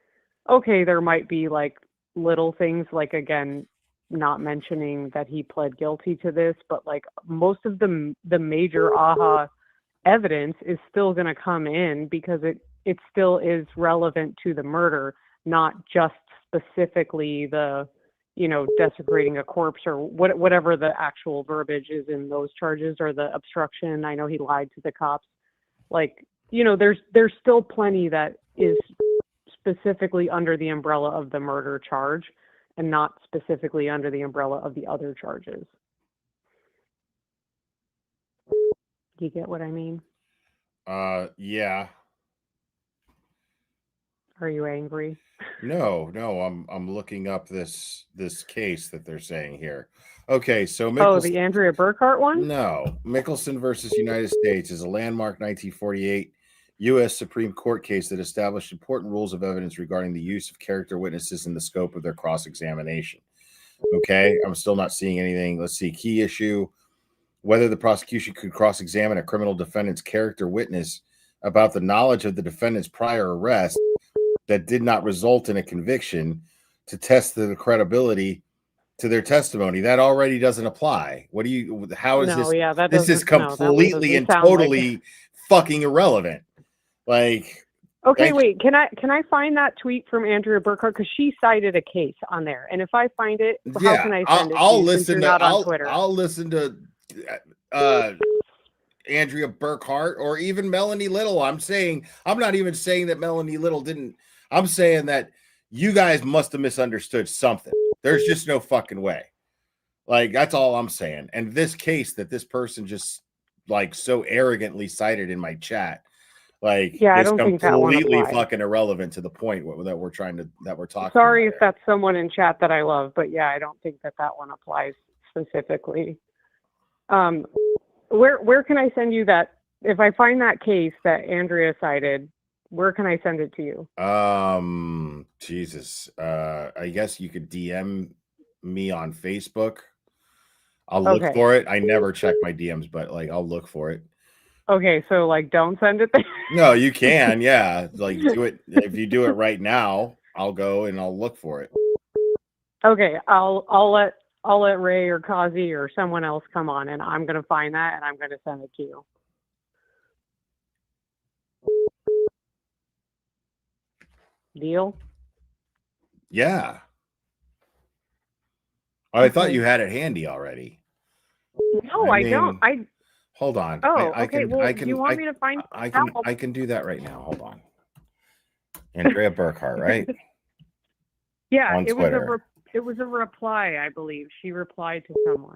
okay, there might be like little things, like again, not mentioning that he pled guilty to this, but like most of the major AHA evidence is still going to come in because it still is relevant to the murder, not just specifically the, you know, desecrating a corpse or whatever the actual verbiage is in those charges, or the obstruction. I know he lied to the cops. Like, you know, there's still plenty that is specifically under the umbrella of the murder charge and not specifically under the umbrella of the other charges. Do you get what I mean? Yeah. Are you angry? No, I'm looking up this case that they're saying here. Okay, so The Andrea Burkhardt one? No, Mickelson versus United States is a landmark 1948 U.S. Supreme Court case that established important rules of evidence regarding the use of character witnesses and the scope of their cross-examination. Okay, I'm still not seeing anything. Let's see. Key issue: whether the prosecution could cross-examine a criminal defendant's character witness about the knowledge of the defendant's prior arrest that did not result in a conviction to test the credibility to their testimony. That already doesn't apply. What do you, how is No, this? yeah, that This is doesn't- no, that one completely doesn't and sound like totally it. fucking irrelevant. Like, Okay, wait. Can I find that tweet from Andrea Burkhardt, because she cited a case on there, and if I find it, how can I send it to you since you're not on Twitter? I'll listen to Andrea Burkhart or even Melanie Little. I'm not even saying that Melanie Little didn't. I'm saying that you guys must have misunderstood something. There's just no fucking way. Like, that's all I'm saying. And this case that this person just like so arrogantly cited in my chat, like, Yeah, I is don't think that one completely applies. fucking irrelevant to the point that we're talking. Sorry if that's someone in chat that I love, but yeah, I don't think that one applies specifically. Where can I send you that? If I find that case that Andrea cited, where can I send it to you? Jesus. I guess you could DM me on Facebook. I'll look Okay. for it. I never check my DMs, but like, I'll look for it. Okay, so like, don't send it there. No, you can. Yeah. Like, do it. If you do it right now, I'll go and I'll look for it. Okay, I'll let Ray or Kazi or someone else come on, and I'm gonna find that and I'm gonna send it to you. Deal? Yeah. I thought Okay. you had it handy already. No, I don't. Hold on. Oh, I okay. can, Well, I can, you want me to find? I can do that right now. Hold on. Andrea Burkhart, right? Yeah, On it Twitter. was a reply, I believe. She replied to someone.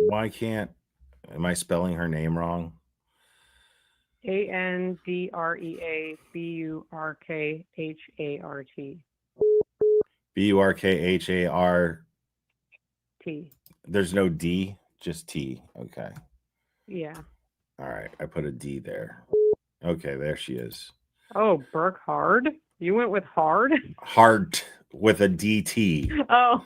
Why can't? Am I spelling her name wrong? AndreaBurkhart. Burkhart. There's no D, just T. Okay. Yeah. All right. I put a D there. Okay, there she is. Oh, Burkhard? You went with hard? Heart with a DT. Oh.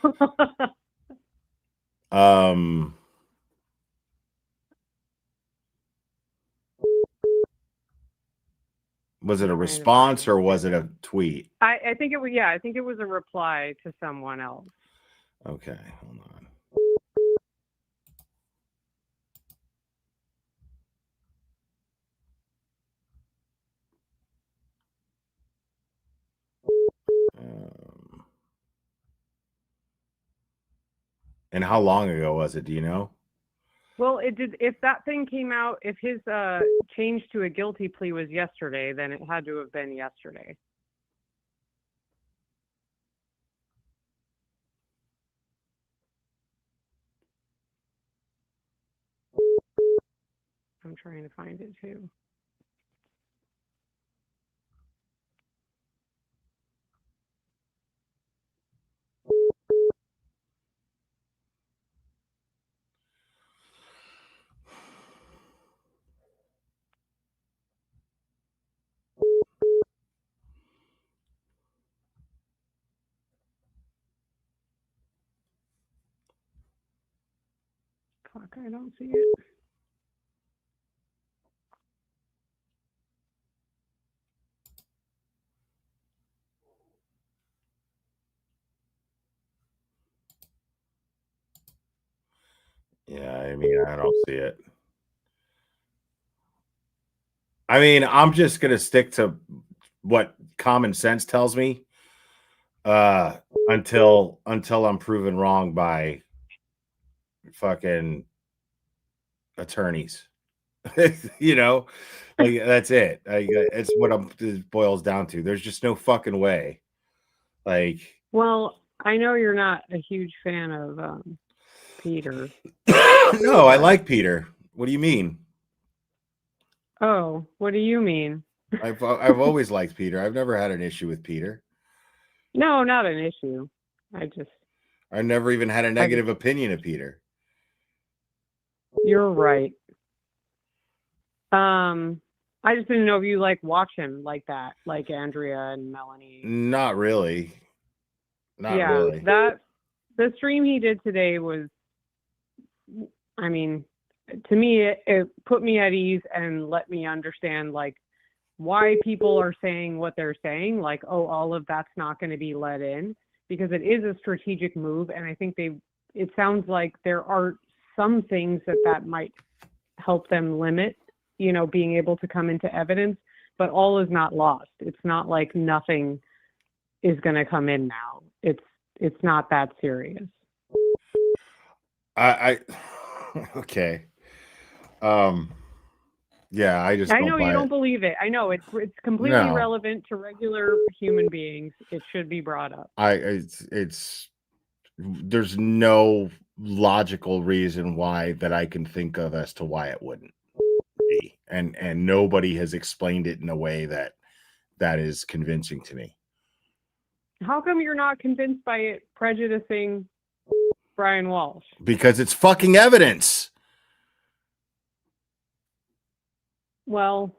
Was it a response or was it a tweet? I think it was, yeah, I think it was a reply to someone else. Okay, hold on. And how long ago was it? Do you know? Well, it did. If that thing came out, if his change to a guilty plea was yesterday, then it had to have been yesterday. I'm trying to find it too. Fuck, I don't see it. Yeah, I mean, I don't see it. I mean, I'm just gonna stick to what common sense tells me until I'm proven wrong by fucking attorneys. You know, like that's it. It's what it boils down to. There's just no fucking way. Like, Well, I know you're not a huge fan of Peter. no, I like Peter. What do you mean? Oh, what do you mean? I've always liked Peter. I've never had an issue with Peter. No, not an issue. I never even had a negative opinion of Peter. You're right. I just didn't know if you watch him like that, like Andrea and Melanie. Not really. Not really. The stream he did today was, I mean, to me, it put me at ease and let me understand why people are saying what they're saying. Like, oh, all of that's not going to be let in, because it is a strategic move. And I think it sounds like there are some things that might help them limit, being able to come into evidence, but all is not lost. It's not like nothing is going to come in now. It's not that serious. Okay. Yeah, I know you don't believe it. I know it's completely relevant to regular human beings. It should be brought up. There's no logical reason why that I can think of as to why it wouldn't be. And nobody has explained it in a way that is convincing to me. How come you're not convinced by it prejudicing Brian Walsh? Because it's fucking evidence. Well,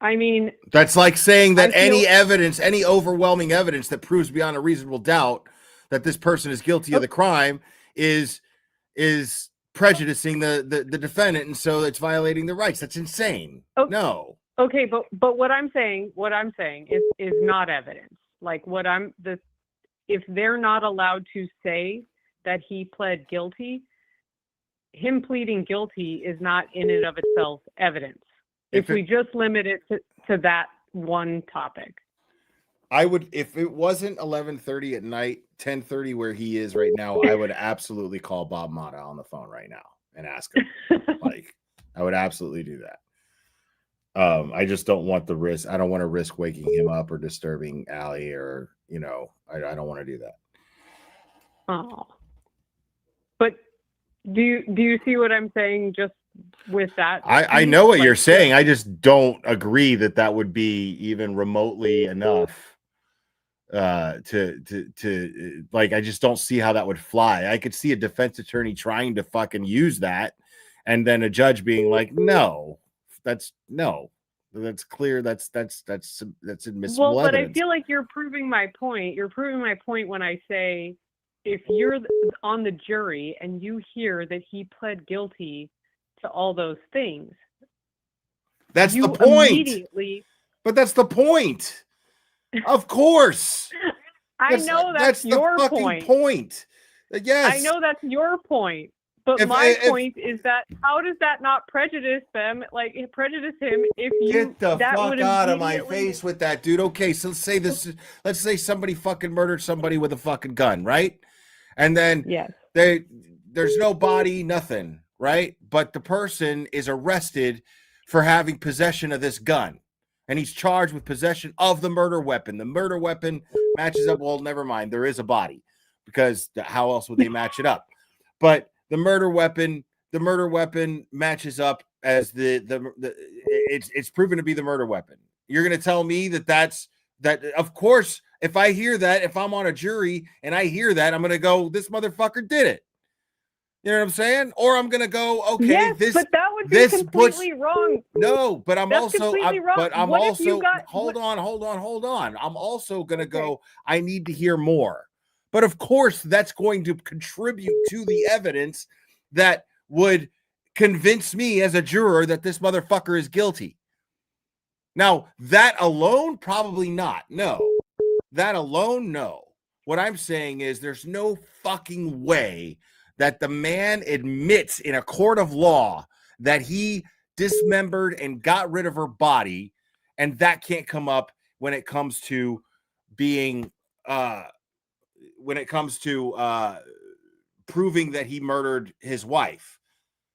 I mean, that's like saying that any overwhelming evidence that proves beyond a reasonable doubt that this person is guilty of the crime is prejudicing the defendant, and so it's violating the rights. That's insane. Oh, no. Okay, but what I'm saying is not evidence. Like if they're not allowed to say that he pled guilty, him pleading guilty is not in and of itself evidence. If we just limit it to that one topic. I would, if it wasn't 11:30 at night, 10:30 where he is right now, I would absolutely call Bob Mata on the phone right now and ask him. I would absolutely do that. I just don't want the risk. I don't want to risk waking him up or disturbing Allie, or I don't want to do that. Oh, but do you see what I'm saying? Just with that, I know what you're saying. I just don't agree that would be even remotely enough to I just don't see how that would fly. I could see a defense attorney trying to fucking use that, and then a judge being like, no, that's clear. That's admissible. Well, but evidence. I feel like you're proving my point. You're proving my point when I say, if you're on the jury and you hear that he pled guilty to all those things, that's the point. But that's the point. Of course. I know that's your the fucking point. Yes. I know that's your point. But my point is that how does that not prejudice them? Prejudice him if you get the fuck out of my face with that, dude. Okay, so let's say somebody fucking murdered somebody with a fucking gun, right? And then there's no body, nothing. right? But the person is arrested for having possession of this gun, and he's charged with possession of the murder weapon. The murder weapon matches up. Well, never mind. There is a body, because how else would they match it up? But the murder weapon matches up as it's proven to be the murder weapon. You're going to tell me that of course, if I hear that, if I'm on a jury and I hear that, I'm going to go, this motherfucker did it. You know what I'm saying? Or I'm going to go, okay, yes, but that would be completely wrong. No, but I'm That's also, completely wrong. but I'm What if also, you got, hold on. I'm also going to go, I need to hear more. But of course, that's going to contribute to the evidence that would convince me as a juror that this motherfucker is guilty. Now, that alone, probably not. No. That alone, no. What I'm saying is there's no fucking way that the man admits in a court of law that he dismembered and got rid of her body, and that can't come up when it comes to being proving that he murdered his wife.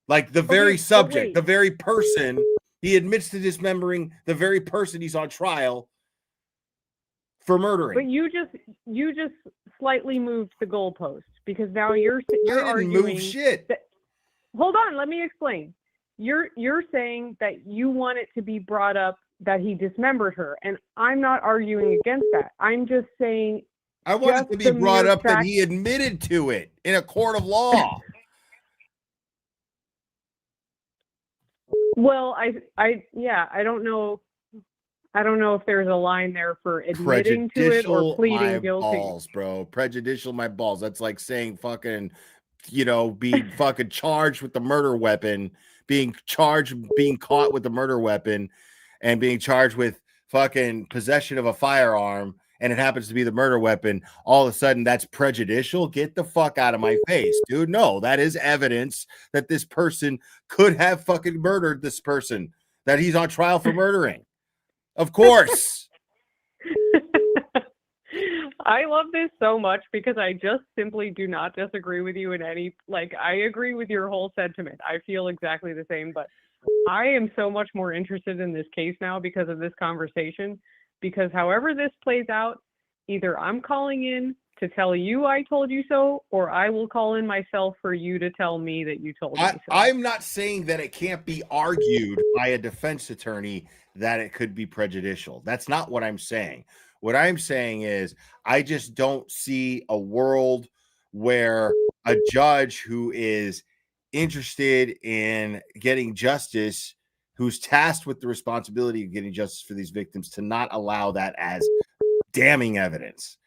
Like the very subject, the very person, he admits to dismembering the very person he's on trial for murdering. But you just slightly moved the goalpost, because now you're arguing move shit. Hold on, let me explain. You're saying that you want it to be brought up that he dismembered her, and I'm not arguing against that. I'm just saying I want it to be brought up that he admitted to it in a court of law. Well, I don't know. I don't know if there's a line there for admitting to it or pleading guilty. Balls, bro. Prejudicial my balls. That's like saying fucking, being fucking charged with the murder weapon, being caught with the murder weapon, and being charged with fucking possession of a firearm, and it happens to be the murder weapon. All of a sudden, that's prejudicial. Get the fuck out of my face, dude. No, that is evidence that this person could have fucking murdered this person that he's on trial for murdering. Of course. I love this so much because I just simply do not disagree with you in any, I agree with your whole sentiment. I feel exactly the same, but I am so much more interested in this case now because of this conversation, because however this plays out, either I'm calling in to tell you I told you so, or I will call in myself for you to tell me that you told me so. I'm not saying that it can't be argued by a defense attorney that it could be prejudicial. That's not what I'm saying. What I'm saying is I just don't see a world where a judge who is interested in getting justice, who's tasked with the responsibility of getting justice for these victims, to not allow that as damning evidence.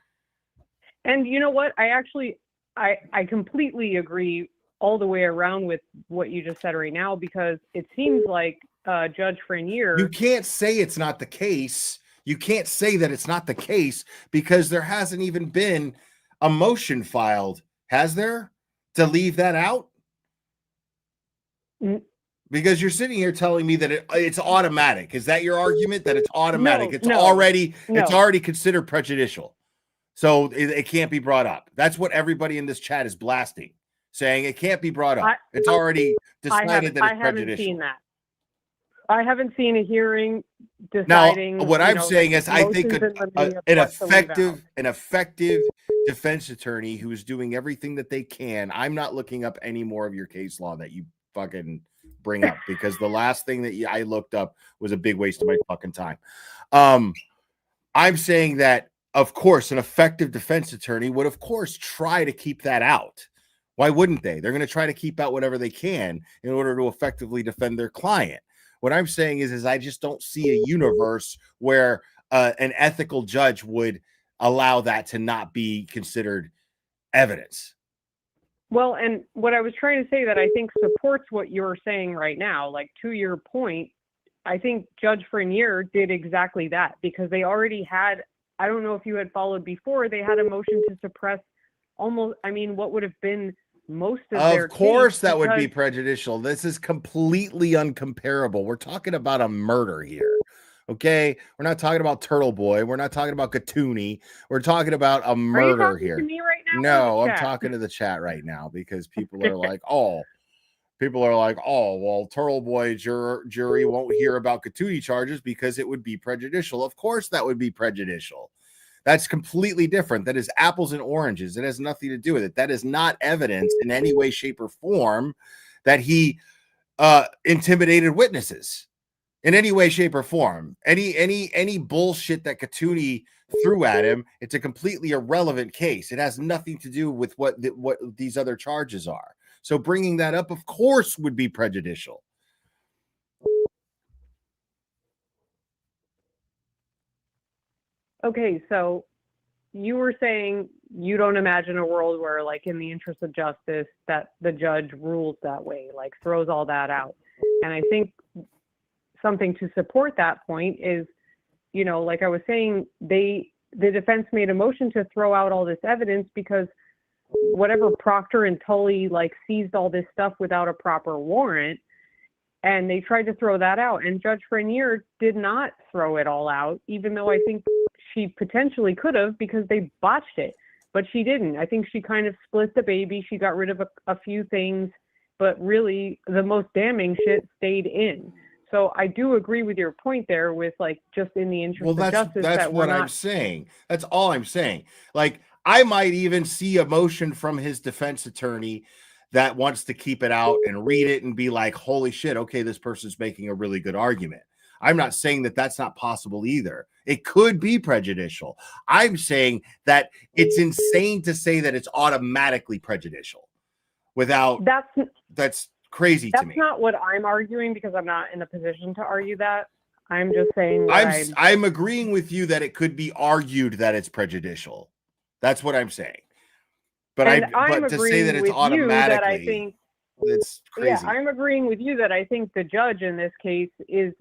And you know what? I completely agree all the way around with what you just said right now, because it seems like Judge Frenier... You can't say it's not the case. You can't say that it's not the case because there hasn't even been a motion filed, has there, to leave that out? Because you're sitting here telling me that it's automatic. Is that your argument, that it's automatic? It's already considered prejudicial. So it can't be brought up. That's what everybody in this chat is blasting, saying it can't be brought up. It's already decided that it's prejudicial. I haven't seen that. I haven't seen a hearing deciding. Now, what I'm saying is, I think an effective defense attorney who is doing everything that they can. I'm not looking up any more of your case law that you fucking bring up, because the last thing that I looked up was a big waste of my fucking time. I'm saying that, of course, an effective defense attorney would, of course, try to keep that out. Why wouldn't they? They're going to try to keep out whatever they can in order to effectively defend their client. What I'm saying is I just don't see a universe where an ethical judge would allow that to not be considered evidence. Well, and what I was trying to say that I think supports what you're saying right now, like to your point, I think Judge Frenier did exactly that, because they already had, I don't know if you had followed before, they had a motion to suppress what would have been most of their case. Of course that would be prejudicial. This is completely uncomparable. We're talking about a murder here. Okay, we're not talking about Turtle Boy. We're not talking about Gatuni. We're talking about a murder here. To me right now? No, I'm talking to the chat right now, because people are like, oh, people are like, oh, well, Turtle Boy jury won't hear about Katuti charges because it would be prejudicial. Of course, that would be prejudicial. That's completely different. That is apples and oranges. It has nothing to do with it. That is not evidence in any way, shape, or form that he intimidated witnesses in any way, shape, or form. Any bullshit that Katuti threw at him, it's a completely irrelevant case. It has nothing to do with what these other charges are. So bringing that up, of course, would be prejudicial. Okay, so you were saying you don't imagine a world where, like, in the interest of justice, that the judge rules that way, like throws all that out. And I think something to support that point is, you know, like I was saying, the defense made a motion to throw out all this evidence because whatever Proctor and Tully like seized all this stuff without a proper warrant, and they tried to throw that out. And Judge Frenier did not throw it all out, even though I think she potentially could have because they botched it, but she didn't. I think she kind of split the baby. She got rid of a few things, but really the most damning shit stayed in. So I do agree with your point there with, like, just in the interest of justice. That's what I'm saying. That's all I'm saying. Like, I might even see a motion from his defense attorney that wants to keep it out and read it and be like, holy shit, okay, this person's making a really good argument. I'm not saying that that's not possible either. It could be prejudicial. I'm saying that it's insane to say that it's automatically prejudicial without that's crazy to me. That's not what I'm arguing because I'm not in a position to argue that. I'm just saying I'm agreeing with you that it could be argued that it's prejudicial. That's what I'm saying. But but to say that it's automatically, it's crazy. Yeah, I'm agreeing with you that I think the judge in this case is,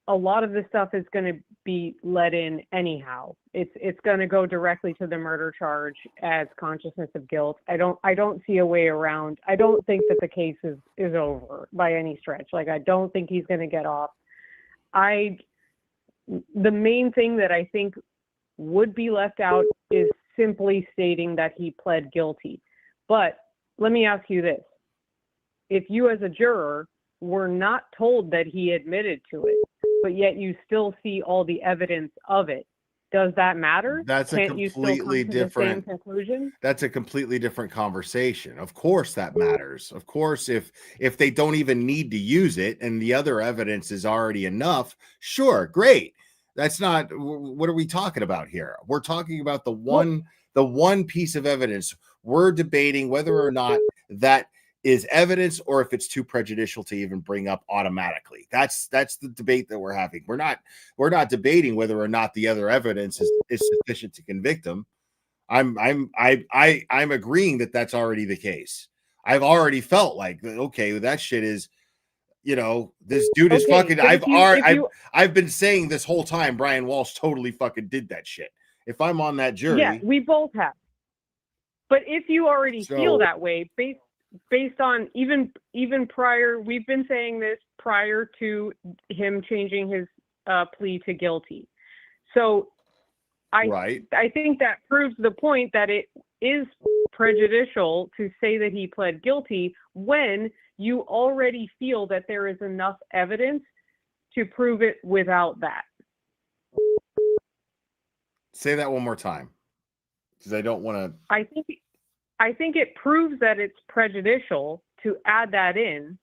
a lot of this stuff is going to be let in anyhow. It's going to go directly to the murder charge as consciousness of guilt. I don't see a way around. I don't think that the case is over by any stretch. Like, I don't think he's going to get off. The main thing that I think would be left out is simply stating that he pled guilty. But let me ask you this. If you as a juror were not told that he admitted to it, but yet you still see all the evidence of it, does that matter? That's a completely different conclusion. That's a completely different conversation. Of course that matters. Of course, if they don't even need to use it and the other evidence is already enough, sure, great. That's not what are we talking about here? We're talking about the one piece of evidence. We're debating whether or not that is evidence or if it's too prejudicial to even bring up automatically. That's the debate that we're having. We're not debating whether or not the other evidence is sufficient to convict him. I'm agreeing that that's already the case. I've already felt like, okay, that shit is, you know, this dude is fucking. I've been saying this whole time, Brian Walsh totally fucking did that shit. If I'm on that jury, yeah, we both have. But if you already feel that way, based on even prior, we've been saying this prior to him changing his plea to guilty. So I think that proves the point that it is prejudicial to say that he pled guilty when you already feel that there is enough evidence to prove it without that. Say that one more time, because I don't want to. I think it proves that it's prejudicial to add that in,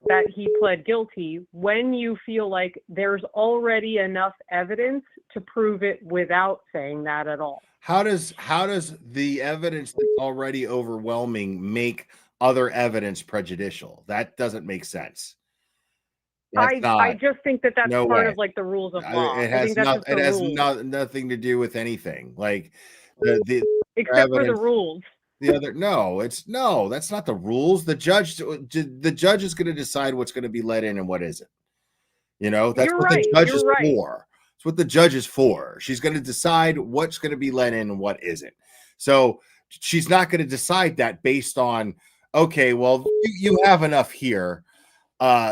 that he pled guilty, when you feel like there's already enough evidence to prove it without saying that at all. How does the evidence that's already overwhelming make other evidence prejudicial? That doesn't make sense. I just think that's no part way. of like the rules of law. It has nothing to do with anything. Like the except for the rules. The other that's not the rules. The judge is going to decide what's going to be let in and what isn't. You know, that's You're what right. the judge is You're right. for. It's what the judge is for. She's going to decide what's going to be let in and what isn't. So she's not going to decide that based on, okay, well, you have enough here.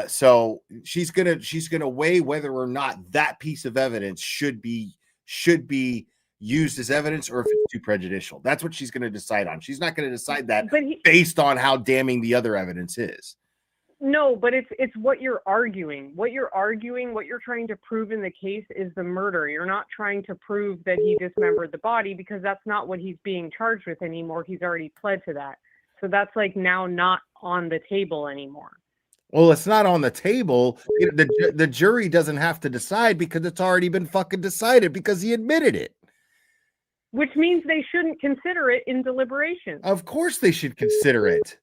So she's gonna weigh whether or not that piece of evidence should be used as evidence or if it's too prejudicial. That's what she's going to decide on. She's not going to decide that based on how damning the other evidence is. No, but it's what you're arguing. What you're arguing, what you're trying to prove in the case is the murder. You're not trying to prove that he dismembered the body because that's not what he's being charged with anymore. He's already pled to that. So that's like now not on the table anymore. Well, it's not on the table. The jury doesn't have to decide because it's already been fucking decided because he admitted it. Which means they shouldn't consider it in deliberations. Of course they should consider it.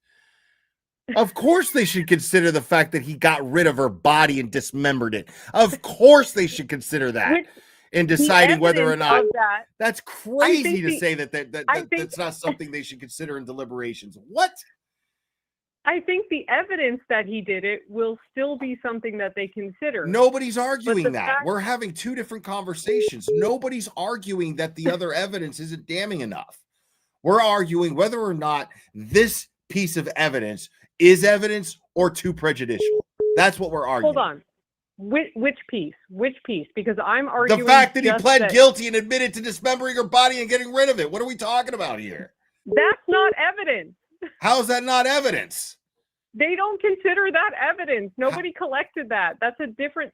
Of course they should consider the fact that he got rid of her body and dismembered it. Of course they should consider that in deciding whether or not. That's crazy to say that that's not something they should consider in deliberations. What? I think the evidence that he did it will still be something that they consider. Nobody's arguing that. We're having two different conversations. Nobody's arguing that the other evidence isn't damning enough. We're arguing whether or not this piece of evidence is evidence or too prejudicial. That's what we're arguing. Hold on. Which piece? Which piece? Because I'm arguing the fact that he pled guilty and admitted to dismembering her body and getting rid of it. What are we talking about here? That's not evidence. How is that not evidence? They don't consider that evidence. Nobody collected that. That's a different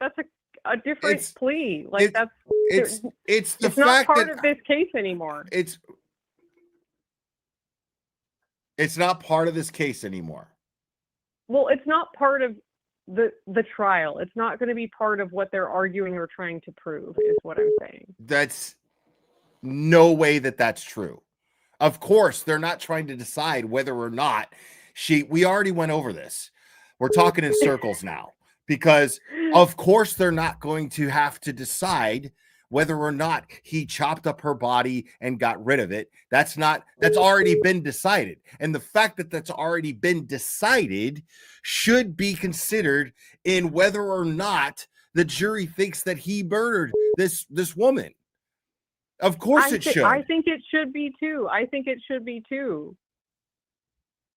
plea. Like it's not part of this case anymore. It's not part of this case anymore. Well, it's not part of the trial. It's not going to be part of what they're arguing or trying to prove, is what I'm saying. That's no way that's true. Of course, they're not trying to decide whether or not we already went over this. We're talking in circles now because of course they're not going to have to decide whether or not he chopped up her body and got rid of it. That's already been decided. And the fact that that's already been decided should be considered in whether or not the jury thinks that he murdered this woman. Of course it should. I think it should be too.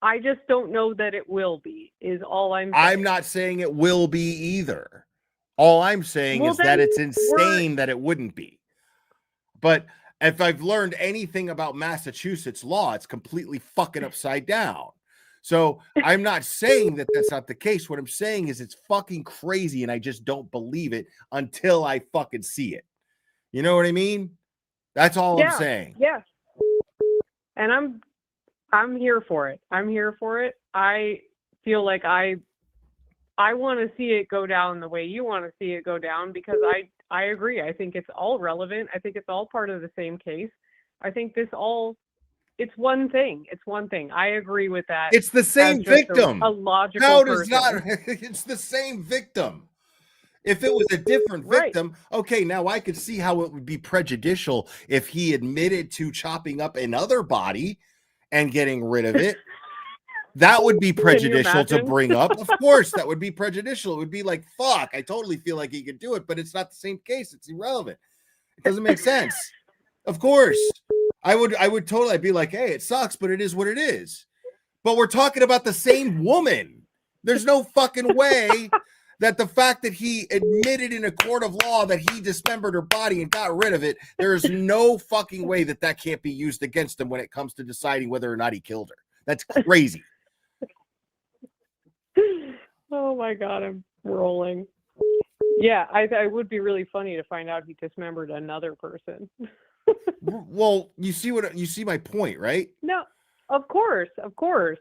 I just don't know that it will be, is all I'm saying. I'm not saying it will be either. All I'm saying is that it's insane that it wouldn't be. But if I've learned anything about Massachusetts law, it's completely fucking upside down. So I'm not saying that that's not the case. What I'm saying is it's fucking crazy and I just don't believe it until I fucking see it. You know what I mean? That's all I'm saying. Yeah. And I'm here for it. I feel like I want to see it go down the way you want to see it go down because I agree. I think it's all relevant. I think it's all part of the same case. I think it's one thing. I agree with that. It's the same victim. A logical How does person. not? It's the same victim. If it was a different victim, okay, now I could see how it would be prejudicial if he admitted to chopping up another body and getting rid of it. That would be prejudicial to bring up. Of course, that would be prejudicial. It would be like, fuck, I totally feel like he could do it, but it's not the same case. It's irrelevant. It doesn't make sense. Of course. I would totally be like, hey, it sucks, but it is what it is. But we're talking about the same woman. There's no fucking way that the fact that he admitted in a court of law that he dismembered her body and got rid of it, there is no fucking way that can't be used against him when it comes to deciding whether or not he killed her. That's crazy. Oh my God, I'm rolling. Yeah, I would be really funny to find out he dismembered another person. Well, you see my point, right? No, of course.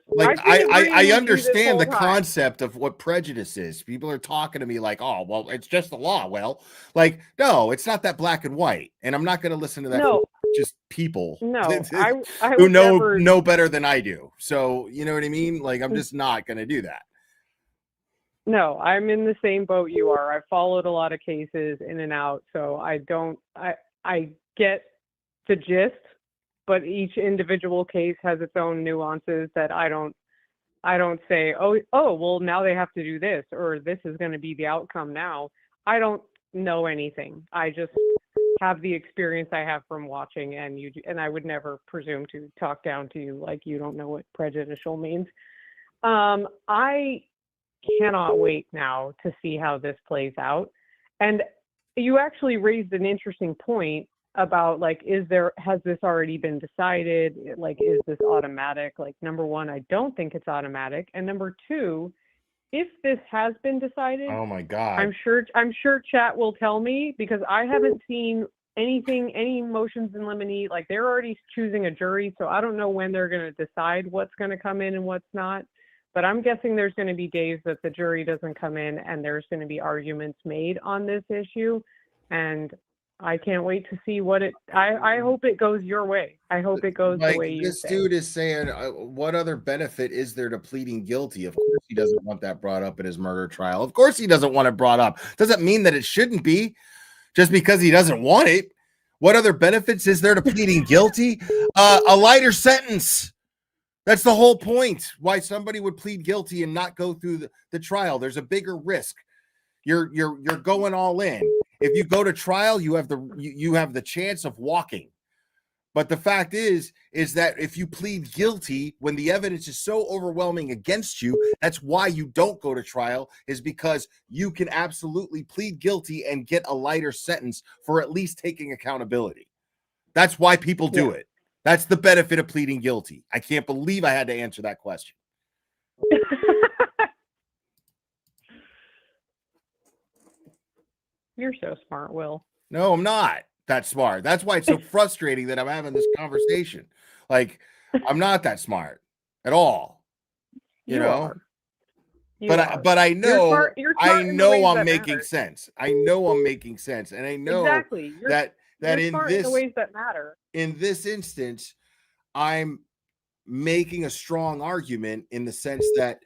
Like I understand the concept of what prejudice is. People are talking to me like, oh, well, it's just the law. Well, like, no, it's not that black and white. And I'm not going to listen to that. No. Just people I who know better than I do. So, you know what I mean? Like, I'm just not going to do that. No, I'm in the same boat you are. I've followed a lot of cases in and out, so I get the gist, but each individual case has its own nuances that I don't say, oh, well, now they have to do this, or this is going to be the outcome now. I don't know anything. I just have the experience I have from watching, and I would never presume to talk down to you like you don't know what prejudicial means. I cannot wait now to see how this plays out. And you actually raised an interesting point about, like, has this already been decided? Like, is this automatic? Like, number one, I don't think it's automatic. And number two, if this has been decided, Oh my God. I'm sure chat will tell me, because I haven't seen any motions in limine. Like, they're already choosing a jury, so I don't know when they're going to decide what's going to come in and what's not. But I'm guessing there's going to be days that the jury doesn't come in and there's going to be arguments made on this issue. And I can't wait to see what I hope it goes your way. I hope it goes the way you This say. dude is saying, what other benefit is there to pleading guilty? Of course, he doesn't want that brought up in his murder trial. Of course, he doesn't want it brought up. Doesn't mean that it shouldn't be just because he doesn't want it. What other benefits is there to pleading guilty? A lighter sentence. That's the whole point. Why somebody would plead guilty and not go through the trial. There's a bigger risk. You're going all in. If you go to trial, you have the chance of walking. But the fact is that if you plead guilty when the evidence is so overwhelming against you, that's why you don't go to trial, is because you can absolutely plead guilty and get a lighter sentence for at least taking accountability. That's why people do it. That's the benefit of pleading guilty. I can't believe I had to answer that question. You're so smart, Will. No, I'm not that smart. That's why it's so frustrating that I'm having this conversation. Like, I'm not that smart at all. You know? But I know I know I'm making sense. I know I'm making sense. And I know exactly. that in this the ways that matter. In this instance, I'm making a strong argument in the sense that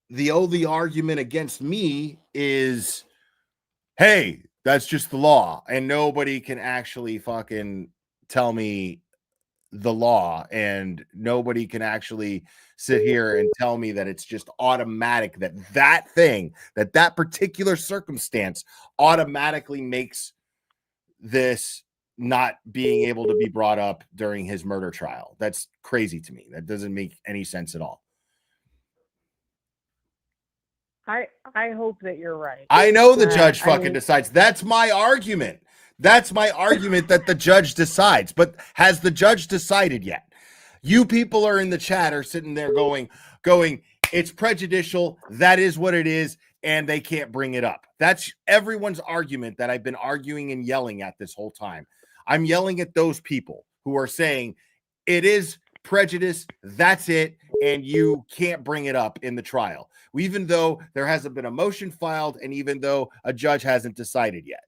the only argument against me is, hey, that's just the law, and nobody can actually fucking tell me the law, and nobody can actually sit here and tell me that it's just automatic, that particular circumstance automatically makes this not being able to be brought up during his murder trial. That's crazy to me. That doesn't make any sense at all. I hope that you're right. I know the judge decides. That's my argument. That's my argument, that the judge decides. But has the judge decided yet? You people are in the chat are sitting there going, it's prejudicial. That is what it is. And they can't bring it up. That's everyone's argument that I've been arguing and yelling at this whole time. I'm yelling at those people who are saying it is prejudice. That's it. And you can't bring it up in the trial, even though there hasn't been a motion filed and even though a judge hasn't decided yet.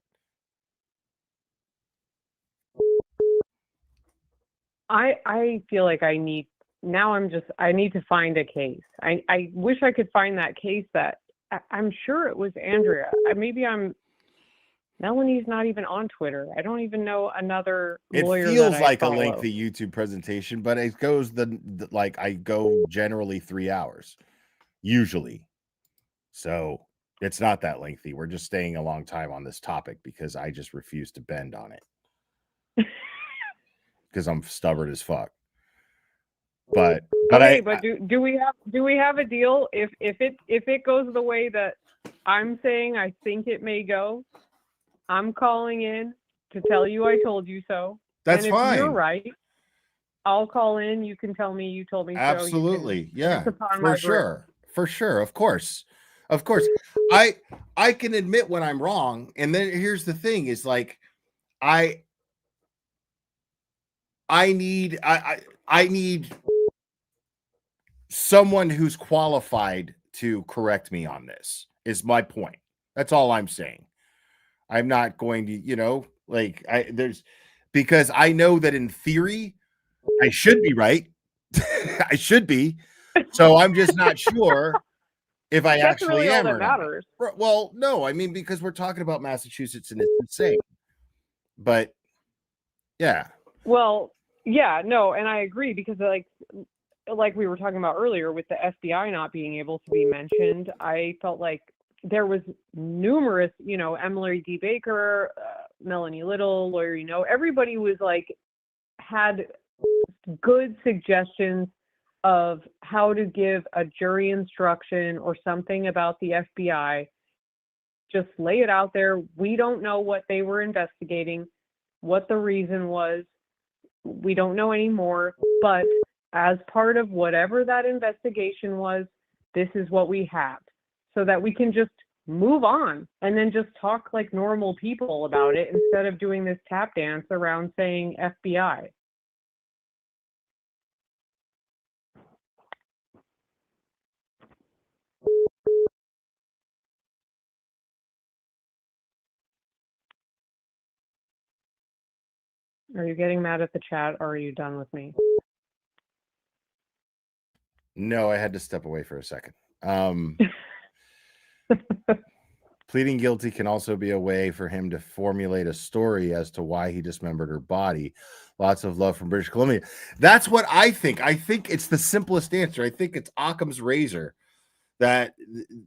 I feel like I need to find a case. I wish I could find that case that I'm sure it was Andrea. Melanie's not even on Twitter. I don't even know another lawyer. It feels like a lengthy YouTube presentation, but it goes I go generally 3 hours, usually. So it's not that lengthy. We're just staying a long time on this topic because I just refuse to bend on it. Because I'm stubborn as fuck. But do we have a deal if it goes the way that I'm saying I think it may go? I'm calling in to tell you I told you so. That's and fine. If you're right, I'll call in. You can tell me you told me so. Absolutely. Yeah. For sure. For sure. Of course. I can admit when I'm wrong. And then here's the thing is like I need someone who's qualified to correct me on this is my point. That's all I'm saying. I'm not going to, because I know that in theory, I should be right. I should be. So I'm just not sure if I That's actually really am all or that not. matters. Well, no, I mean, because we're talking about Massachusetts and it's insane. But yeah. Well, yeah, no, and I agree because like we were talking about earlier with the FBI not being able to be mentioned, I felt like there was numerous, Emily D. Baker, Melanie Little, lawyer, everybody was had good suggestions of how to give a jury instruction or something about the FBI. Just lay it out there. We don't know what they were investigating, what the reason was. We don't know anymore, but as part of whatever that investigation was, this is what we have, so that we can just move on and then just talk like normal people about it instead of doing this tap dance around saying FBI. Are you getting mad at the chat, or are you done with me? No, I had to step away for a second. Pleading guilty can also be a way for him to formulate a story as to why he dismembered her body. Lots of love from British Columbia. That's what I think. I think it's the simplest answer. I think it's Occam's razor that,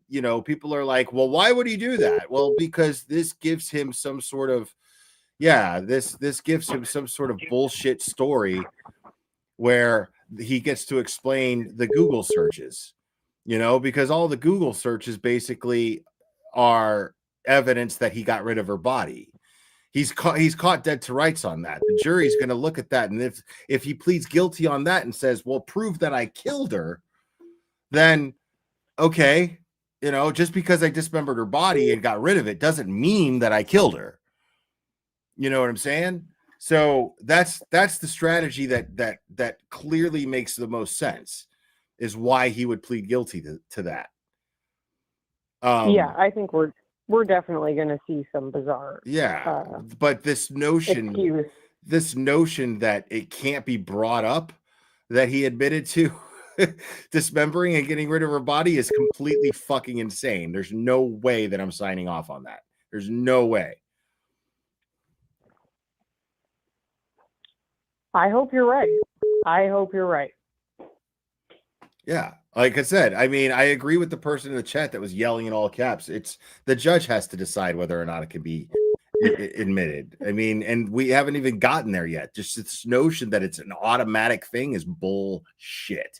you know, people are like, well, why would he do that? Well, because this gives him some sort of, this gives him some sort of bullshit story where he gets to explain the Google searches, you know, because all the Google searches basically are evidence that he got rid of her body. He's caught dead to rights on that. The jury's going to look at that, and if he pleads guilty on that and says, well, prove that I killed her, then okay, you know, just because I dismembered her body and got rid of it doesn't mean that I killed her. You know what I'm saying? So that's the strategy that clearly makes the most sense, is why he would plead guilty to that. Yeah, I think we're definitely going to see some bizarre. But this notion that it can't be brought up that he admitted to dismembering and getting rid of her body is completely fucking insane. There's no way that I'm signing off on that. There's no way. I hope you're right. I hope you're right. Yeah. Like I said, I mean, I agree with the person in the chat that was yelling in all caps. It's the judge has to decide whether or not it can be admitted. I mean, and we haven't even gotten there yet. Just this notion that it's an automatic thing is bullshit.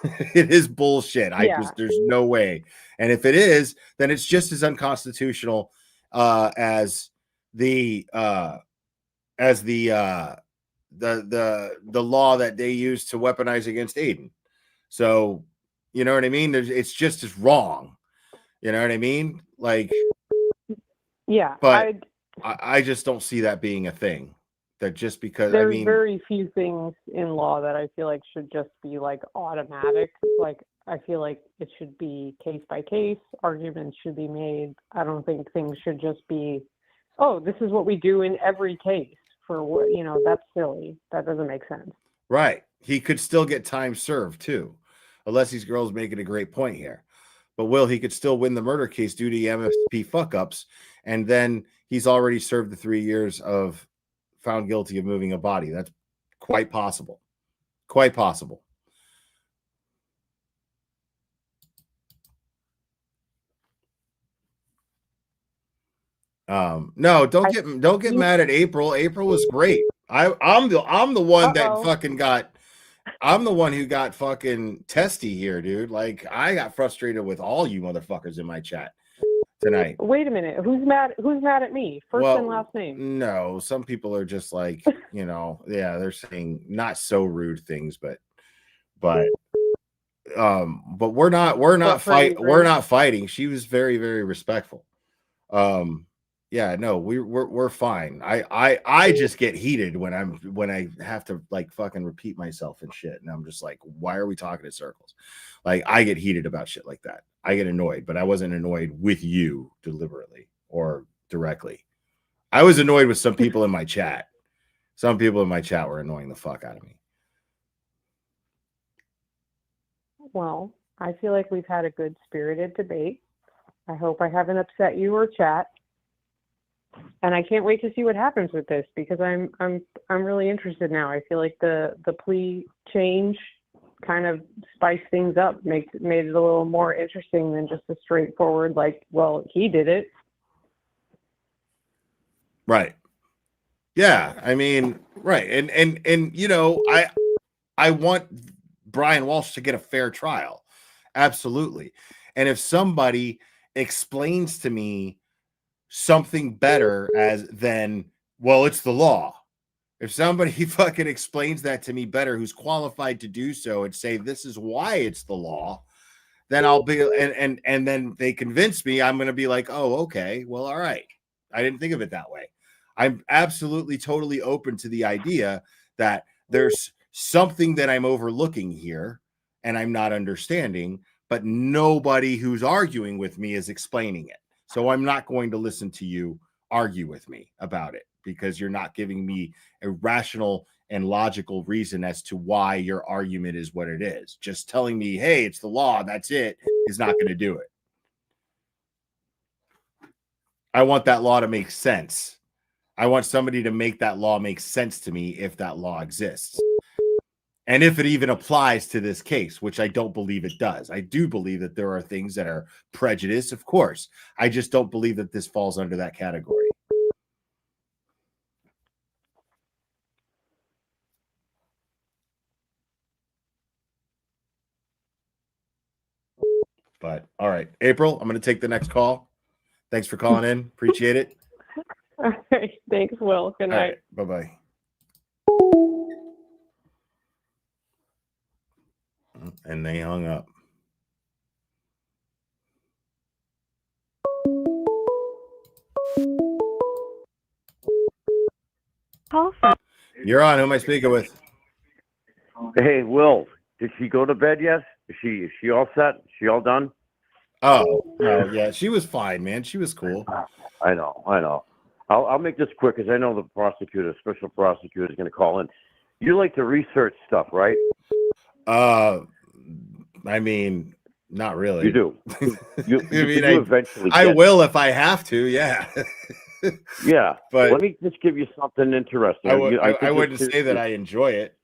It is bullshit. There's no way. And if it is, then it's just as unconstitutional as the law that they use to weaponize against Aiden. So, you know what I mean? It's just as wrong. You know what I mean? Like, yeah, but I just don't see that being a thing. That just because there's very few things in law that I feel like should just be like automatic. Like, I feel like it should be case by case. Arguments should be made. I don't think things should just be, oh, this is what we do in every case. For what, you know, that's silly. That doesn't make sense. Right. He could still get time served too, unless these girls making a great point here. But he could still win the murder case due to MSP fuck ups, and then he's already served the 3 years of found guilty of moving a body. That's quite possible. Quite possible. No, don't get mad at April. April was great. I'm the one that fucking got. I'm the one who got fucking testy here, dude. Like, I got frustrated with all you motherfuckers in my chat tonight. Wait a minute. Who's mad at me? First and last name. No, some people are just like, you know, yeah, they're saying not so rude things, but we're not fighting. She was very, very respectful. Yeah, no, we're fine. I just get heated when I have to like fucking repeat myself and shit, and I'm just like, why are we talking in circles? Like, I get heated about shit like that. I get annoyed, but I wasn't annoyed with you deliberately or directly. I was annoyed with some people in my chat. Some people in my chat were annoying the fuck out of me. Well, I feel like we've had a good spirited debate. I hope I haven't upset you or chat. And I can't wait to see what happens with this, because I'm really interested now. I feel like the plea change kind of spiced things up, made it a little more interesting than just a straightforward, like, well, he did it. Right. Yeah, I mean, right. And you know, I want Brian Walsh to get a fair trial. Absolutely. And if somebody explains to me something better than, well, it's the law. If somebody fucking explains that to me better, who's qualified to do so, and say this is why it's the law, then I'll be and then they convince me, I'm going to be like, oh, okay, well, all right. I didn't think of it that way. I'm absolutely totally open to the idea that there's something that I'm overlooking here and I'm not understanding, but nobody who's arguing with me is explaining it. So I'm not going to listen to you argue with me about it because you're not giving me a rational and logical reason as to why your argument is what it is. Just telling me, hey, it's the law, that's it, is not going to do it. I want that law to make sense. I want somebody to make that law make sense to me if that law exists. And if it even applies to this case, which I don't believe it does. I do believe that there are things that are prejudice, of course. I just don't believe that this falls under that category. But all right, April, I'm going to take the next call. Thanks for calling in. Appreciate it. All right. Thanks, Will. Good night. Right, bye-bye. And they hung up. You're on. Who am I speaking with? Hey, Will, did she go to bed yet? Is she all set? Is she all done? Oh, no, yeah, she was fine, man. She was cool. I know. I'll make this quick because I know the prosecutor, special prosecutor, is going to call in. You like to research stuff, right? I mean, not really. You do. You eventually. I will if I have to. Yeah. Yeah, but let me just give you something interesting. I wouldn't say that I enjoy it.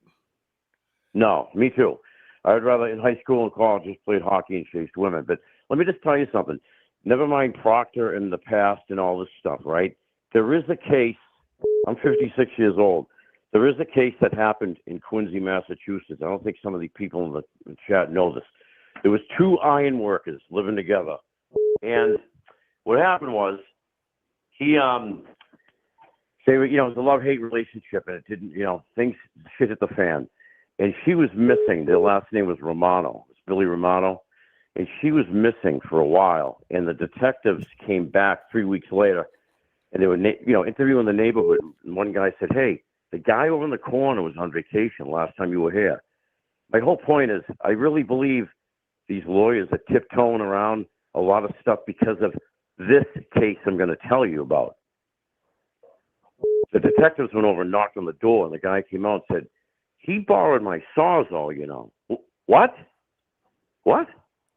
No, me too. I'd rather in high school and college just played hockey and chased women. But let me just tell you something. Never mind Proctor in the past and all this stuff, right? There is a case. I'm 56 years old. There is a case that happened in Quincy, Massachusetts. I don't think some of the people in the chat know this. There was two iron workers living together. And what happened was he, they were, it was a love-hate relationship, and it didn't, things shit hit the fan. And she was missing. Their last name was Romano. It's Billy Romano. And she was missing for a while. And the detectives came back 3 weeks later, and they were, interviewing the neighborhood. And one guy said, hey, the guy over in the corner was on vacation last time you were here. My whole point is, I really believe these lawyers are tiptoeing around a lot of stuff because of this case I'm going to tell you about. The detectives went over and knocked on the door, and the guy came out and said, he borrowed my Sawzall, What? What?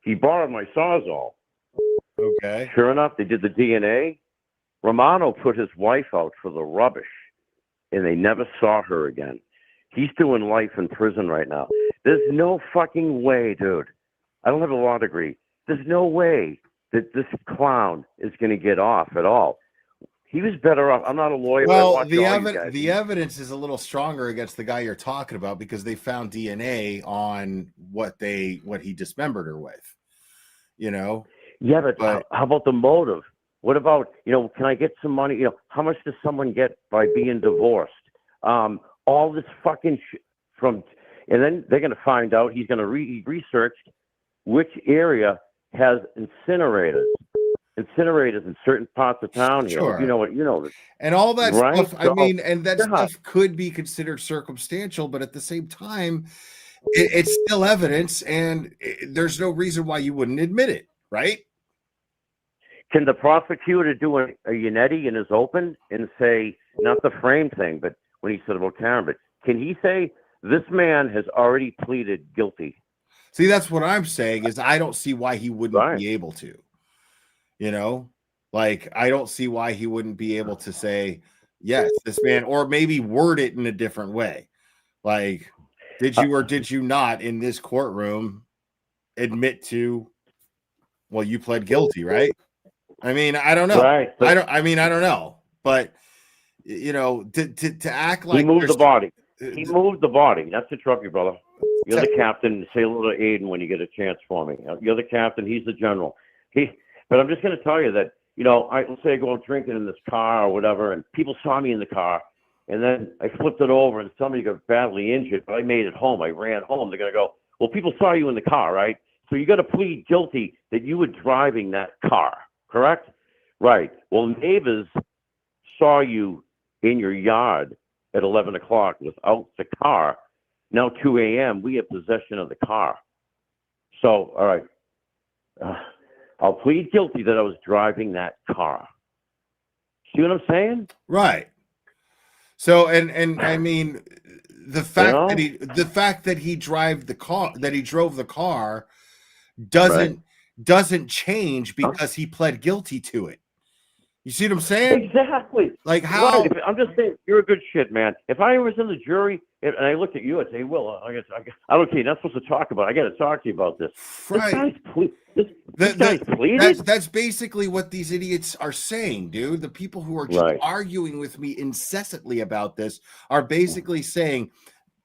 He borrowed my Sawzall. Okay. Sure enough, they did the DNA. Romano put his wife out for the rubbish, and they never saw her again. He's doing life in prison right now. There's no fucking way, dude. I don't have a law degree. There's no way that this clown is going to get off at all. He was better off. I'm not a lawyer. Well, the evidence is a little stronger against the guy you're talking about because they found DNA on what he dismembered her with. Yeah, but how about the motive? What about, can I get some money? How much does someone get by being divorced? All this fucking shit and then they're going to find out he's going to research which area has incinerators in certain parts of town here. Sure. You know this. And all that right? stuff, and that stuff could be considered circumstantial, but at the same time, it's still evidence, and there's no reason why you wouldn't admit it, right? Can the prosecutor do a Yannetti in his open and say, not the frame thing, but when he said about Karen, but can he say, this man has already pleaded guilty? See, that's what I'm saying is I don't see why he wouldn't be able to. I don't see why he wouldn't be able to say, yes, this man, or maybe word it in a different way. Like, did you or did you not in this courtroom admit to, well, you pled guilty, right? I mean, I don't know. Right. I don't know. But, to act like he moved the body. He moved the body. Not to interrupt you, brother. You're the captain. Say hello to Aiden when you get a chance for me. You're the captain. He's the general. But I'm just going to tell you that, let's say I go drinking in this car or whatever, and people saw me in the car, and then I flipped it over and somebody got badly injured, but I made it home. I ran home. They're going to go, well, people saw you in the car, right? So you got to plead guilty that you were driving that car, correct? Right. Well, neighbors saw you in your yard at 11 o'clock without the car. Now 2 a.m., we have possession of the car. So, all right, I'll plead guilty that I was driving that car. See what I'm saying? Right. So, and I mean, the fact that he drove the car doesn't change because he pled guilty to it. You see what I'm saying? Exactly. Like how? Right. I'm just saying, you're a good shit, man. If I was in the jury and I looked at you, I'd say, "Well, I don't care. You're not supposed to talk about it. I got to talk to you about this." Right. This guy's pleaded. That's basically what these idiots are saying, dude. The people who are just arguing with me incessantly about this are basically saying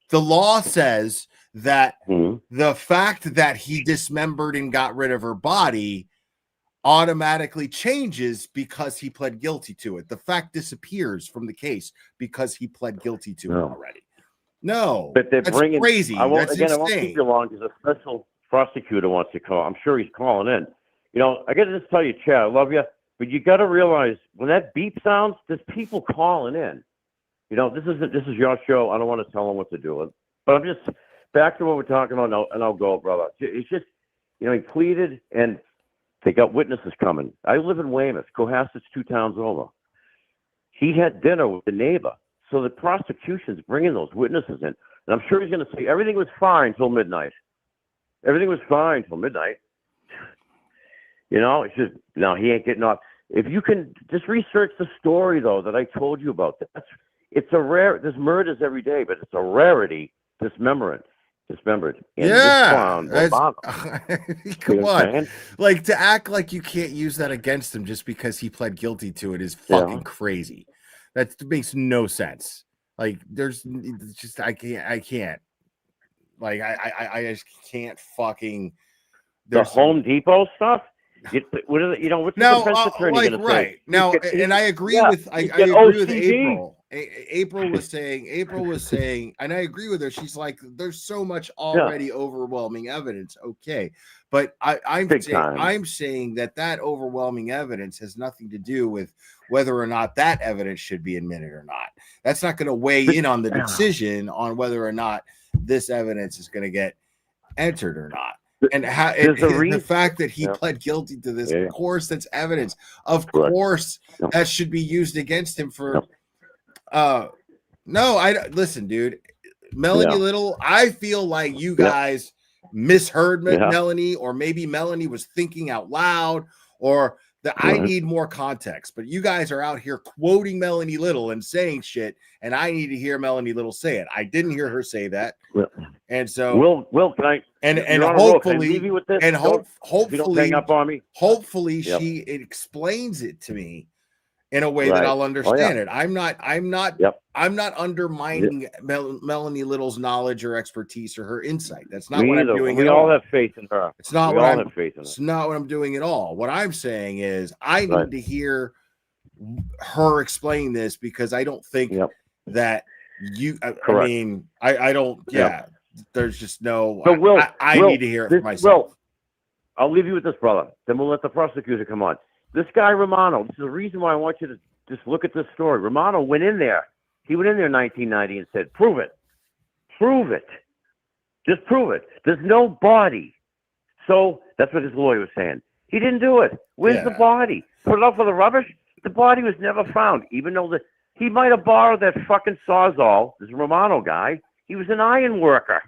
the law says that the fact that he dismembered and got rid of her body automatically changes because he pled guilty to it. The fact disappears from the case because he pled guilty to it already. No, but they're that's bringing, crazy. I won't Insane. keep you long because a special prosecutor wants to call. I'm sure he's calling in. You know, I got to just tell you, Chad, I love you, but you got to realize when that beep sounds, there's people calling in. You know, this is your show. I don't want to tell them what to do. But I'm just back to what we're talking about, and I'll go, brother. It's just, you know, he pleaded, and they got witnesses coming. I live in Weymouth. Cohasset's 2 towns over. He had dinner with the neighbor. So the prosecution's bringing those witnesses in. And I'm sure he's going to say everything was fine till midnight. Everything was fine till midnight. You know, it's just, no, he ain't getting off. If you can just research the story, though, that I told you about, it's a rare, there's murders every day, but it's a rarity, dismembered. And Yeah, this clown, come on. Like, to act like you can't use that against him just because he pled guilty to it is fucking crazy. That makes no sense. Like, there's just I can't. Like, I just can't fucking. The Home Depot stuff. What is it? You know, what's the defense attorney going to say? Now, and I agree with I agree with April. April was saying, and I agree with her. She's like, there's so much already overwhelming evidence. Okay, but I'm saying that overwhelming evidence has nothing to do with whether or not that evidence should be admitted or not. That's not going to weigh in on the decision on whether or not this evidence is going to get entered or not. And how the fact that he pled guilty to this, of course, that's evidence. Of course, that should be used against him for. No, listen, dude. Melanie Little, I feel like you guys misheard Melanie, or maybe Melanie was thinking out loud, or that I need more context. But you guys are out here quoting Melanie Little and saying shit, and I need to hear Melanie Little say it. I didn't hear her say that, and so Will, can I? And hopefully, leave you with this? And hopefully, don't hang up on me. Hopefully, she explains it to me in a way that I'll understand it. I'm not undermining Melanie Little's knowledge or expertise or her insight. That's not what I'm doing. We all have faith in her. It's not we all have faith in her. It's not what I'm doing at all. What I'm saying is I need to hear her explain this, because I don't think that you. I mean, I don't. Yeah, there's just no. So Will, I need to hear it for myself. Will, I'll leave you with this, brother. Then we'll let the prosecutor come on. This guy Romano, this is the reason why I want you to just look at this story. Romano went in there. He went in there in 1990 and said, prove it. Prove it. Just prove it. There's no body. So that's what his lawyer was saying. He didn't do it. Where's the body? Put it up for the rubbish? The body was never found, even though he might have borrowed that fucking Sawzall, this Romano guy. He was an iron worker.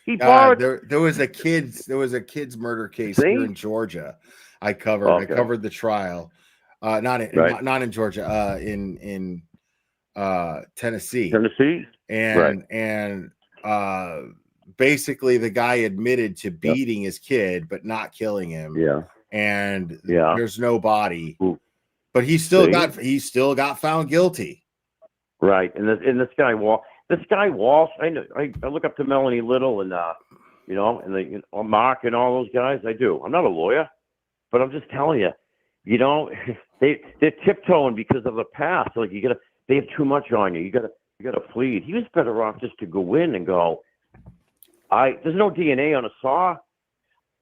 He borrowed. There was a kid's murder case here in Georgia. I covered the trial, not in Georgia, in Tennessee. And basically the guy admitted to beating his kid but not killing him. And there's no body, but he still got found guilty. Right, and this guy Walsh. I know. I look up to Melanie Little and and Mark and all those guys. I do. I'm not a lawyer. But I'm just telling you, they're tiptoeing because of the past. Like they have too much on you. You gotta plead. He was better off just to go in and go, there's no DNA on a saw.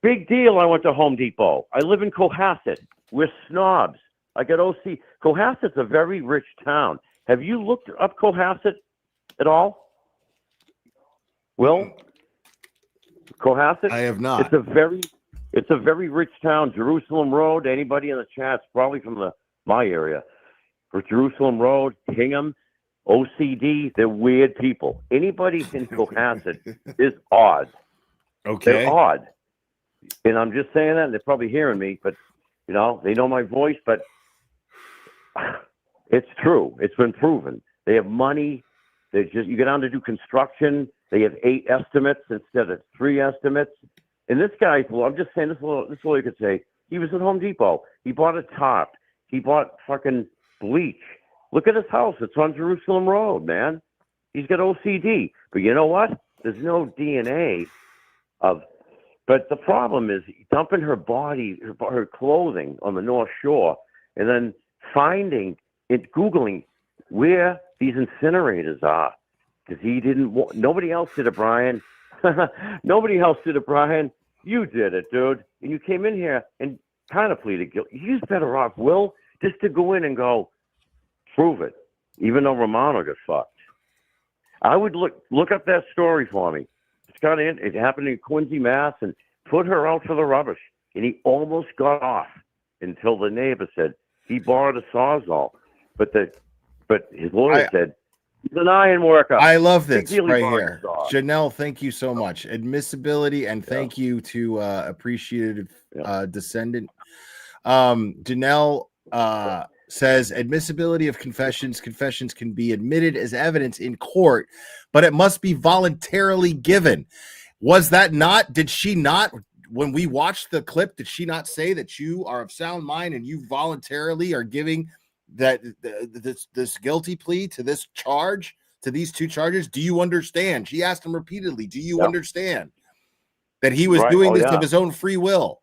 Big deal. I went to Home Depot. I live in Cohasset. We're snobs. I got OC. Cohasset's a very rich town. Have you looked up Cohasset at all? Will? Cohasset? I have not. It's a very rich town. Jerusalem Road. Anybody in the chat's probably from my area. For Jerusalem Road, Hingham, OCD, they're weird people. Anybody in Cohasset is odd. Okay. They're odd. And I'm just saying that, and they're probably hearing me, but, they know my voice, but it's true. It's been proven. They have money. You get down to do construction. They have 8 estimates instead of 3 estimates. And this guy, I'm just saying, this is all you could say. He was at Home Depot. He bought a tarp. He bought fucking bleach. Look at his house. It's on Jerusalem Road, man. He's got OCD. But you know what? There's no DNA of... But the problem is dumping her body, her clothing on the North Shore, and then finding it, Googling where these incinerators are. Because he didn't want... Nobody else did it, Brian. Nobody else did it, Brian. You did it, dude. And you came in here and kind of pleaded guilty. You're better off, Will, just to go in and go, prove it, even though Romano got fucked. I would look up that story for me. It happened in Quincy, Mass, and put her out for the rubbish. And he almost got off until the neighbor said he borrowed a Sawzall. But his lawyer said, he's an iron worker. I love this Big deal, right he borrowed here. a saw. Janelle, thank you so much. Admissibility, and thank you to appreciative descendant. Janelle says admissibility of confessions. Confessions can be admitted as evidence in court, but it must be voluntarily given. Was that not? Did she not? When we watched the clip, did she not say that you are of sound mind and you voluntarily are giving that this guilty plea to this charge, to these 2 charges? Do you understand? She asked him repeatedly, do you understand that he was doing this of his own free will?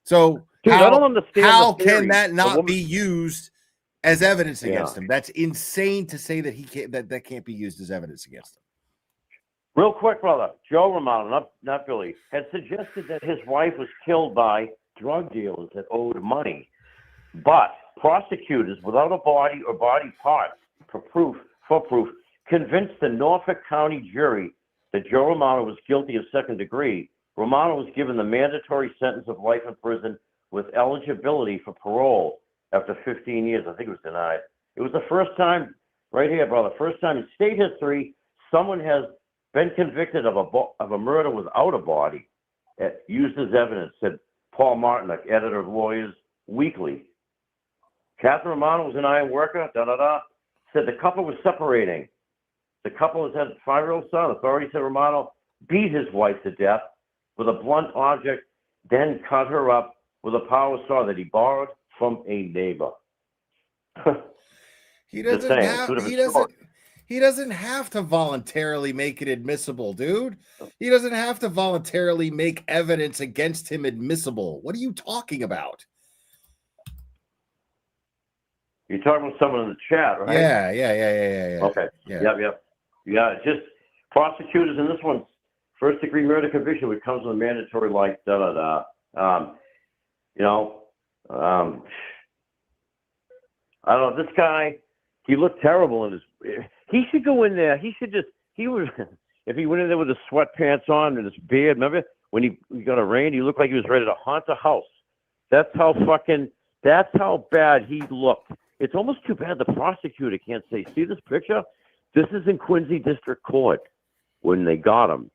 So Dude, I don't understand how the theory. can that The not woman- be used as evidence against him? That's insane to say that he can't, that can't be used as evidence against him. Real quick, brother, Joe Romano, not Billy, had suggested that his wife was killed by drug dealers that owed money. But prosecutors, without a body or body parts for proof, convinced the Norfolk County jury that Joe Romano was guilty of second degree. Romano was given the mandatory sentence of life in prison with eligibility for parole after 15 years. I think it was denied. It was the first time, right here, brother, first time in state history, someone has been convicted of a murder without a body, used as evidence, said Paul Martinick, editor of Lawyers Weekly. Catherine Romano was an iron worker, said the couple was separating. The couple has had a 5-year-old son. Authorities said Romano beat his wife to death with a blunt object, then cut her up with a power saw that he borrowed from a neighbor. He doesn't have to voluntarily make it admissible, dude. He doesn't have to voluntarily make evidence against him admissible. What are you talking about? You're talking with someone in the chat, right? Yeah. Okay. Yep. Yeah, just prosecutors in this one, first degree murder conviction, which comes with a mandatory life, I don't know, this guy, he looked terrible in his, he should go in there, if he went in there with his sweatpants on and his beard, remember when he got arraigned, he looked like he was ready to haunt a house. That's how bad he looked. It's almost too bad the prosecutor can't say, see this picture? This is in Quincy District Court when they got him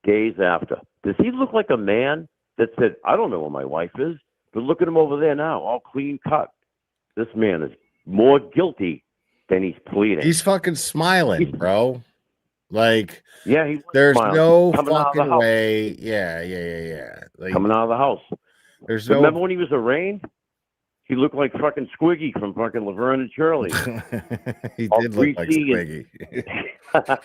days after. Does he look like a man that said, I don't know where my wife is, but look at him over there now, all clean cut. This man is more guilty than he's pleading. He's fucking smiling, bro. Like, yeah, there's smiling. no Coming out of the fucking house. way. Yeah. Like, Coming out of the house. There's Remember when he was arraigned? He looked like fucking Squiggy from fucking Laverne and Shirley. He All did look like greasy Squiggy.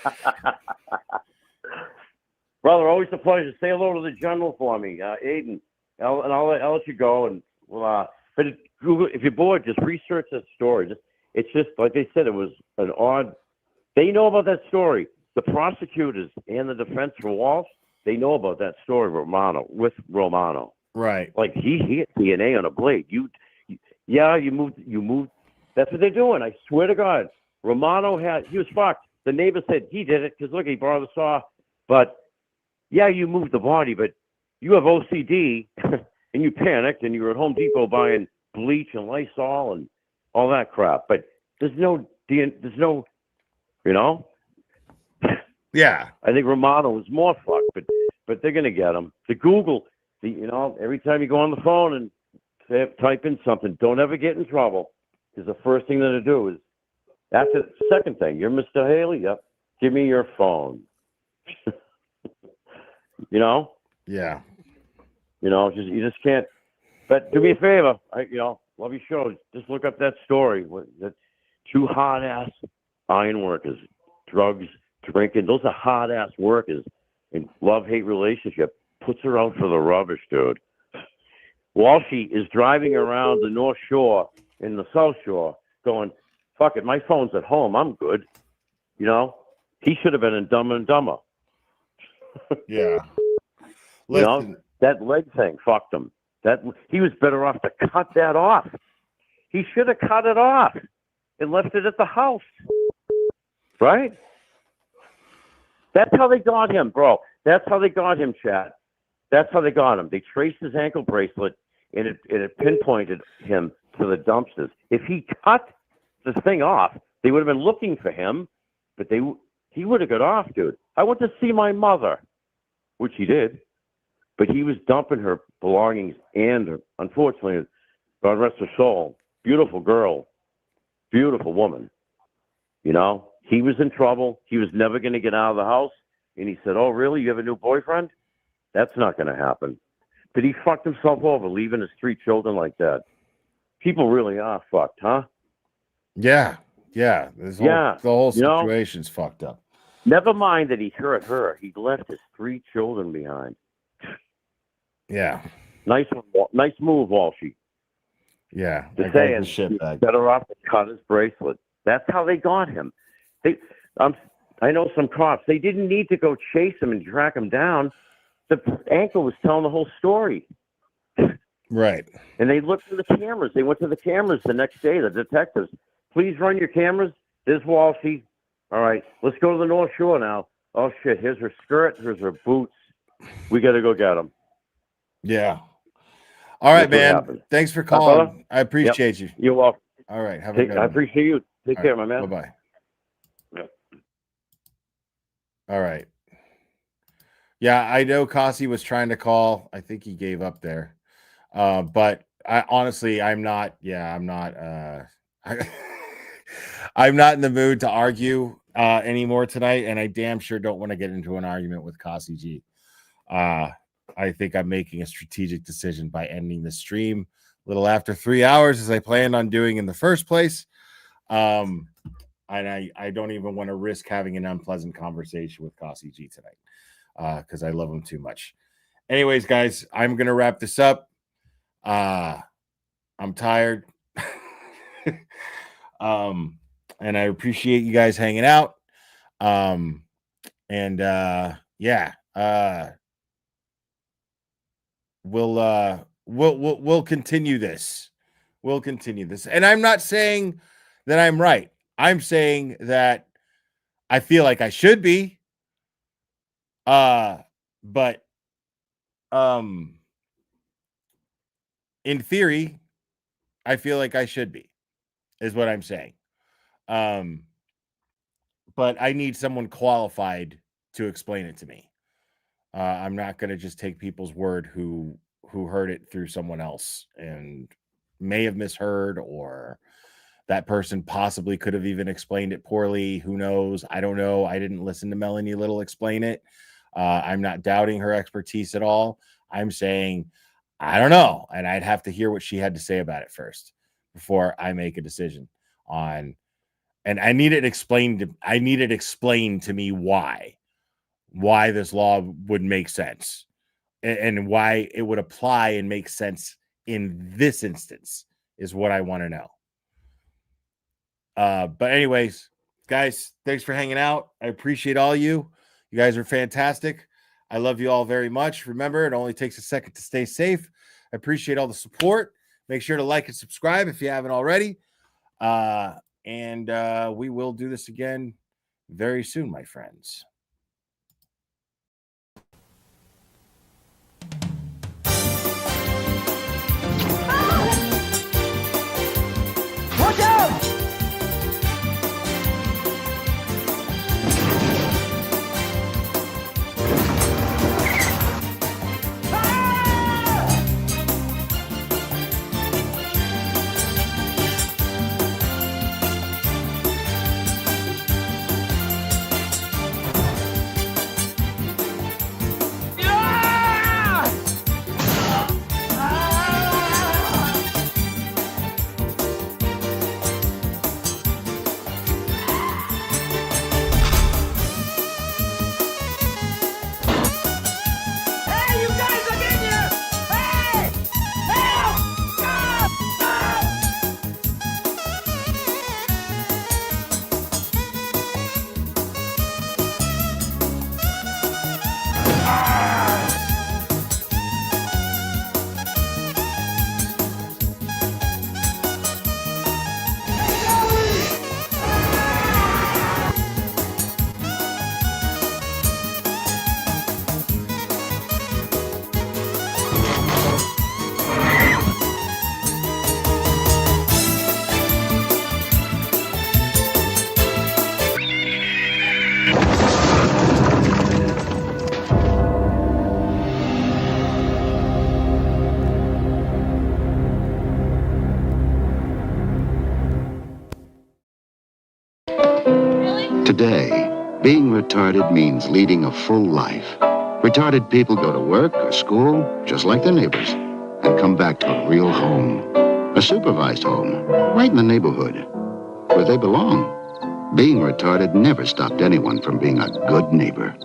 Brother, always a pleasure. Say hello to the general for me, Aiden. I'll let you go. And but Google, if you're bored, just research that story. It's just like they said, it was an odd. They know about that story. The prosecutors and the defense for Walsh, they know about that story with Romano. Right. Like he had DNA on a blade. You moved. That's what they're doing. I swear to God. Romano he was fucked. The neighbor said he did it because look, he borrowed the saw. But yeah, you moved the body, but you have OCD and you panicked and you were at Home Depot buying bleach and Lysol and all that crap. But there's no, you know. Yeah. I think Romano is more fucked, but they're gonna get him. Every time you go on the phone and type in something, don't ever get in trouble, because the first thing that they do is after the second thing. You're Mr. Haley. Yep. Give me your phone. You know. Yeah. You just can't. But do me a favor. Love your show. Just look up that story. That two hard ass iron workers, drugs, drinking. Those are hard ass workers in love-hate relationship. Puts her out for the rubbish, dude. Walshy is driving around the North Shore and the South Shore going, fuck it, my phone's at home. I'm good. He should have been in Dumb and Dumber. Yeah. That leg thing fucked him. He was better off to cut that off. He should have cut it off and left it at the house. Right? That's how they got him, bro. That's how they got him, Chad. That's how they got him. They traced his ankle bracelet, and it pinpointed him to the dumpsters. If he cut the thing off, they would have been looking for him, but he would have got off, dude. I went to see my mother, which he did, but he was dumping her belongings, and unfortunately, God rest her soul, beautiful girl, beautiful woman. He was in trouble. He was never going to get out of the house, and he said, "Oh, really? You have a new boyfriend?" That's not going to happen. But he fucked himself over, leaving his 3 children like that. People really are fucked, huh? Yeah. Yeah. The whole situation's fucked up. Never mind that he hurt her. He left his 3 children behind. Yeah. Nice move, Walshy. Yeah. To say he's better off to cut his bracelet. That's how they got him. I know some cops. They didn't need to go chase him and track him down. The ankle was telling the whole story. Right. And they looked at the cameras. They went to the cameras the next day, the detectives. Please run your cameras. There's Walshy. All right, let's go to the North Shore now. Oh, shit, here's her skirt. Here's her boots. We got to go get them. Yeah. All right, man. Thanks for calling. I appreciate you. You're welcome. All right. Have a good one. I appreciate you. Take care, my man. Bye-bye. All right. Yeah, I know Kasi was trying to call. I think he gave up there. But I honestly, I'm not I'm not in the mood to argue anymore tonight, and I damn sure don't want to get into an argument with Kasi G. I think I'm making a strategic decision by ending the stream a little after 3 hours, as I planned on doing in the first place. And I don't even want to risk having an unpleasant conversation with Kasi G tonight, because I love him too much. Anyways, guys, I'm gonna wrap this up. I'm tired. And I appreciate you guys hanging out. We'll continue this. We'll continue this. And I'm not saying that I'm right. I'm saying that I feel like I should be. But in theory, I feel like I should be, is what I'm saying. But I need someone qualified to explain it to me. I'm not going to just take people's word who heard it through someone else and may have misheard, or that person possibly could have even explained it poorly. Who knows? I don't know. I didn't listen to Melanie Little explain it. I'm not doubting her expertise at all. I'm saying, I don't know. And I'd have to hear what she had to say about it first before I make a decision on. And I need it explained to me why this law would make sense and why it would apply and make sense in this instance is what I want to know. But anyways, guys, thanks for hanging out. I appreciate all you. You guys are fantastic. I love you all very much. Remember, it only takes a second to stay safe. I appreciate all the support. Make sure to like and subscribe if you haven't already. And we will do this again very soon, my friends. Watch out! Today, being retarded means leading a full life. Retarded people go to work or school just like their neighbors and come back to a real home. A supervised home, right in the neighborhood, where they belong. Being retarded never stopped anyone from being a good neighbor.